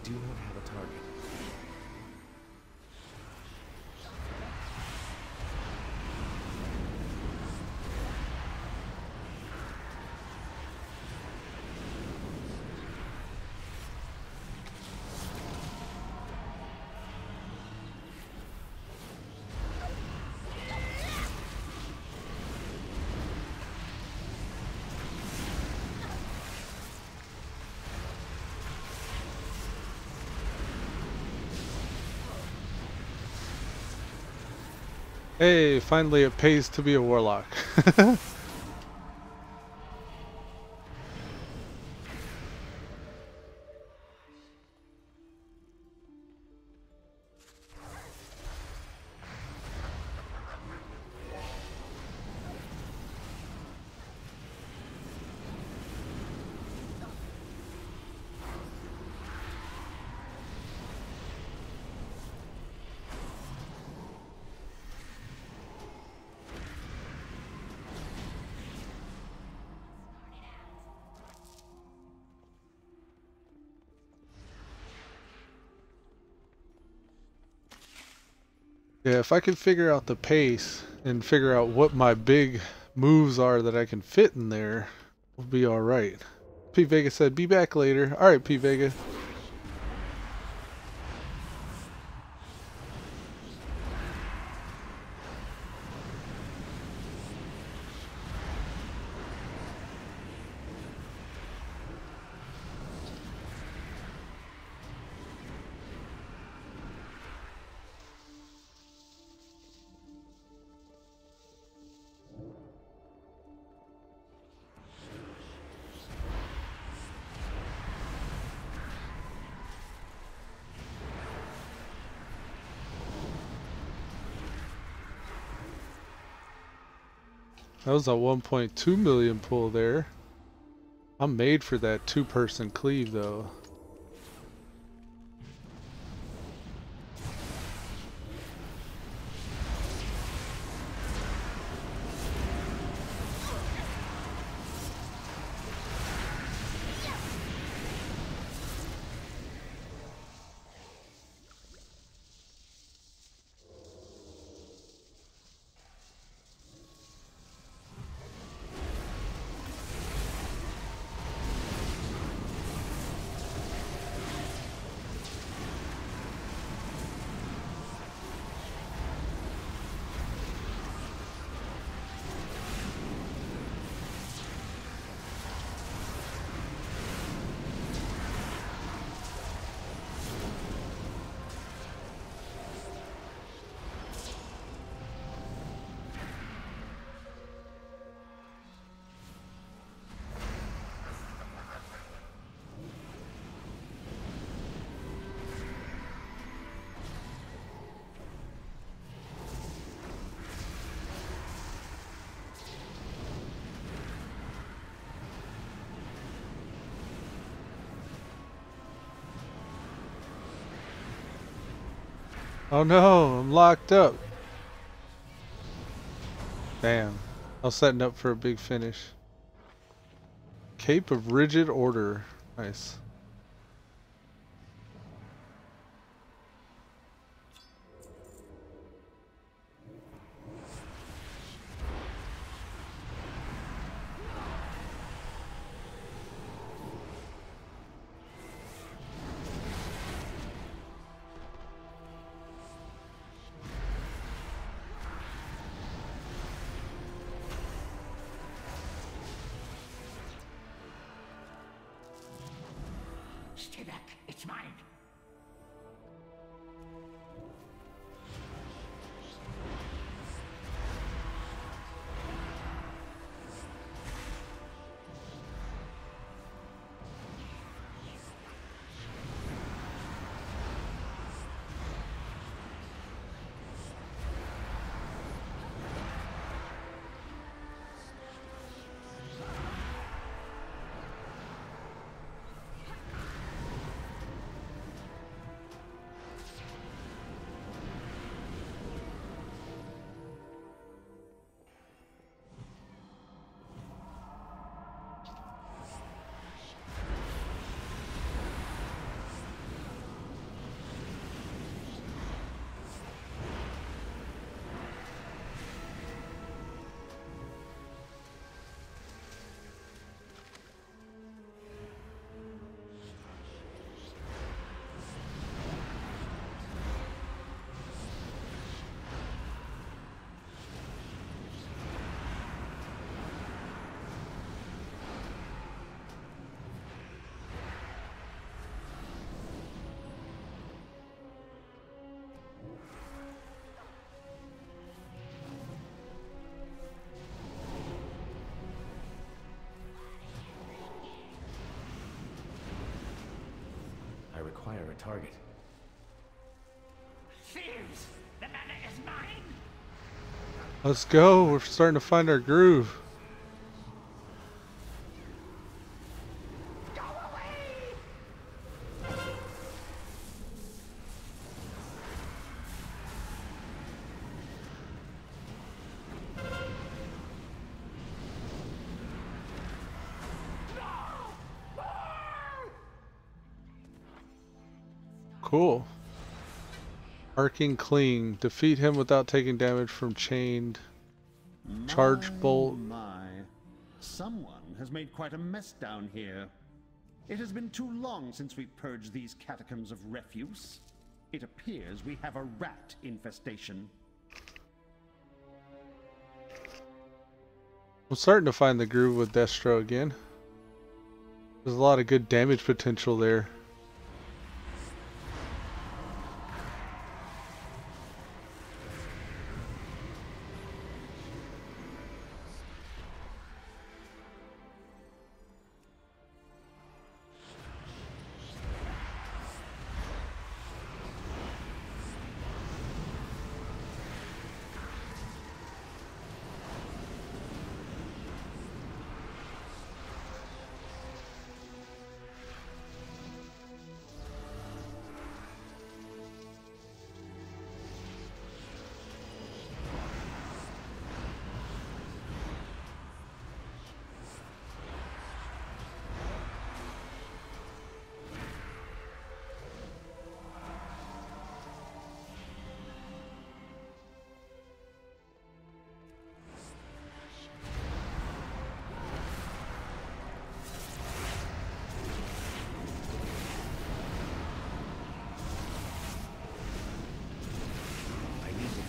do not have a target. Hey, finally it pays to be a warlock. Yeah, if I can figure out the pace and figure out what my big moves are that I can fit in there, we'll be alright. P Vega said, be back later. Alright, P Vega. That was a 1.2 million pull there. I'm made for that two-person cleave though. Oh no, I'm locked up. Damn. I was setting up for a big finish. Cape of Rigid Order. Nice. Stay back. It's mine. target. Thieves! The manor is mine! Let's go. We're starting to find our groove. Go away! Cool. Arcing Cling. Defeat him without taking damage from chained. Charge bolt. My. Someone has made quite a mess down here. It has been too long since we purged these catacombs of refuse. It appears we have a rat infestation. I'm starting to find the groove with Destro again. There's a lot of good damage potential there.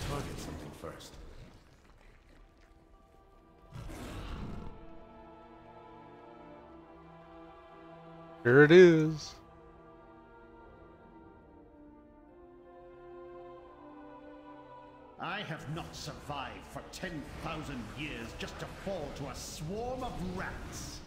Target something first. Here it is. I have not survived for 10,000 years just to fall to a swarm of rats.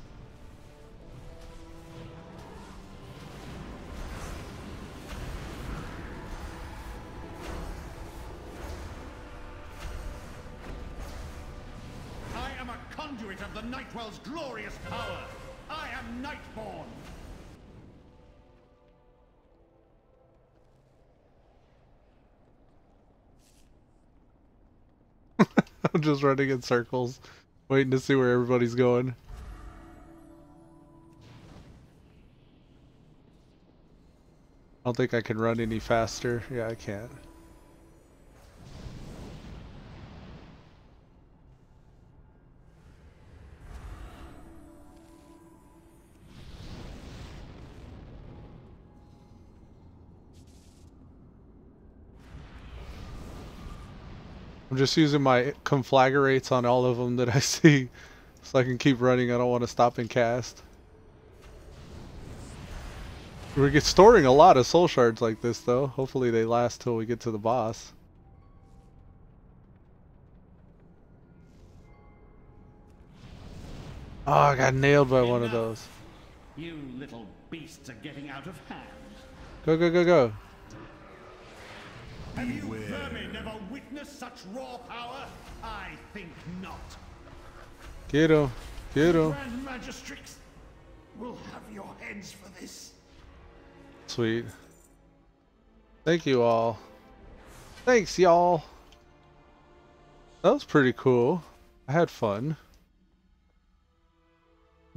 I am a conduit of the Nightwell's glorious power. I am Nightborn. I'm just running in circles, waiting to see where everybody's going. I don't think I can run any faster. Yeah, I can't. I'm just using my conflagrates on all of them that I see, so I can keep running. I don't want to stop and cast. We're storing a lot of soul shards like this, though. Hopefully they last till we get to the boss. Oh, I got nailed by one of those. You little beasts are getting out of hand. Go, go, go, go. Have you vermin never witnessed such raw power? I think not. Get him. Get him. Grand Magistrix will have your heads for this. Sweet. Thank you all. Thanks, y'all. That was pretty cool. I had fun.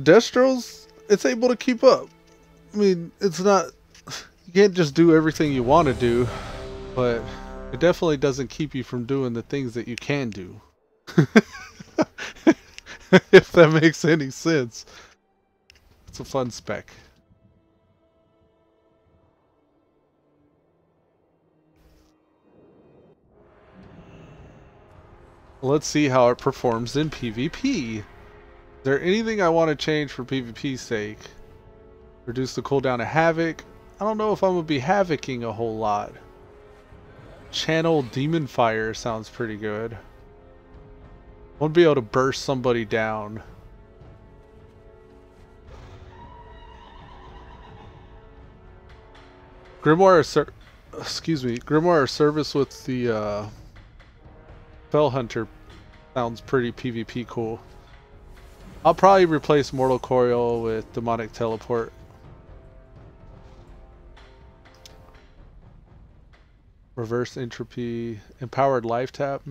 Destro's, it's able to keep up. I mean, it's not... You can't just do everything you want to do, but it definitely doesn't keep you from doing the things that you can do. If that makes any sense. It's a fun spec. Let's see how it performs in PvP. Is there anything I want to change for PvP's sake? Reduce the cooldown of Havoc. I don't know if I'm going to be Havocing a whole lot. Channel Demon Fire sounds pretty good. I want to be able to burst somebody down. Grimoire service with the Fell Hunter sounds pretty PvP cool. I'll probably replace Mortal Coil with Demonic Teleport. Reverse Entropy, Empowered Life Tap.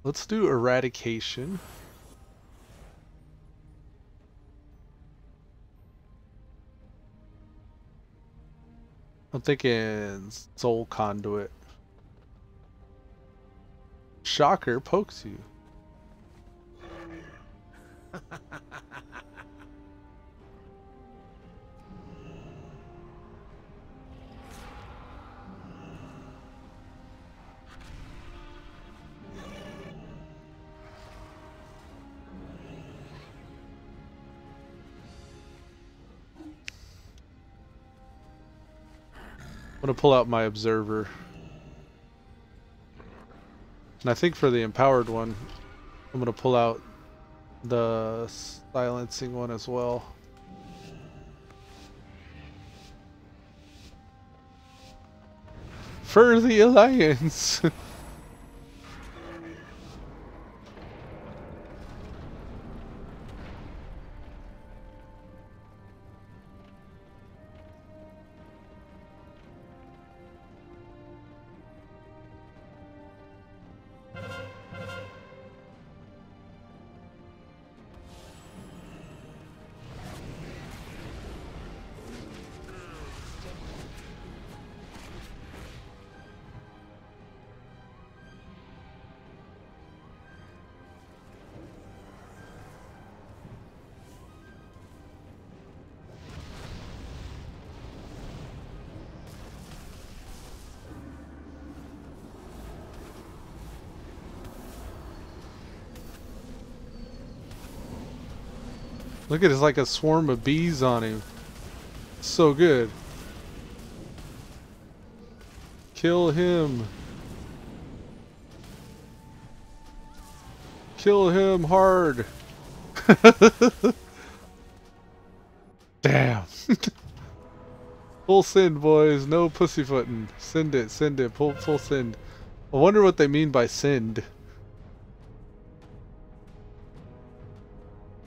Let's do Eradication. I'm thinking Soul Conduit. Shocker pokes you. I'm gonna pull out my Observer. And I think for the empowered one, I'm gonna pull out the silencing one as well. For the Alliance! Look at it, it's like a swarm of bees on him. So good. Kill him. Kill him hard. Damn. Full send, boys. No pussyfooting. Send it. Send it. Full send. I wonder what they mean by send.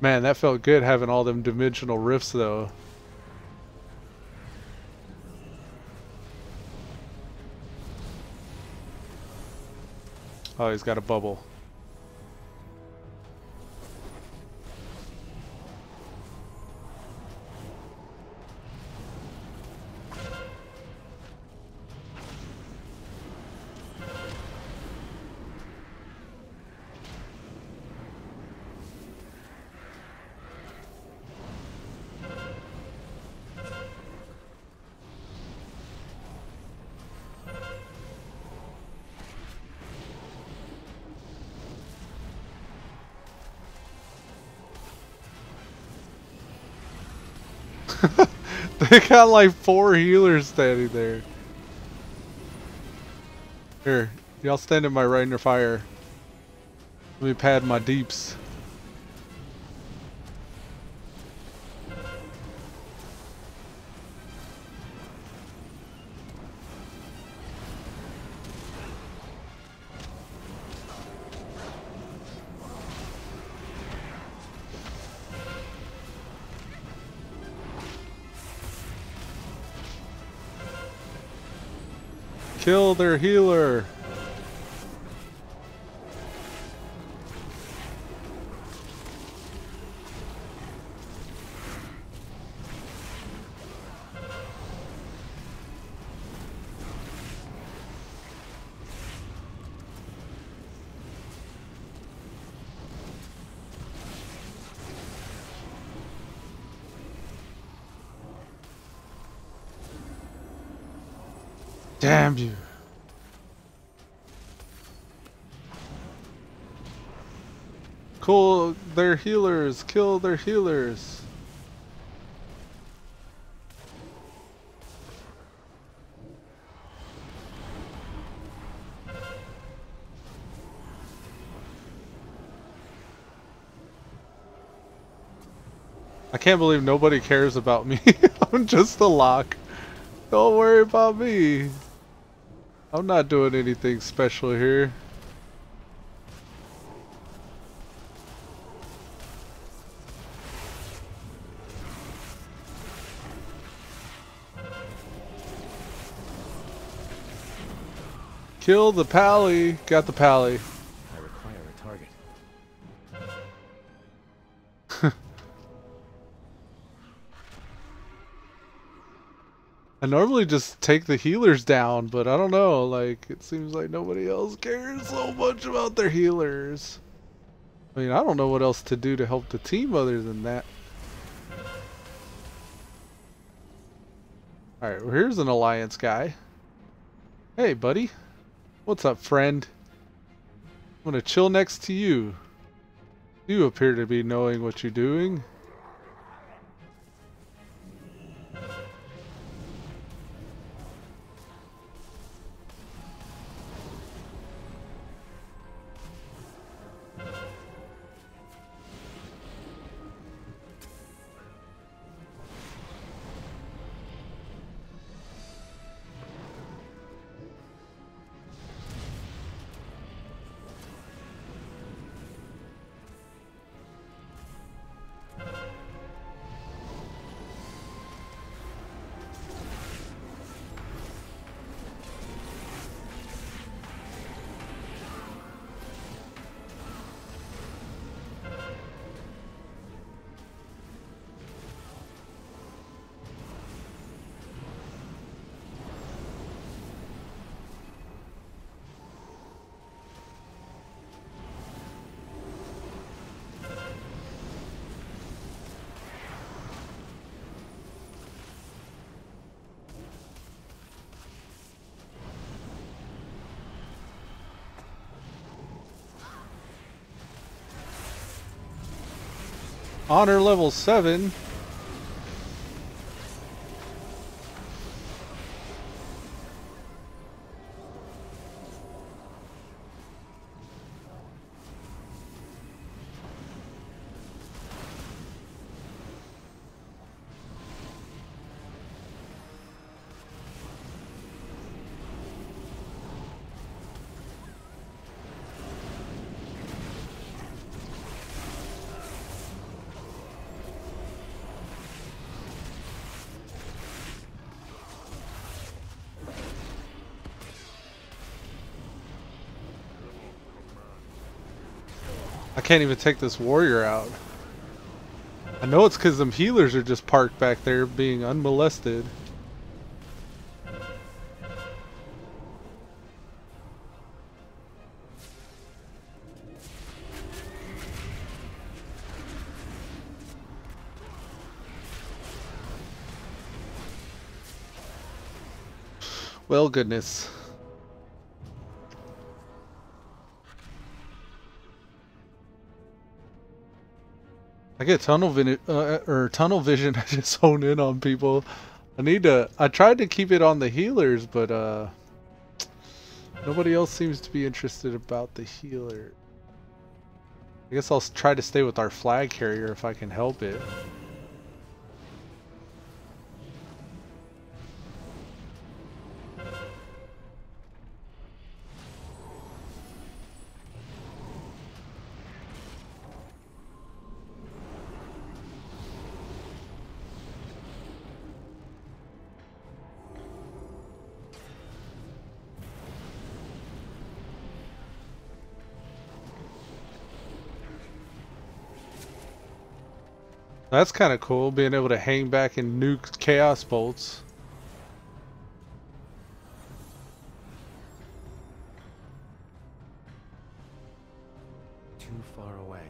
Man, that felt good having all them dimensional rifts, though. Oh, he's got a bubble. They got like 4 healers standing there. Here, y'all stand in my rain of fire. Let me pad my deeps. Kill their healer. Damn you. Kill their healers. Kill their healers. I can't believe nobody cares about me. I'm just a lock. Don't worry about me. I'm not doing anything special here. Kill the pally. Got the pally. I require a target. I normally just take the healers down, but I don't know, like, it seems like nobody else cares so much about their healers. I mean, I don't know what else to do to help the team other than that. Alright, well, here's an alliance guy. Hey, buddy. What's up, friend? I'm gonna chill next to you. You appear to be knowing what you're doing. Honor level 7. I can't even take this warrior out. I know it's because them healers are just parked back there being unmolested. Well, goodness. I get tunnel vision. I just hone in on people. I tried to keep it on the healers, but nobody else seems to be interested about the healer. I guess I'll try to stay with our flag carrier if I can help it. That's kind of cool, being able to hang back and nuke chaos bolts. Too far away.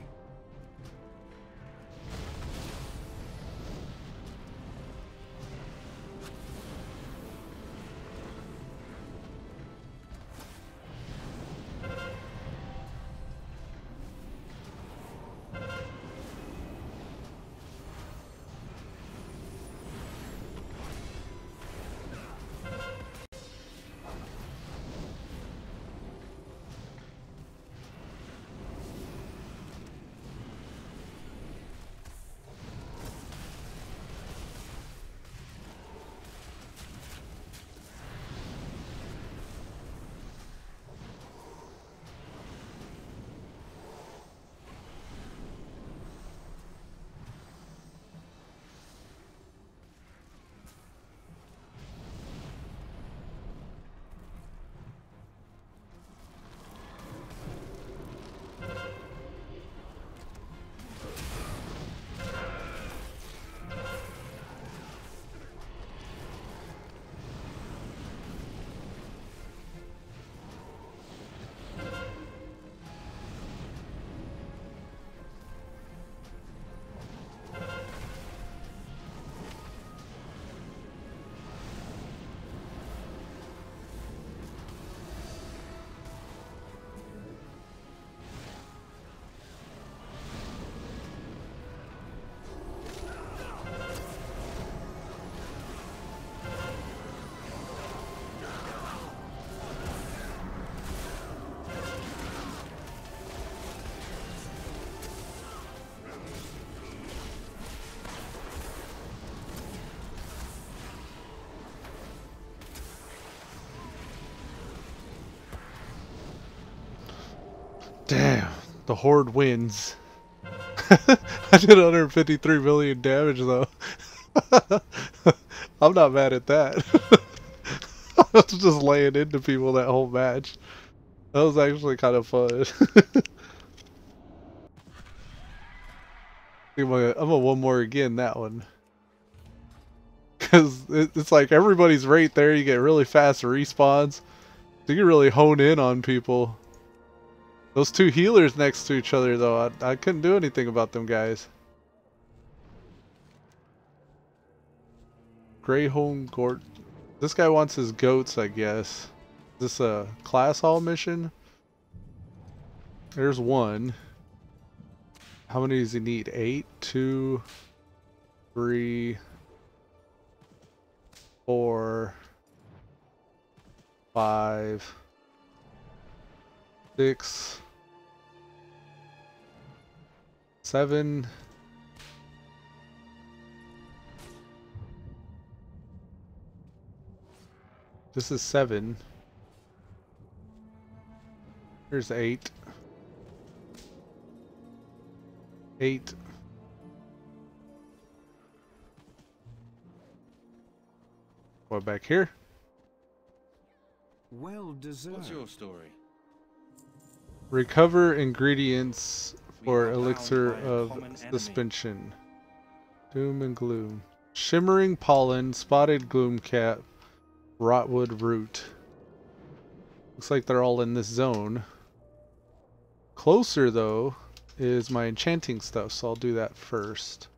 Damn, the Horde wins. I did 153 million damage though. I'm not mad at that. I was just laying into people that whole match. That was actually kind of fun. I'm gonna one more again that one. Because it's like everybody's right there. You get really fast respawns. So you can really hone in on people. Those two healers next to each other though, I couldn't do anything about them guys. Greyholm Gort. This guy wants his goats, I guess. Is this a class hall mission? There's one. How many does he need? 8, 2, 3, 4, 5, 6, 7. This is 7. Here's 8. 8. What back here? Well deserved. What's your story? Recover ingredients for elixir of suspension. Doom and gloom. Shimmering pollen, spotted gloom cap, rotwood root. Looks like they're all in this zone. Closer though is my enchanting stuff, so I'll do that first.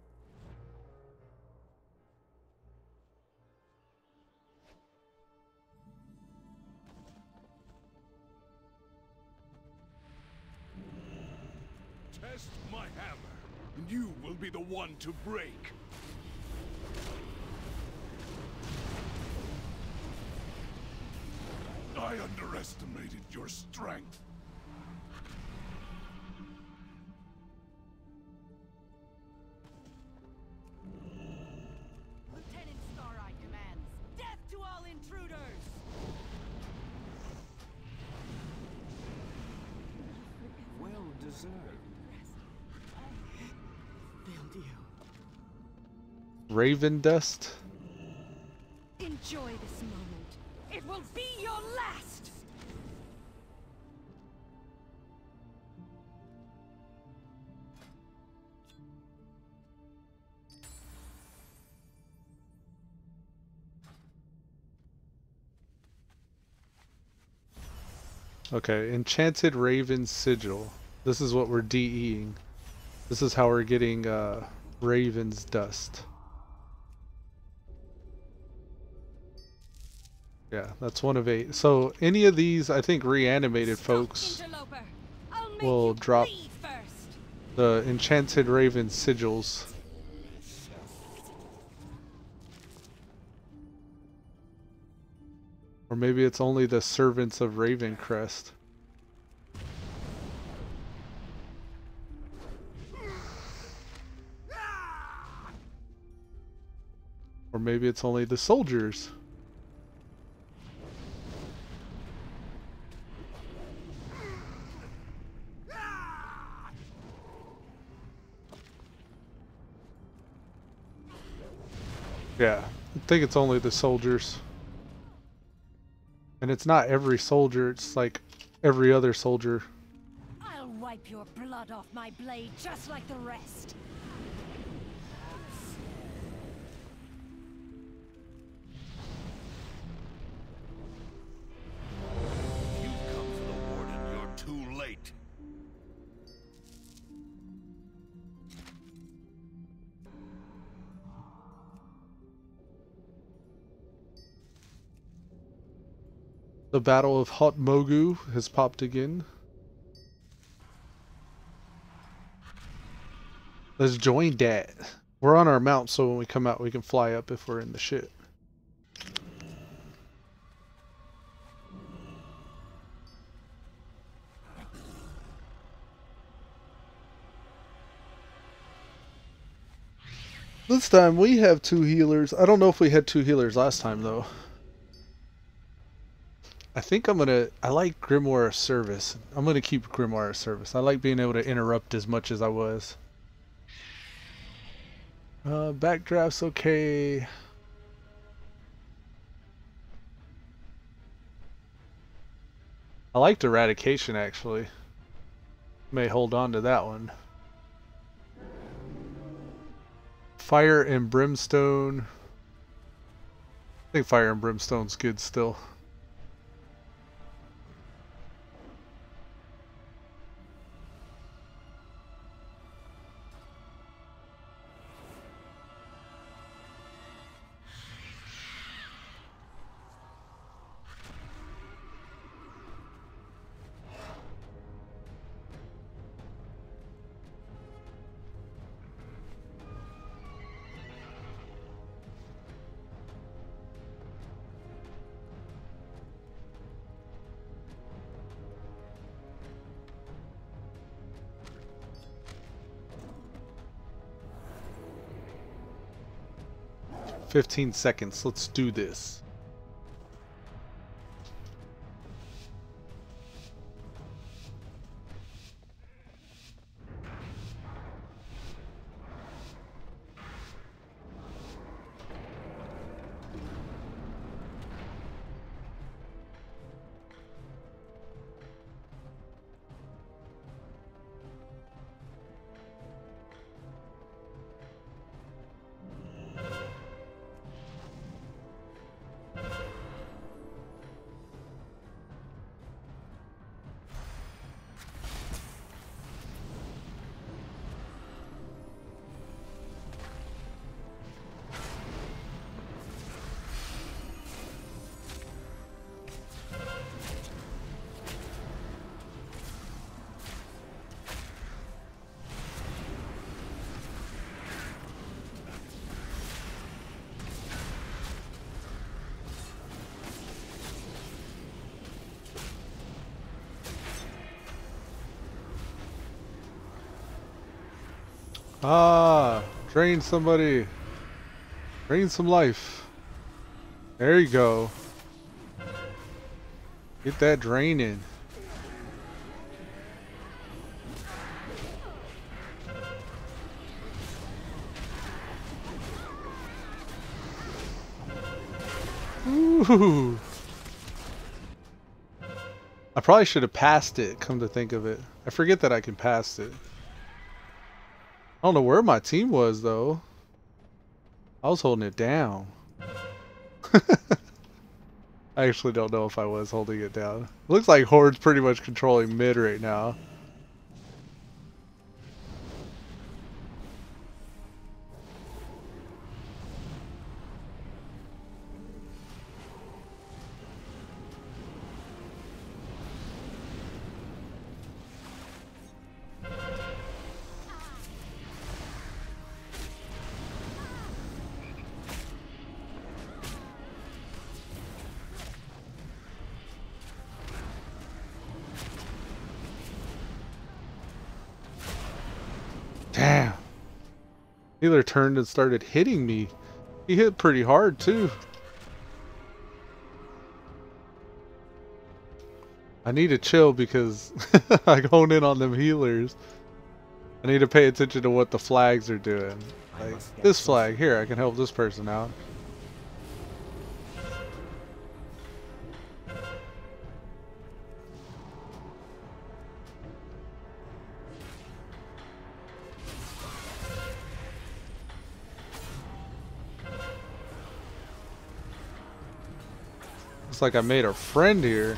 Test my hammer, and you will be the one to break. I underestimated your strength. Lieutenant Stareye demands death to all intruders! Well deserved. Failed you. Raven dust. Enjoy this moment. It will be your last! Okay, enchanted raven sigil. This is what we're DEing. This is how we're getting raven's dust. Yeah, that's 1 of 8. So any of these, I think reanimated folks will drop the enchanted raven sigils. Or maybe it's only the servants of Ravencrest. Or maybe it's only the soldiers. Yeah, I think it's only the soldiers. And it's not every soldier, it's like every other soldier. I'll wipe your blood off my blade just like the rest. You've come for the Warden, you're too late. The Battle of Hot Mogu has popped again. Let's join that. We're on our mount, so when we come out we can fly up if we're in the shit. This time we have 2 healers. I don't know if we had 2 healers last time though. I think I like Grimoire Service. I'm gonna keep Grimoire Service. I like being able to interrupt as much as I was. Backdraft's okay. I liked Eradication actually. May hold on to that one. Fire and Brimstone. I think Fire and Brimstone's good still. "15 seconds. Let's do this." Ah, drain somebody. Drain some life. There you go. Get that drain in. Ooh. I probably should have passed it, come to think of it. I forget that I can pass it. I don't know where my team was, though. I was holding it down. I actually don't know if I was holding it down. It looks like Horde's pretty much controlling mid right now. Damn. Healer turned and started hitting me. He hit pretty hard too. I need to chill because I hone in on them healers. I need to pay attention to what the flags are doing. Like this flag here, I can help this person out. Looks like I made a friend here.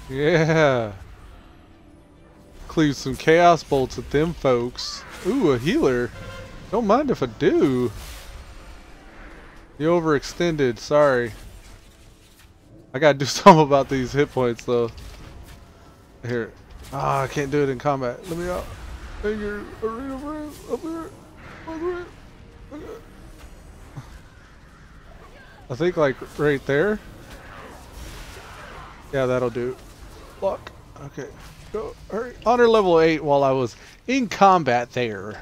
Yeah. Cleave some chaos bolts at them folks. Ooh, a healer. Don't mind if I do. You overextended, sorry. I gotta do something about these hit points though. Here. Ah, I can't do it in combat. Let me out. Thank you. Arena friends up here. Okay. I think like right there. Yeah, that'll do. Lock. Okay. Go. Hurry. Honor level 8 while I was in combat there.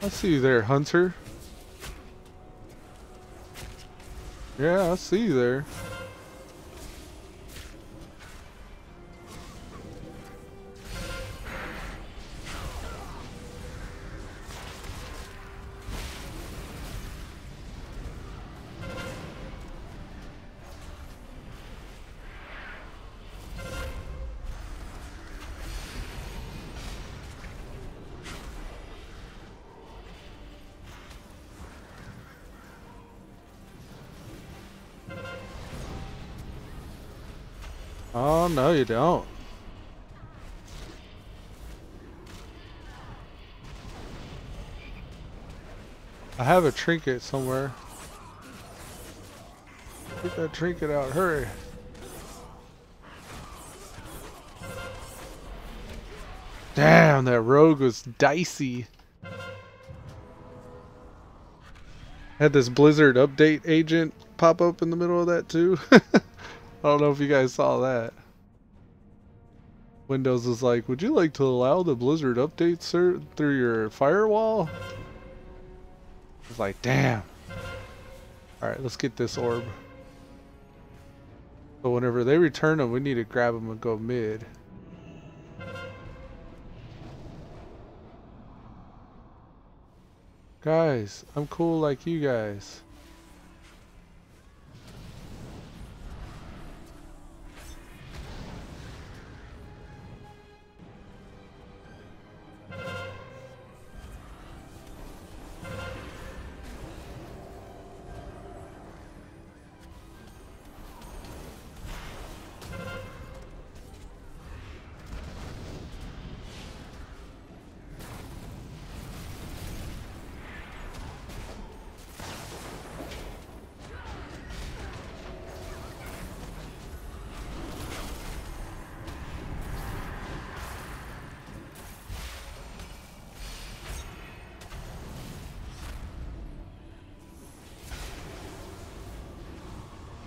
I see you there, Hunter. Yeah, I see you there. Oh, no, you don't. I have a trinket somewhere. Get that trinket out, hurry. Damn, that rogue was dicey. Had this Blizzard update agent pop up in the middle of that too. I don't know if you guys saw that. Windows was like, would you like to allow the Blizzard updates, sir, through your firewall? I was like, damn. Alright, let's get this orb. So whenever they return them, we need to grab them and go mid. Guys, I'm cool like you guys.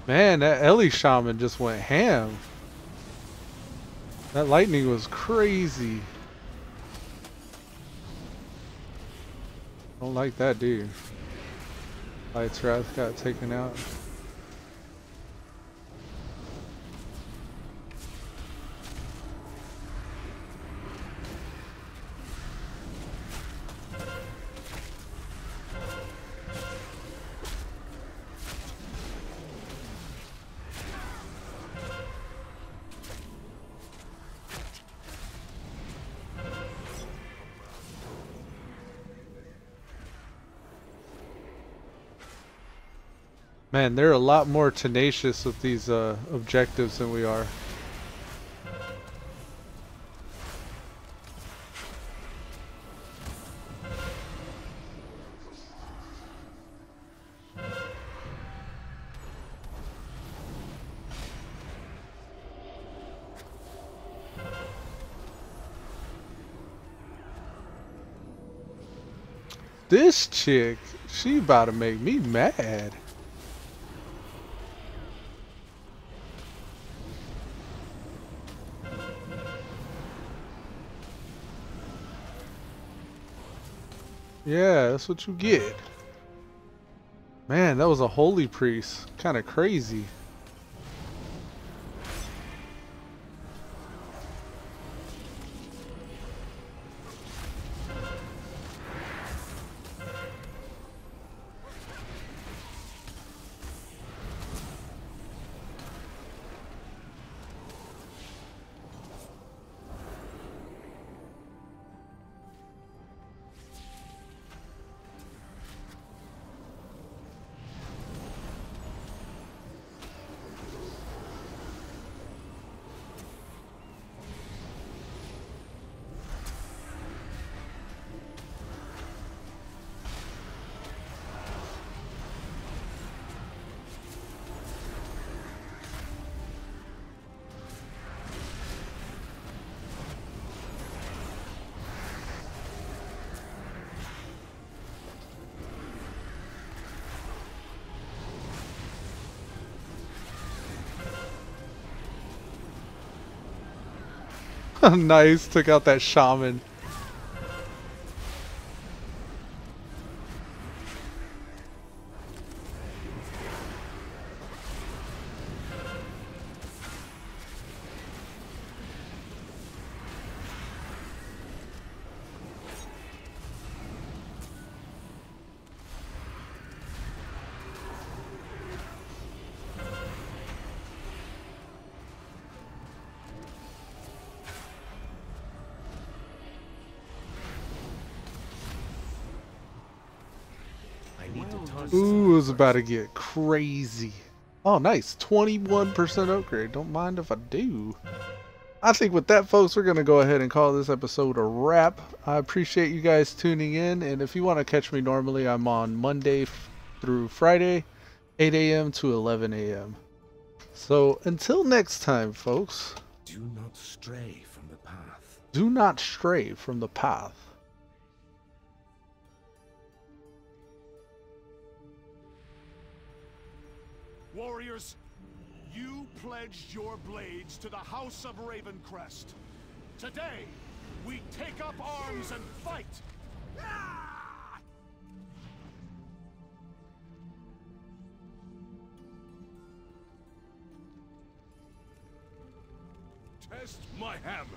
Man, that Ellie shaman just went ham. That lightning was crazy. Don't like that, do you? Light's Wrath got taken out. Man, they're a lot more tenacious with these objectives than we are. This chick, she about to make me mad. Yeah, that's what you get. Man, that was a holy priest. Kind of crazy. Nice, took out that shaman. Ooh, it was about to get crazy. Oh, nice. 21% upgrade. Don't mind if I do. I think with that, folks, we're going to go ahead and call this episode a wrap. I appreciate you guys tuning in. And if you want to catch me normally, I'm on Monday through Friday, 8 a.m. to 11 a.m. So until next time, folks. Do not stray from the path. Do not stray from the path. Warriors, you pledged your blades to the House of Ravencrest. Today, we take up arms and fight! Test my hammer,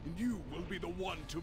and you will be the one to